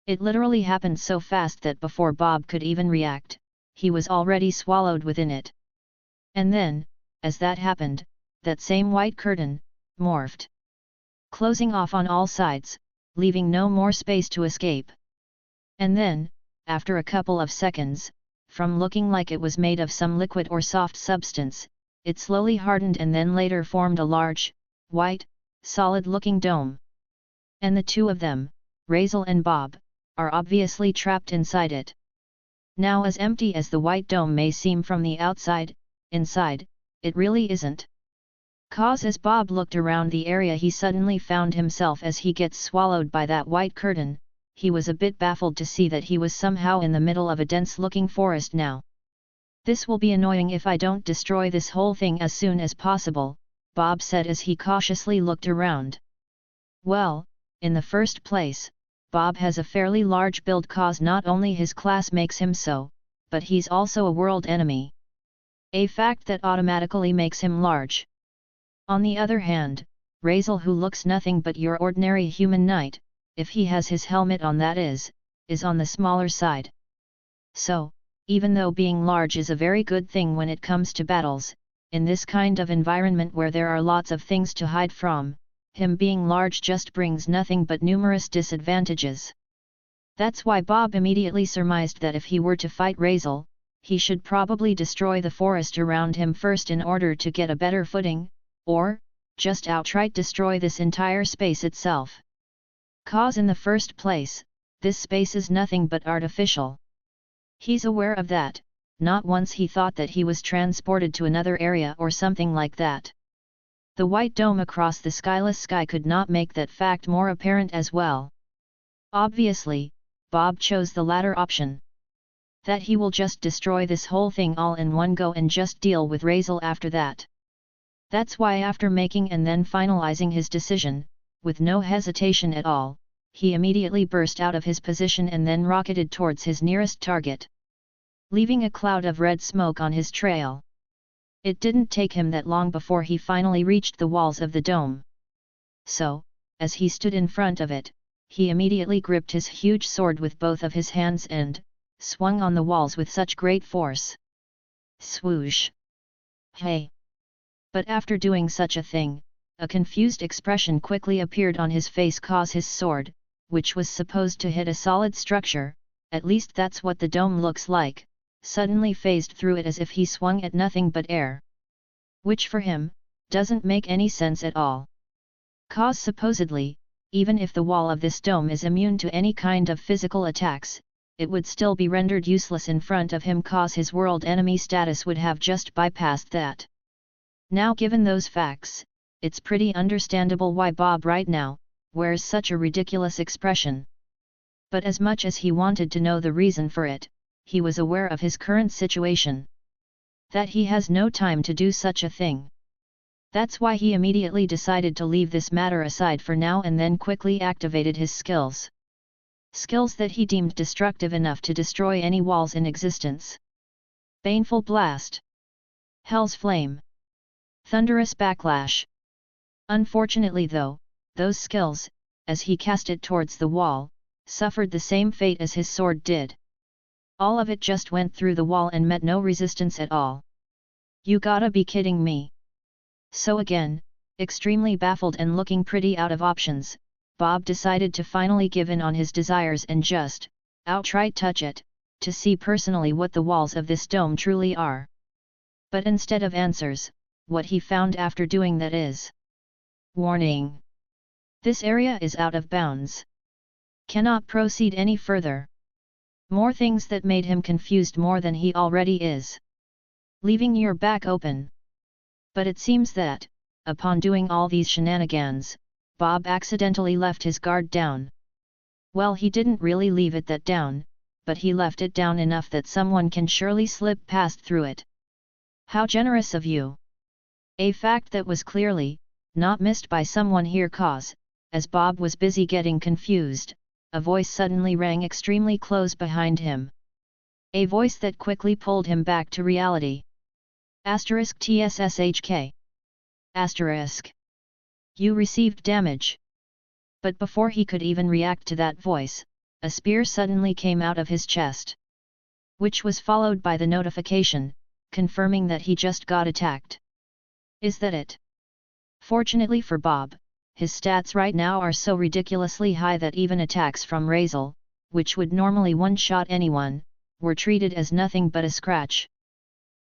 It literally happened so fast that before Bob could even react, he was already swallowed within it. And then, as that happened, that same white curtain morphed, closing off on all sides, leaving no more space to escape. And then, after a couple of seconds, from looking like it was made of some liquid or soft substance, it slowly hardened and then later formed a large, white, solid-looking dome. And the two of them, Razel and Bob, are obviously trapped inside it. Now, as empty as the white dome may seem from the outside, inside, it really isn't. 'Cause as Bob looked around the area, he suddenly found himself as he gets swallowed by that white curtain. He was a bit baffled to see that he was somehow in the middle of a dense-looking forest now. "This will be annoying if I don't destroy this whole thing as soon as possible," Bob said as he cautiously looked around. Well, in the first place, Bob has a fairly large build, cause not only his class makes him so, but he's also a world enemy. A fact that automatically makes him large. On the other hand, Razel, who looks nothing but your ordinary human knight, if he has his helmet on, that is on the smaller side. So, even though being large is a very good thing when it comes to battles, in this kind of environment where there are lots of things to hide from, him being large just brings nothing but numerous disadvantages. That's why Bob immediately surmised that if he were to fight Razel, he should probably destroy the forest around him first in order to get a better footing, or just outright destroy this entire space itself. 'Cause in the first place, this space is nothing but artificial. He's aware of that. Not once he thought that he was transported to another area or something like that. The white dome across the skyless sky could not make that fact more apparent as well. Obviously, Bob chose the latter option. That he will just destroy this whole thing all in one go and just deal with Razel after that. That's why, after making and then finalizing his decision, with no hesitation at all, he immediately burst out of his position and then rocketed towards his nearest target, leaving a cloud of red smoke on his trail. It didn't take him that long before he finally reached the walls of the dome. So, as he stood in front of it, he immediately gripped his huge sword with both of his hands and swung on the walls with such great force. Swoosh! Hey! But after doing such a thing, a confused expression quickly appeared on his face, cause his sword, which was supposed to hit a solid structure, at least that's what the dome looks like, suddenly phased through it as if he swung at nothing but air. Which for him, doesn't make any sense at all. Cause supposedly, even if the wall of this dome is immune to any kind of physical attacks, it would still be rendered useless in front of him, cause his world enemy status would have just bypassed that. Now, given those facts, it's pretty understandable why Bob right now wears such a ridiculous expression. But as much as he wanted to know the reason for it, he was aware of his current situation. That he has no time to do such a thing. That's why he immediately decided to leave this matter aside for now and then quickly activated his skills. Skills that he deemed destructive enough to destroy any walls in existence. Baneful Blast. Hell's Flame. Thunderous Backlash. Unfortunately though, those skills, as he cast it towards the wall, suffered the same fate as his sword did. All of it just went through the wall and met no resistance at all. You gotta be kidding me. So again, extremely baffled and looking pretty out of options, Bob decided to finally give in on his desires and just, outright touch it, to see personally what the walls of this dome truly are. But instead of answers, what he found after doing that is: warning! This area is out of bounds. Cannot proceed any further. More things that made him confused more than he already is. Leaving your back open. But it seems that, upon doing all these shenanigans, Bob accidentally left his guard down. Well, he didn't really leave it that down, but he left it down enough that someone can surely slip past through it. How generous of you! A fact that was clearly not missed by someone here, cause, as Bob was busy getting confused, a voice suddenly rang extremely close behind him. A voice that quickly pulled him back to reality. *TSSHK. You received damage. But before he could even react to that voice, a spear suddenly came out of his chest. Which was followed by the notification, confirming that he just got attacked. Is that it? Fortunately for Bob, his stats right now are so ridiculously high that even attacks from Razel, which would normally one-shot anyone, were treated as nothing but a scratch.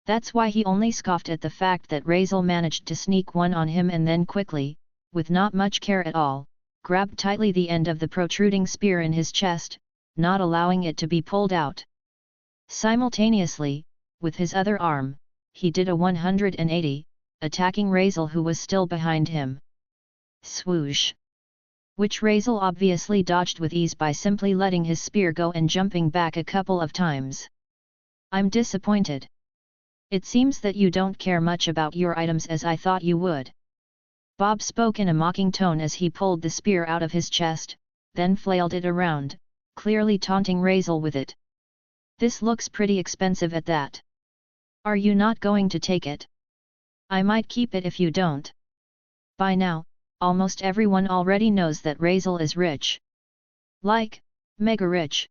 That's why he only scoffed at the fact that Razel managed to sneak one on him and then quickly, with not much care at all, grabbed tightly the end of the protruding spear in his chest, not allowing it to be pulled out. Simultaneously, with his other arm, he did a 180, attacking Razel, who was still behind him. Swoosh! Which Razel obviously dodged with ease by simply letting his spear go and jumping back a couple of times. I'm disappointed. It seems that you don't care much about your items as I thought you would. Bob spoke in a mocking tone as he pulled the spear out of his chest, then flailed it around, clearly taunting Razel with it. This looks pretty expensive at that. Are you not going to take it? I might keep it if you don't. By now, almost everyone already knows that Razel is rich. Like, mega rich.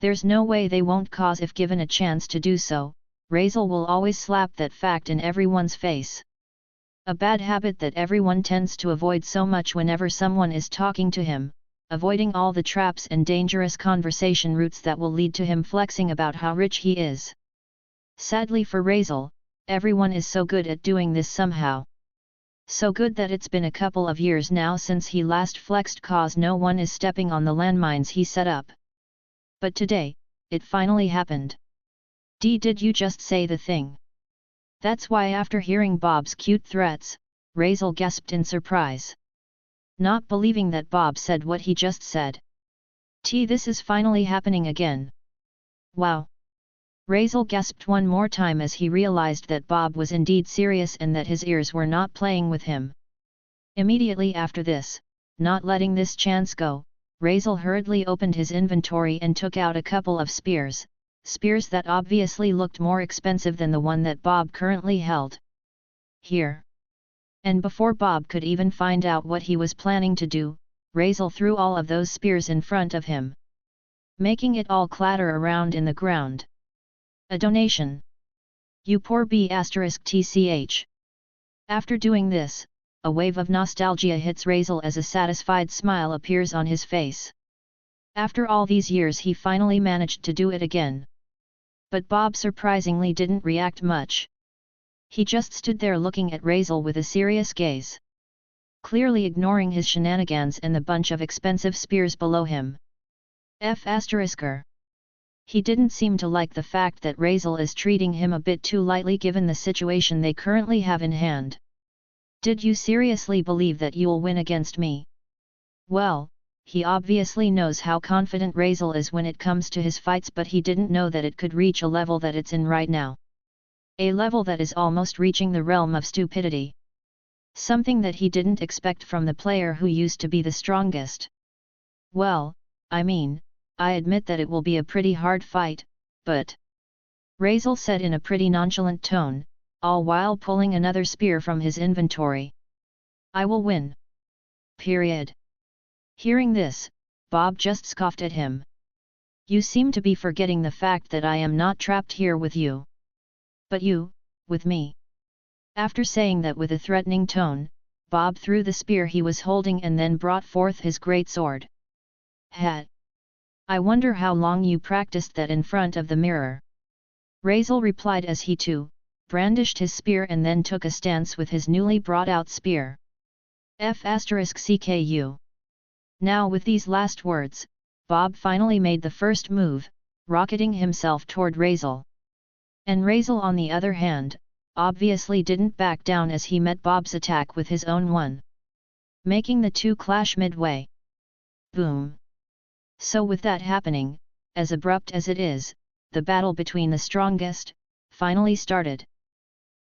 There's no way they won't, cause if given a chance to do so, Razel will always slap that fact in everyone's face. A bad habit that everyone tends to avoid so much whenever someone is talking to him, avoiding all the traps and dangerous conversation routes that will lead to him flexing about how rich he is. Sadly for Razel, everyone is so good at doing this somehow. So good that it's been a couple of years now since he last flexed, cause no one is stepping on the landmines he set up. But today, it finally happened. Did you just say the thing? That's why after hearing Bob's cute threats, Razel gasped in surprise. Not believing that Bob said what he just said. This is finally happening again. Wow! Razel gasped one more time as he realized that Bob was indeed serious and that his ears were not playing with him. Immediately after this, not letting this chance go, Razel hurriedly opened his inventory and took out a couple of spears that obviously looked more expensive than the one that Bob currently held. Here. And before Bob could even find out what he was planning to do, Razel threw all of those spears in front of him, making it all clatter around in the ground. A donation. You poor B***tch. After doing this, a wave of nostalgia hits Razel as a satisfied smile appears on his face. After all these years he finally managed to do it again. But Bob surprisingly didn't react much. He just stood there looking at Razel with a serious gaze, clearly ignoring his shenanigans and the bunch of expensive spears below him. He didn't seem to like the fact that Razel is treating him a bit too lightly given the situation they currently have in hand. Did you seriously believe that you'll win against me? Well, he obviously knows how confident Razel is when it comes to his fights, but he didn't know that it could reach a level that it's in right now. A level that is almost reaching the realm of stupidity. Something that he didn't expect from the player who used to be the strongest. Well, I mean, I admit that it will be a pretty hard fight, but... Razel said in a pretty nonchalant tone, all while pulling another spear from his inventory. I will win. Period. Hearing this, Bob just scoffed at him. You seem to be forgetting the fact that I am not trapped here with you. But you, with me. After saying that with a threatening tone, Bob threw the spear he was holding and then brought forth his great sword. Hat. I wonder how long you practiced that in front of the mirror. Razel replied as he too, brandished his spear and then took a stance with his newly brought out spear. F***CKU. Now with these last words, Bob finally made the first move, rocketing himself toward Razel. And Razel on the other hand, obviously didn't back down as he met Bob's attack with his own one. Making the two clash midway. Boom. So with that happening, as abrupt as it is, the battle between the strongest, finally started.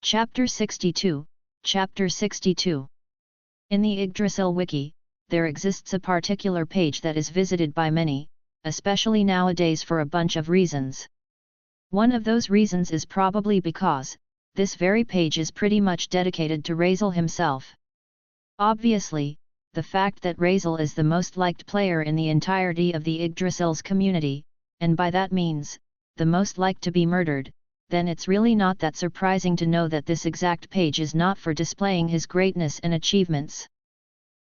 Chapter 62, Chapter 62. In the Yggdrasil wiki, there exists a particular page that is visited by many, especially nowadays for a bunch of reasons. One of those reasons is probably because, this very page is pretty much dedicated to Razel himself. Obviously, the fact that Razel is the most liked player in the entirety of the Yggdrasil's community, and by that means, the most liked to be murdered, then it's really not that surprising to know that this exact page is not for displaying his greatness and achievements.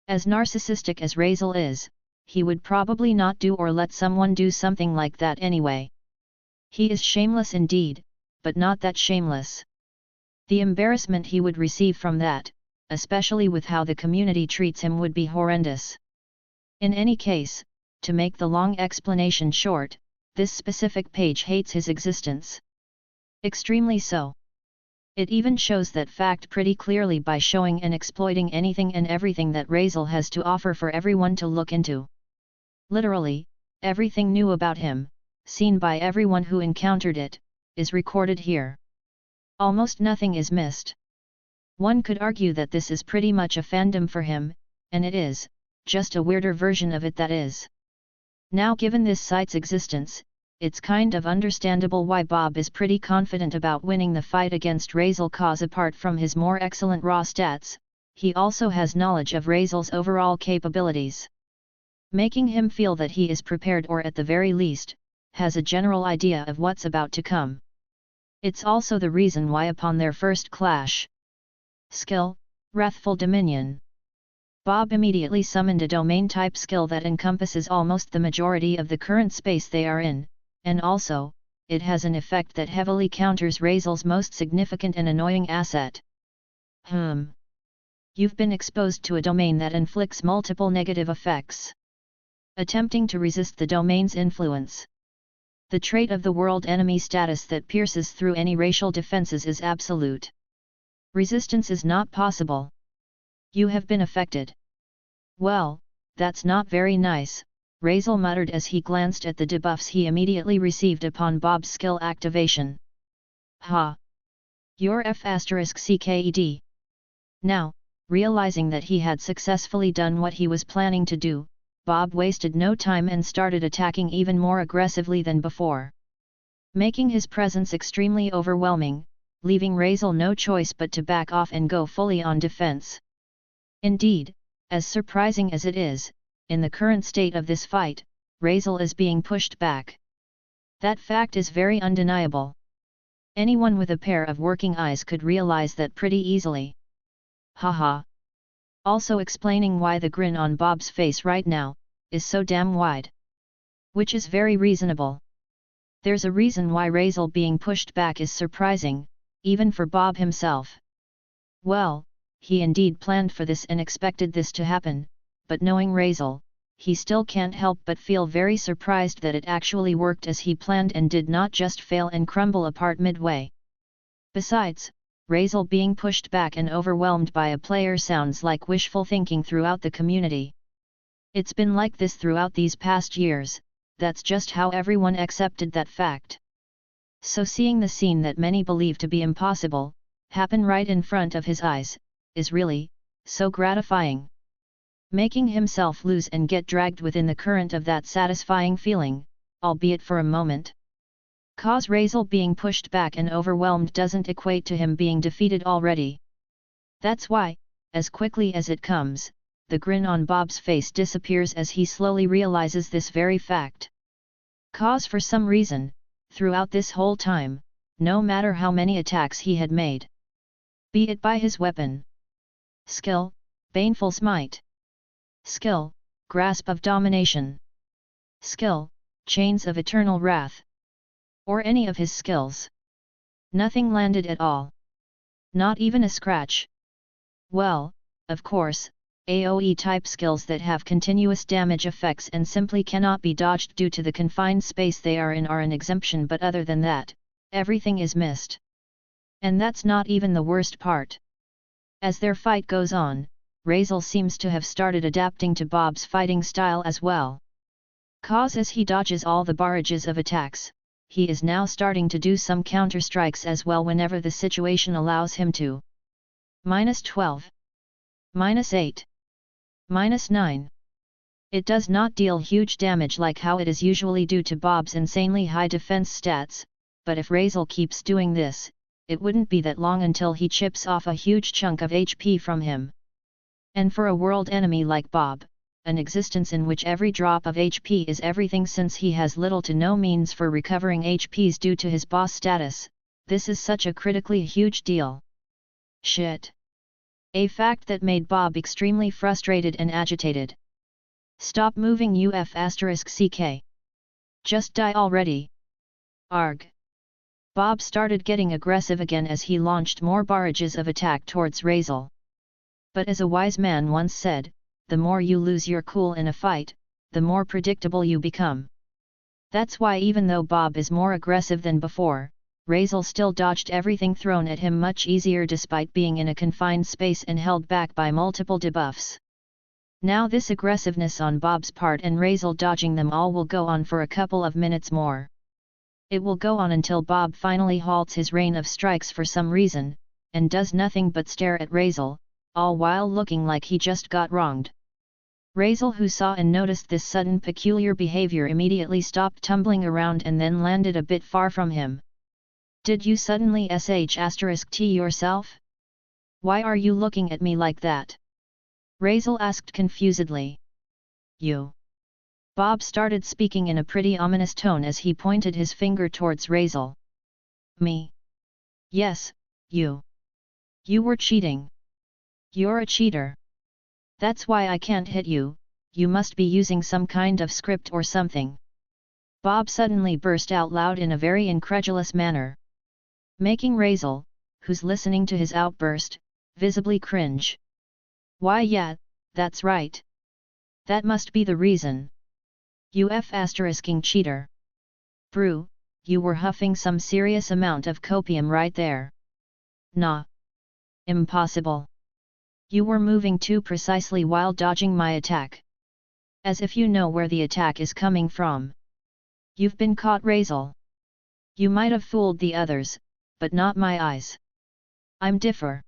As narcissistic as Razel is, he would probably not do or let someone do something like that anyway. He is shameless indeed, but not that shameless. The embarrassment he would receive from that, especially with how the community treats him, would be horrendous. In any case, to make the long explanation short, this specific page hates his existence. Extremely so. It even shows that fact pretty clearly by showing and exploiting anything and everything that Razel has to offer for everyone to look into. Literally, everything new about him, seen by everyone who encountered it, is recorded here. Almost nothing is missed. One could argue that this is pretty much a fandom for him, and it is, just a weirder version of it that is. Now given this site's existence, it's kind of understandable why Bob is pretty confident about winning the fight against Razel, cause apart from his more excellent raw stats, he also has knowledge of Razel's overall capabilities. Making him feel that he is prepared, or at the very least, has a general idea of what's about to come. It's also the reason why upon their first clash, skill, Wrathful Dominion, Bob immediately summoned a domain-type skill that encompasses almost the majority of the current space they are in, and also, it has an effect that heavily counters Razel's most significant and annoying asset. You've been exposed to a domain that inflicts multiple negative effects. Attempting to resist the domain's influence. The trait of the world enemy status that pierces through any racial defenses is absolute. Resistance is not possible. You have been affected. Well, that's not very nice, Razel muttered as he glanced at the debuffs he immediately received upon Bob's skill activation. Ha! You're F***CKED. Now, realizing that he had successfully done what he was planning to do, Bob wasted no time and started attacking even more aggressively than before. Making his presence extremely overwhelming, leaving Razel no choice but to back off and go fully on defense. Indeed, as surprising as it is, in the current state of this fight, Razel is being pushed back. That fact is very undeniable. Anyone with a pair of working eyes could realize that pretty easily. Haha. Also explaining why the grin on Bob's face right now is so damn wide. Which is very reasonable. There's a reason why Razel being pushed back is surprising, even for Bob himself. Well, he indeed planned for this and expected this to happen, but knowing Razel, he still can't help but feel very surprised that it actually worked as he planned and did not just fail and crumble apart midway. Besides, Razel being pushed back and overwhelmed by a player sounds like wishful thinking throughout the community. It's been like this throughout these past years, that's just how everyone accepted that fact. So seeing the scene that many believe to be impossible, happen right in front of his eyes, is really, so gratifying. Making himself lose and get dragged within the current of that satisfying feeling, albeit for a moment. Cause Razel being pushed back and overwhelmed doesn't equate to him being defeated already. That's why, as quickly as it comes, the grin on Bob's face disappears as he slowly realizes this very fact. Cause for some reason, throughout this whole time, no matter how many attacks he had made, be it by his weapon, skill, baneful smite, skill, grasp of domination, skill, chains of eternal wrath, or any of his skills, nothing landed at all. Not even a scratch. Well, of course, AoE-type skills that have continuous damage effects and simply cannot be dodged due to the confined space they are in are an exemption, but other than that, everything is missed. And that's not even the worst part. As their fight goes on, Razel seems to have started adapting to Bob's fighting style as well. Cause as he dodges all the barrages of attacks, he is now starting to do some counter-strikes as well whenever the situation allows him to. -12. -8. -9. It does not deal huge damage like how it is usually due to Bob's insanely high defense stats, but if Razel keeps doing this, it wouldn't be that long until he chips off a huge chunk of HP from him. And for a world enemy like Bob, an existence in which every drop of HP is everything since he has little to no means for recovering HPs due to his boss status, this is such a critically huge deal. Shit. A fact that made Bob extremely frustrated and agitated. Stop moving UF***CK. Just die already. Arg. Bob started getting aggressive again as he launched more barrages of attack towards Razel. But as a wise man once said, the more you lose your cool in a fight, the more predictable you become. That's why even though Bob is more aggressive than before, Razel still dodged everything thrown at him much easier despite being in a confined space and held back by multiple debuffs. Now this aggressiveness on Bob's part and Razel dodging them all will go on for a couple of minutes more. It will go on until Bob finally halts his rain of strikes for some reason, and does nothing but stare at Razel, all while looking like he just got wronged. Razel, who saw and noticed this sudden peculiar behavior, immediately stopped tumbling around and then landed a bit far from him. Did you suddenly **T yourself? Why are you looking at me like that? Razel asked confusedly. You. Bob started speaking in a pretty ominous tone as he pointed his finger towards Razel. Me? Yes, you. You were cheating. You're a cheater. That's why I can't hit you, you must be using some kind of script or something. Bob suddenly burst out loud in a very incredulous manner, making Razel, who's listening to his outburst, visibly cringe. Why yeah, that's right. That must be the reason. You **ing cheater. Brew, you were huffing some serious amount of copium right there. Nah. Impossible. You were moving too precisely while dodging my attack. As if you know where the attack is coming from. You've been caught, Razel. You might have fooled the others, but not my eyes. I'm differ.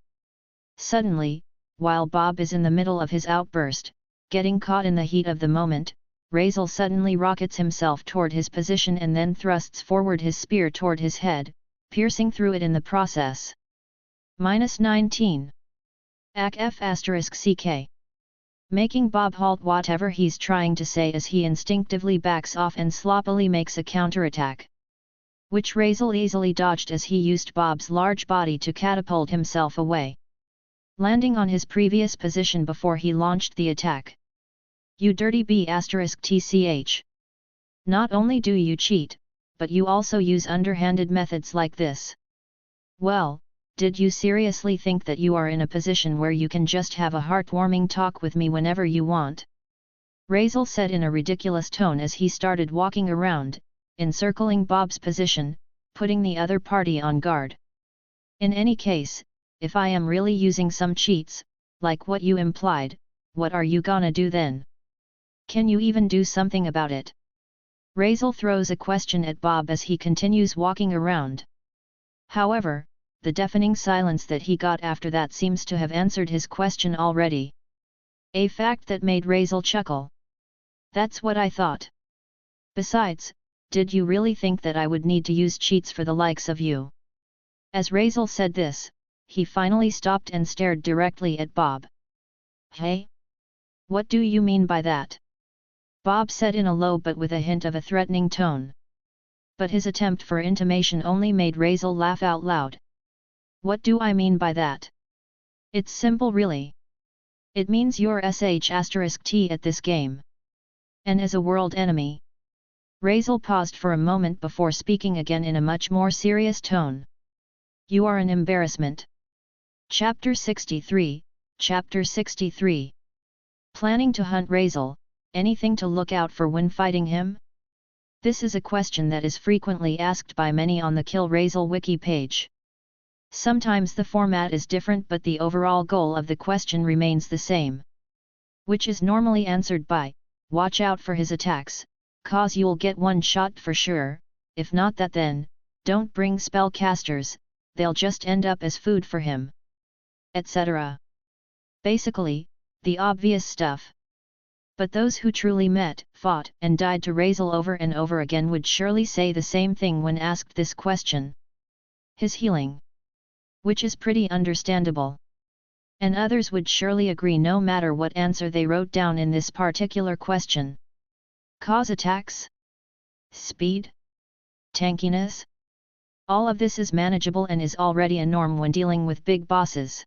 Suddenly, while Bob is in the middle of his outburst, getting caught in the heat of the moment, Razel suddenly rockets himself toward his position and then thrusts forward his spear toward his head, piercing through it in the process. -19. **CK. Making Bob halt whatever he's trying to say as he instinctively backs off and sloppily makes a counterattack, which Razel easily dodged as he used Bob's large body to catapult himself away, landing on his previous position before he launched the attack. You dirty B***TCH. Not only do you cheat, but you also use underhanded methods like this. Well, did you seriously think that you are in a position where you can just have a heartwarming talk with me whenever you want? Razel said in a ridiculous tone as he started walking around, encircling Bob's position, putting the other party on guard. In any case, if I am really using some cheats, like what you implied, what are you gonna do then? Can you even do something about it? Razel throws a question at Bob as he continues walking around. However, the deafening silence that he got after that seems to have answered his question already. A fact that made Razel chuckle. That's what I thought. Besides, did you really think that I would need to use cheats for the likes of you? As Razel said this, he finally stopped and stared directly at Bob. Hey? What do you mean by that? Bob said in a low but with a hint of a threatening tone. But his attempt for intimation only made Razel laugh out loud. What do I mean by that? It's simple really. It means you're sh*t at this game. And as a world enemy. Razel paused for a moment before speaking again in a much more serious tone. You are an embarrassment. Chapter 63, Chapter 63. Planning to hunt Razel, anything to look out for when fighting him? This is a question that is frequently asked by many on the Kill Razel wiki page. Sometimes the format is different but the overall goal of the question remains the same. Which is normally answered by, watch out for his attacks, cause you'll get one shot for sure, if not that then, don't bring spellcasters, they'll just end up as food for him. Etc. Basically, the obvious stuff. But those who truly met, fought, and died to Razel over and over again would surely say the same thing when asked this question. His healing. Which is pretty understandable. And others would surely agree no matter what answer they wrote down in this particular question. Cause attacks? Speed? Tankiness? All of this is manageable and is already a norm when dealing with big bosses.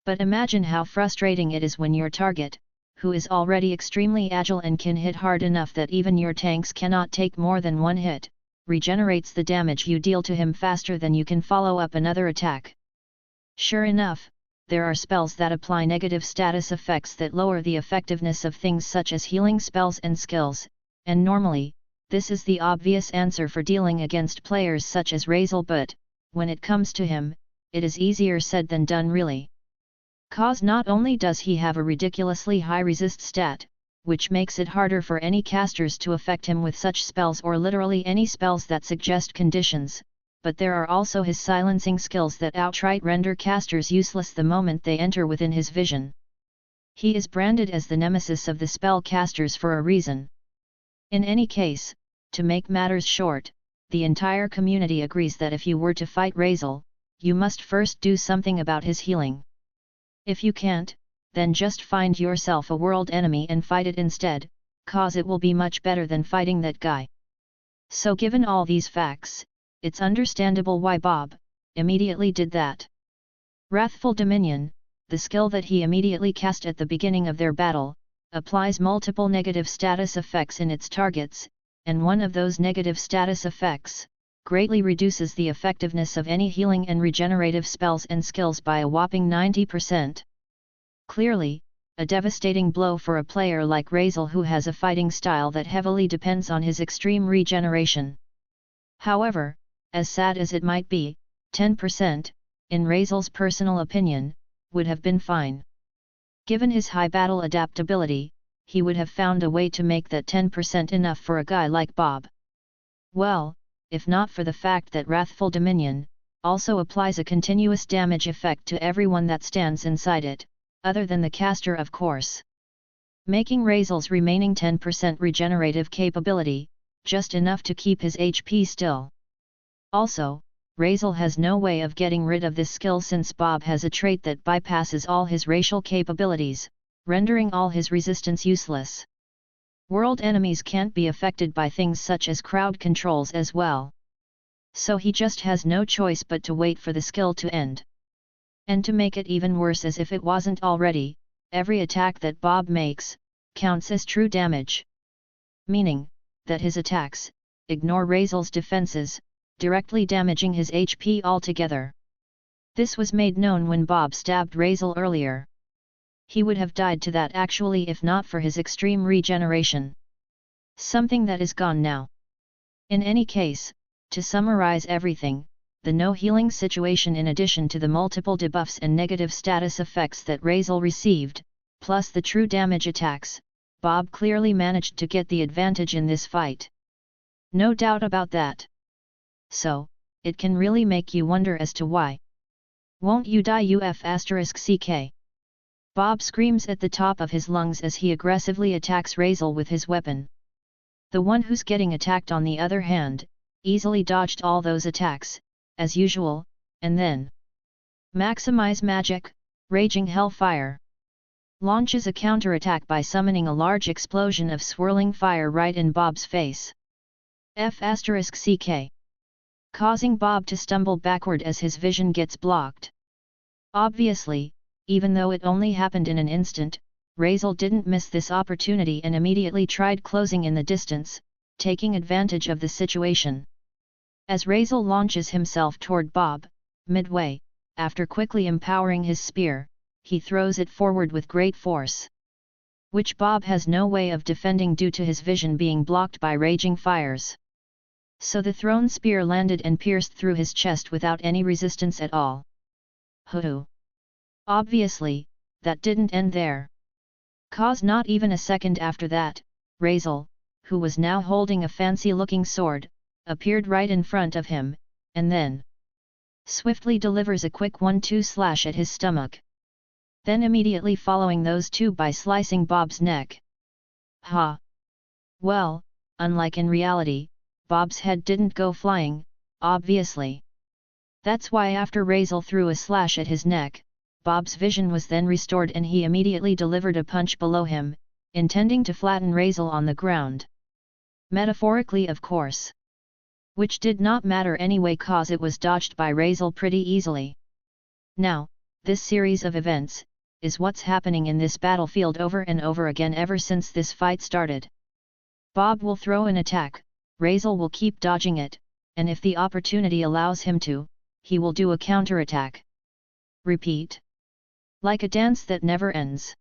But imagine how frustrating it is when your target, who is already extremely agile and can hit hard enough that even your tanks cannot take more than one hit, regenerates the damage you deal to him faster than you can follow up another attack. Sure enough, there are spells that apply negative status effects that lower the effectiveness of things such as healing spells and skills, and normally, this is the obvious answer for dealing against players such as Razel, but, when it comes to him, it is easier said than done really. Cause not only does he have a ridiculously high resist stat, which makes it harder for any casters to affect him with such spells or literally any spells that suggest conditions, but there are also his silencing skills that outright render casters useless the moment they enter within his vision. He is branded as the nemesis of the spell casters for a reason. In any case, to make matters short, the entire community agrees that if you were to fight Razel, you must first do something about his healing. If you can't, then just find yourself a world enemy and fight it instead, cause it will be much better than fighting that guy. So given all these facts, it's understandable why Bob immediately did that. Wrathful Dominion, the skill that he immediately cast at the beginning of their battle, applies multiple negative status effects in its targets, and one of those negative status effects greatly reduces the effectiveness of any healing and regenerative spells and skills by a whopping 90%. Clearly, a devastating blow for a player like Razel who has a fighting style that heavily depends on his extreme regeneration. However, as sad as it might be, 10%, in Razel's personal opinion, would have been fine. Given his high battle adaptability, he would have found a way to make that 10% enough for a guy like Bob. Well, if not for the fact that Wrathful Dominion also applies a continuous damage effect to everyone that stands inside it, other than the caster of course. Making Razel's remaining 10% regenerative capability, just enough to keep his HP still. Also, Razel has no way of getting rid of this skill since Bob has a trait that bypasses all his racial capabilities, rendering all his resistance useless. World enemies can't be affected by things such as crowd controls as well. So he just has no choice but to wait for the skill to end. And to make it even worse as if it wasn't already, every attack that Bob makes counts as true damage. Meaning that his attacks ignore Razel's defenses, directly damaging his HP altogether. This was made known when Bob stabbed Razel earlier. He would have died to that actually if not for his extreme regeneration. Something that is gone now. In any case, to summarize everything, the no healing situation in addition to the multiple debuffs and negative status effects that Razel received, plus the true damage attacks, Bob clearly managed to get the advantage in this fight. No doubt about that. So, it can really make you wonder as to why. Won't you die UF***CK? Bob screams at the top of his lungs as he aggressively attacks Razel with his weapon. The one who's getting attacked, on the other hand, easily dodged all those attacks, as usual, and then maximize magic, raging hellfire. Launches a counterattack by summoning a large explosion of swirling fire right in Bob's face. F***CK. Causing Bob to stumble backward as his vision gets blocked. Obviously, even though it only happened in an instant, Razel didn't miss this opportunity and immediately tried closing in the distance, taking advantage of the situation. As Razel launches himself toward Bob, midway, after quickly empowering his spear, he throws it forward with great force, which Bob has no way of defending due to his vision being blocked by raging fires. So the thrown spear landed and pierced through his chest without any resistance at all. Hoo! Obviously, that didn't end there. Cause not even a second after that, Razel, who was now holding a fancy-looking sword, appeared right in front of him, and then swiftly delivers a quick 1-2 slash at his stomach. Then immediately following those two by slicing Bob's neck. Ha! Well, unlike in reality, Bob's head didn't go flying, obviously. That's why after Razel threw a slash at his neck, Bob's vision was then restored and he immediately delivered a punch below him, intending to flatten Razel on the ground. Metaphorically, of course. Which did not matter anyway cause it was dodged by Razel pretty easily. Now, this series of events is what's happening in this battlefield over and over again ever since this fight started. Bob will throw an attack, Razel will keep dodging it, and if the opportunity allows him to, he will do a counterattack. Repeat. Like a dance that never ends.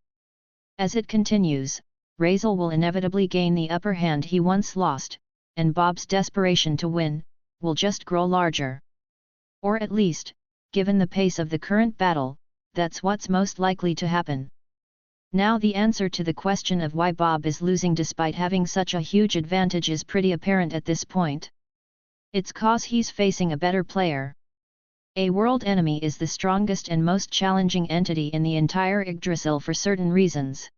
As it continues, Razel will inevitably gain the upper hand he once lost, and Bob's desperation to win will just grow larger. Or at least, given the pace of the current battle, that's what's most likely to happen. Now the answer to the question of why Bob is losing despite having such a huge advantage is pretty apparent at this point. It's cause he's facing a better player. A world enemy is the strongest and most challenging entity in the entire Yggdrasil for certain reasons.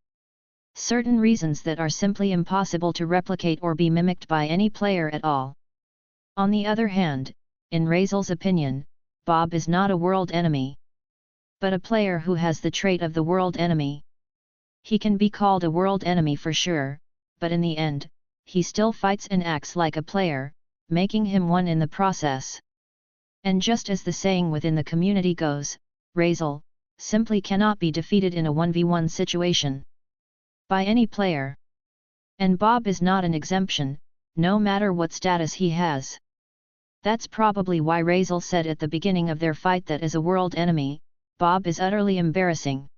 Certain reasons that are simply impossible to replicate or be mimicked by any player at all. On the other hand, in Razel's opinion, Bob is not a world enemy, but a player who has the trait of the world enemy. He can be called a world enemy for sure, but in the end, he still fights and acts like a player, making him one in the process. And just as the saying within the community goes, Razel simply cannot be defeated in a 1v1 situation by any player. And Bob is not an exemption, no matter what status he has. That's probably why Razel said at the beginning of their fight that as a world enemy, Bob is utterly embarrassing.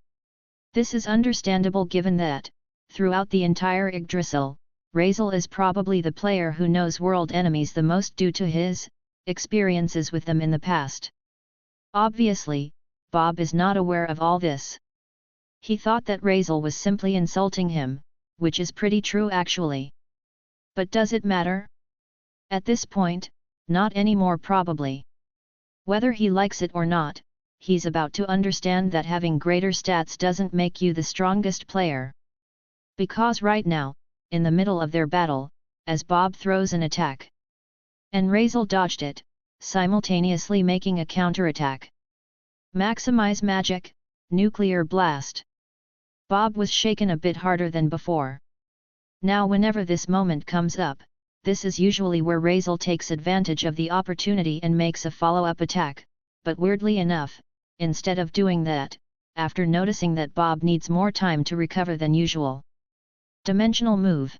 This is understandable given that, throughout the entire Yggdrasil, Razel is probably the player who knows world enemies the most due to his experiences with them in the past. Obviously, Bob is not aware of all this. He thought that Razel was simply insulting him, which is pretty true actually. But does it matter? At this point, not anymore probably. Whether he likes it or not, he's about to understand that having greater stats doesn't make you the strongest player. Because right now, in the middle of their battle, as Bob throws an attack, and Razel dodged it, simultaneously making a counterattack. Maximize magic, nuclear blast. Bob was shaken a bit harder than before. Now whenever this moment comes up, this is usually where Razel takes advantage of the opportunity and makes a follow-up attack, but weirdly enough, instead of doing that, after noticing that Bob needs more time to recover than usual. Dimensional move.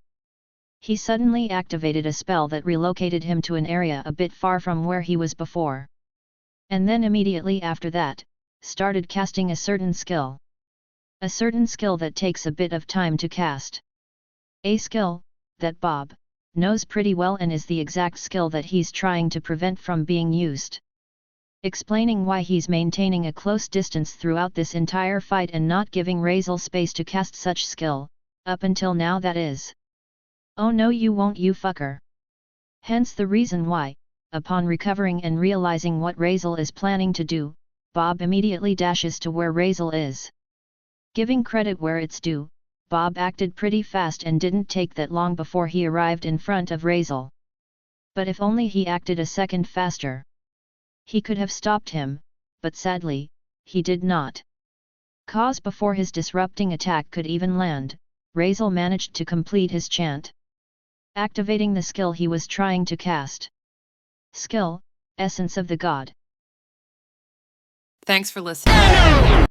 He suddenly activated a spell that relocated him to an area a bit far from where he was before. And then immediately after that, started casting a certain skill. A certain skill that takes a bit of time to cast. A skill that Bob knows pretty well and is the exact skill that he's trying to prevent from being used. Explaining why he's maintaining a close distance throughout this entire fight and not giving Razel space to cast such skill, up until now that is. Oh no you won't you fucker. Hence the reason why, upon recovering and realizing what Razel is planning to do, Bob immediately dashes to where Razel is. Giving credit where it's due, Bob acted pretty fast and didn't take that long before he arrived in front of Razel. But if only he acted a second faster. He could have stopped him, but sadly, he did not. Cause before his disrupting attack could even land, Razel managed to complete his chant, activating the skill he was trying to cast. Skill, Essence of the God. Thanks for listening.